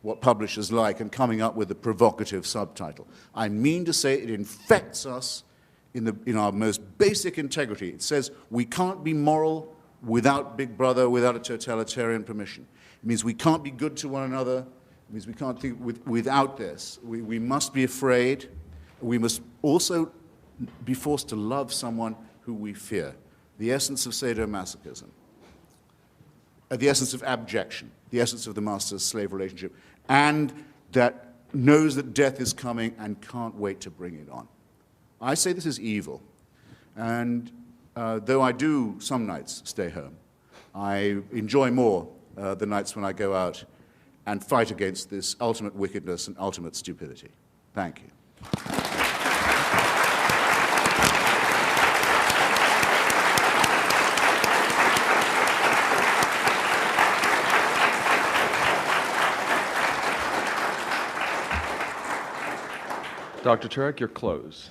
what publishers like and coming up with a provocative subtitle. I mean to say it infects us in our most basic integrity. It says we can't be moral without Big Brother, without a totalitarian permission. It means we can't be good to one another. It means we can't think without this. We must be afraid. We must also be forced to love someone who we fear. The essence of sadomasochism. The essence of abjection. The essence of the master-slave relationship. And that knows that death is coming and can't wait to bring it on. I say this is evil. And though I do some nights stay home, I enjoy more the nights when I go out and fight against this ultimate wickedness and ultimate stupidity. Thank you. Dr. Turek, your close.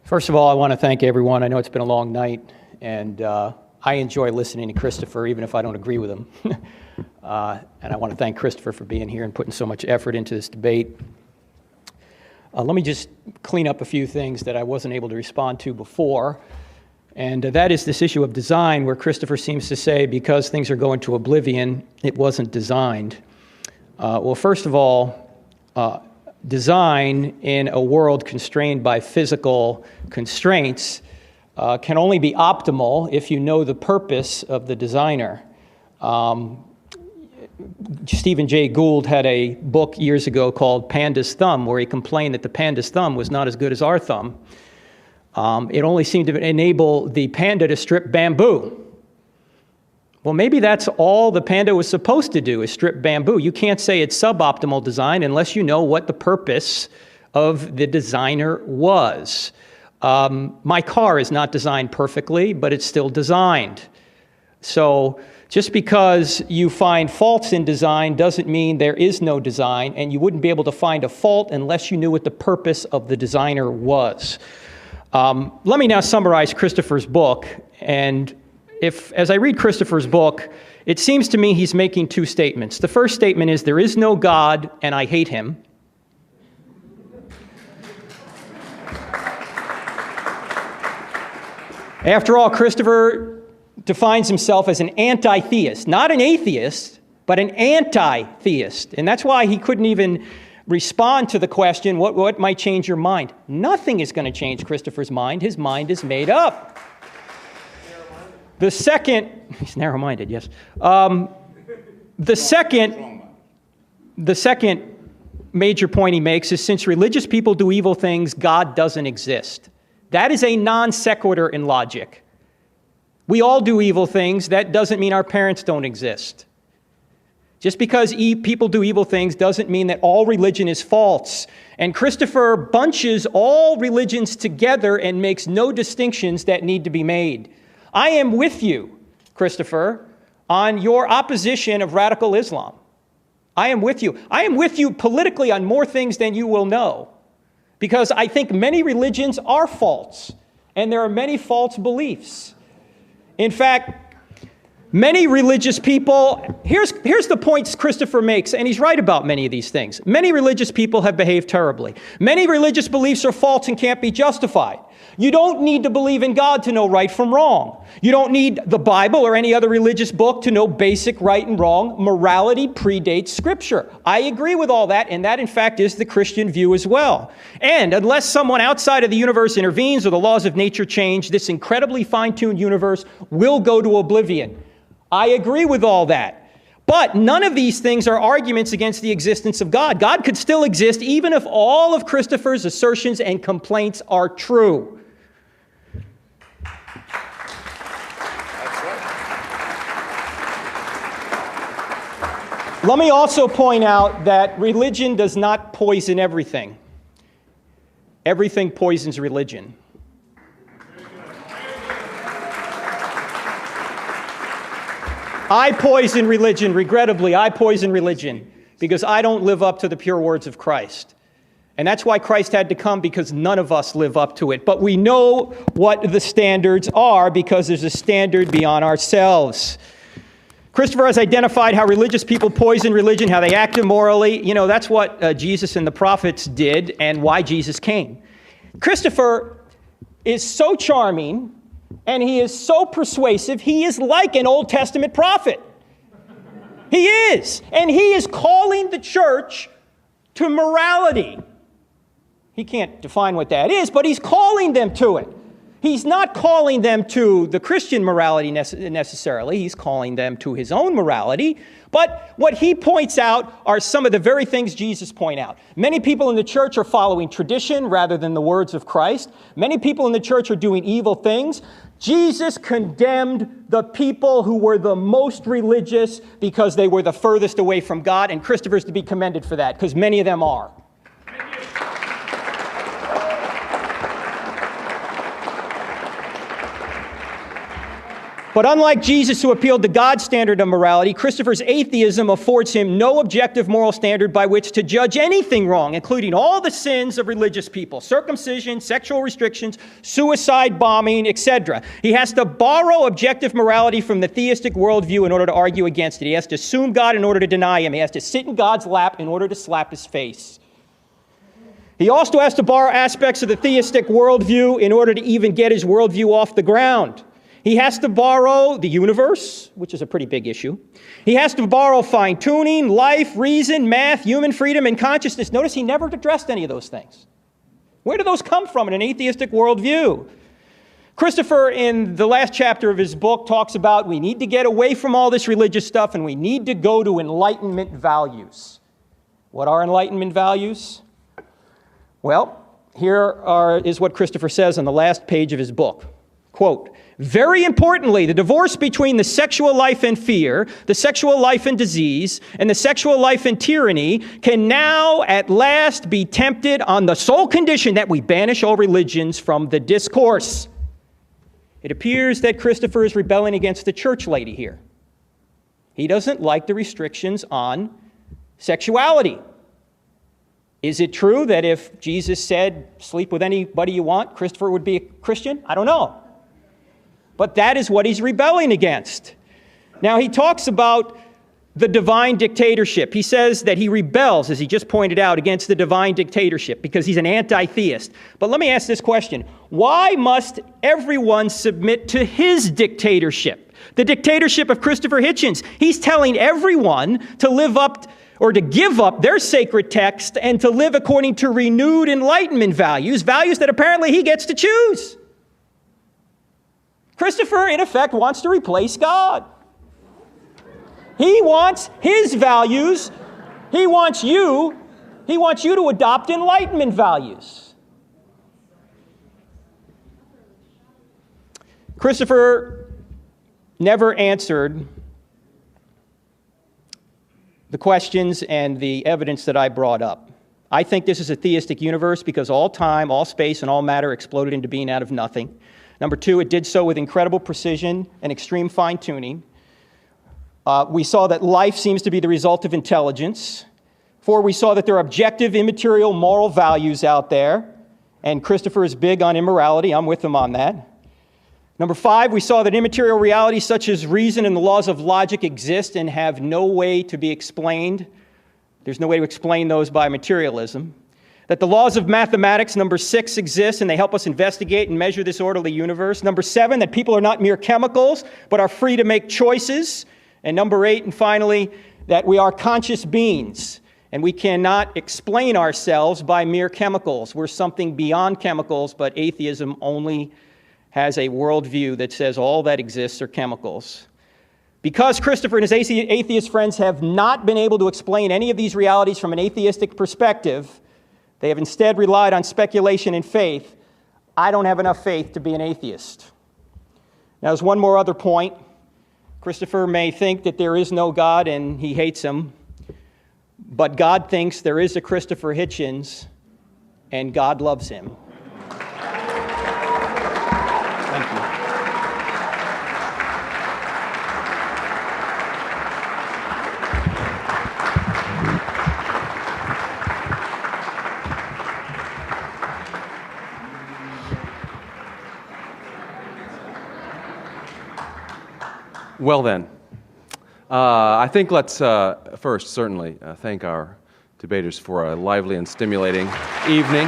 First of all, I want to thank everyone. I know it's been a long night, and I enjoy listening to Christopher, even if I don't agree with him. And I want to thank Christopher for being here and putting so much effort into this debate. Let me just clean up a few things that I wasn't able to respond to before, and that is this issue of design, where Christopher seems to say because things are going to oblivion, it wasn't designed. Well, first of all, design in a world constrained by physical constraints can only be optimal if you know the purpose of the designer. Stephen Jay Gould had a book years ago called Panda's Thumb, where he complained that the panda's thumb was not as good as our thumb. It only seemed to enable the panda to strip bamboo. Well, maybe that's all the panda was supposed to do, is strip bamboo. You can't say it's suboptimal design unless you know what the purpose of the designer was. My car is not designed perfectly, but it's still designed. So just because you find faults in design doesn't mean there is no design, and you wouldn't be able to find a fault unless you knew what the purpose of the designer was. Let me now summarize Christopher's book, and as I read Christopher's book, it seems to me he's making two statements. The first statement is, there is no God, and I hate him. After all, Christopher defines himself as an anti-theist, not an atheist, but an anti-theist. And that's why he couldn't even respond to the question, what might change your mind? Nothing is going to change Christopher's mind. His mind is made up. The second, he's narrow-minded, yes. The second major point he makes is, since religious people do evil things, God doesn't exist. That is a non sequitur in logic. We all do evil things. That doesn't mean our parents don't exist. Just because people do evil things doesn't mean that all religion is false. And Christopher bunches all religions together and makes no distinctions that need to be made. I am with you, Christopher, on your opposition of radical Islam. I am with you. I am with you politically on more things than you will know, because I think many religions are false, and there are many false beliefs. In fact, Many religious people, here's the points Christopher makes, and he's right about many of these things. Many religious people have behaved terribly. Many religious beliefs are false and can't be justified. You don't need to believe in God to know right from wrong. You don't need the Bible or any other religious book to know basic right and wrong. Morality predates Scripture. I agree with all that, and that, in fact, is the Christian view as well. And unless someone outside of the universe intervenes or the laws of nature change, this incredibly fine-tuned universe will go to oblivion. I agree with all that. But none of these things are arguments against the existence of God. God could still exist even if all of Christopher's assertions and complaints are true. Let me also point out that religion does not poison everything. Everything poisons religion. I poison religion, regrettably, I poison religion because I don't live up to the pure words of Christ. And that's why Christ had to come, because none of us live up to it. But we know what the standards are because there's a standard beyond ourselves. Christopher has identified how religious people poison religion, how they act immorally. You know, that's what Jesus and the prophets did and why Jesus came. Christopher is so charming and he is so persuasive, he is like an Old Testament prophet. He is. And he is calling the church to morality. He can't define what that is, but he's calling them to it. He's not calling them to the Christian morality necessarily. He's calling them to his own morality. But what he points out are some of the very things Jesus pointed out. Many people in the church are following tradition rather than the words of Christ. Many people in the church are doing evil things. Jesus condemned the people who were the most religious because they were the furthest away from God, and Christopher's to be commended for that, because many of them are. But unlike Jesus, who appealed to God's standard of morality, Christopher's atheism affords him no objective moral standard by which to judge anything wrong, including all the sins of religious people: circumcision, sexual restrictions, suicide bombing, etc. He has to borrow objective morality from the theistic worldview in order to argue against it. He has to assume God in order to deny him. He has to sit in God's lap in order to slap his face. He also has to borrow aspects of the theistic worldview in order to even get his worldview off the ground. He has to borrow the universe, which is a pretty big issue. He has to borrow fine-tuning, life, reason, math, human freedom, and consciousness. Notice he never addressed any of those things. Where do those come from in an atheistic worldview? Christopher, in the last chapter of his book, talks about we need to get away from all this religious stuff and we need to go to Enlightenment values. What are Enlightenment values? Well, is what Christopher says on the last page of his book. Quote, "Very importantly, the divorce between the sexual life and fear, the sexual life and disease, and the sexual life and tyranny can now at last be tempted on the sole condition that we banish all religions from the discourse." It appears that Christopher is rebelling against the church lady here. He doesn't like the restrictions on sexuality. Is it true that if Jesus said, sleep with anybody you want, Christopher would be a Christian? I don't know. But that is what he's rebelling against. Now, he talks about the divine dictatorship. He says that he rebels, as he just pointed out, against the divine dictatorship because he's an anti-theist. But let me ask this question. Why must everyone submit to his dictatorship? The dictatorship of Christopher Hitchens. He's telling everyone to live up or to give up their sacred text and to live according to renewed Enlightenment values, values that apparently he gets to choose. Christopher, in effect, wants to replace God. He wants his values. He wants you to adopt Enlightenment values. Christopher never answered the questions and the evidence that I brought up. I think this is a theistic universe because all time, all space, and all matter exploded into being out of nothing. Number two, it did so with incredible precision and extreme fine-tuning. We saw that life seems to be the result of intelligence. 4, we saw that there are objective, immaterial, moral values out there. And Christopher is big on immorality. I'm with him on that. Number 5, we saw that immaterial realities such as reason and the laws of logic exist and have no way to be explained. There's no way to explain those by materialism. That the laws of mathematics, number 6, exist and they help us investigate and measure this orderly universe. Number 7, that people are not mere chemicals, but are free to make choices. And number 8, and finally, that we are conscious beings and we cannot explain ourselves by mere chemicals. We're something beyond chemicals, but atheism only has a worldview that says all that exists are chemicals. Because Christopher and his atheist friends have not been able to explain any of these realities from an atheistic perspective, they have instead relied on speculation and faith. I don't have enough faith to be an atheist. Now, there's one more other point. Christopher may think that there is no God and he hates him, but God thinks there is a Christopher Hitchens, and God loves him. Thank you. Well then, I think let's first certainly thank our debaters for a lively and stimulating evening.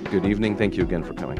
Good evening. Thank you again for coming.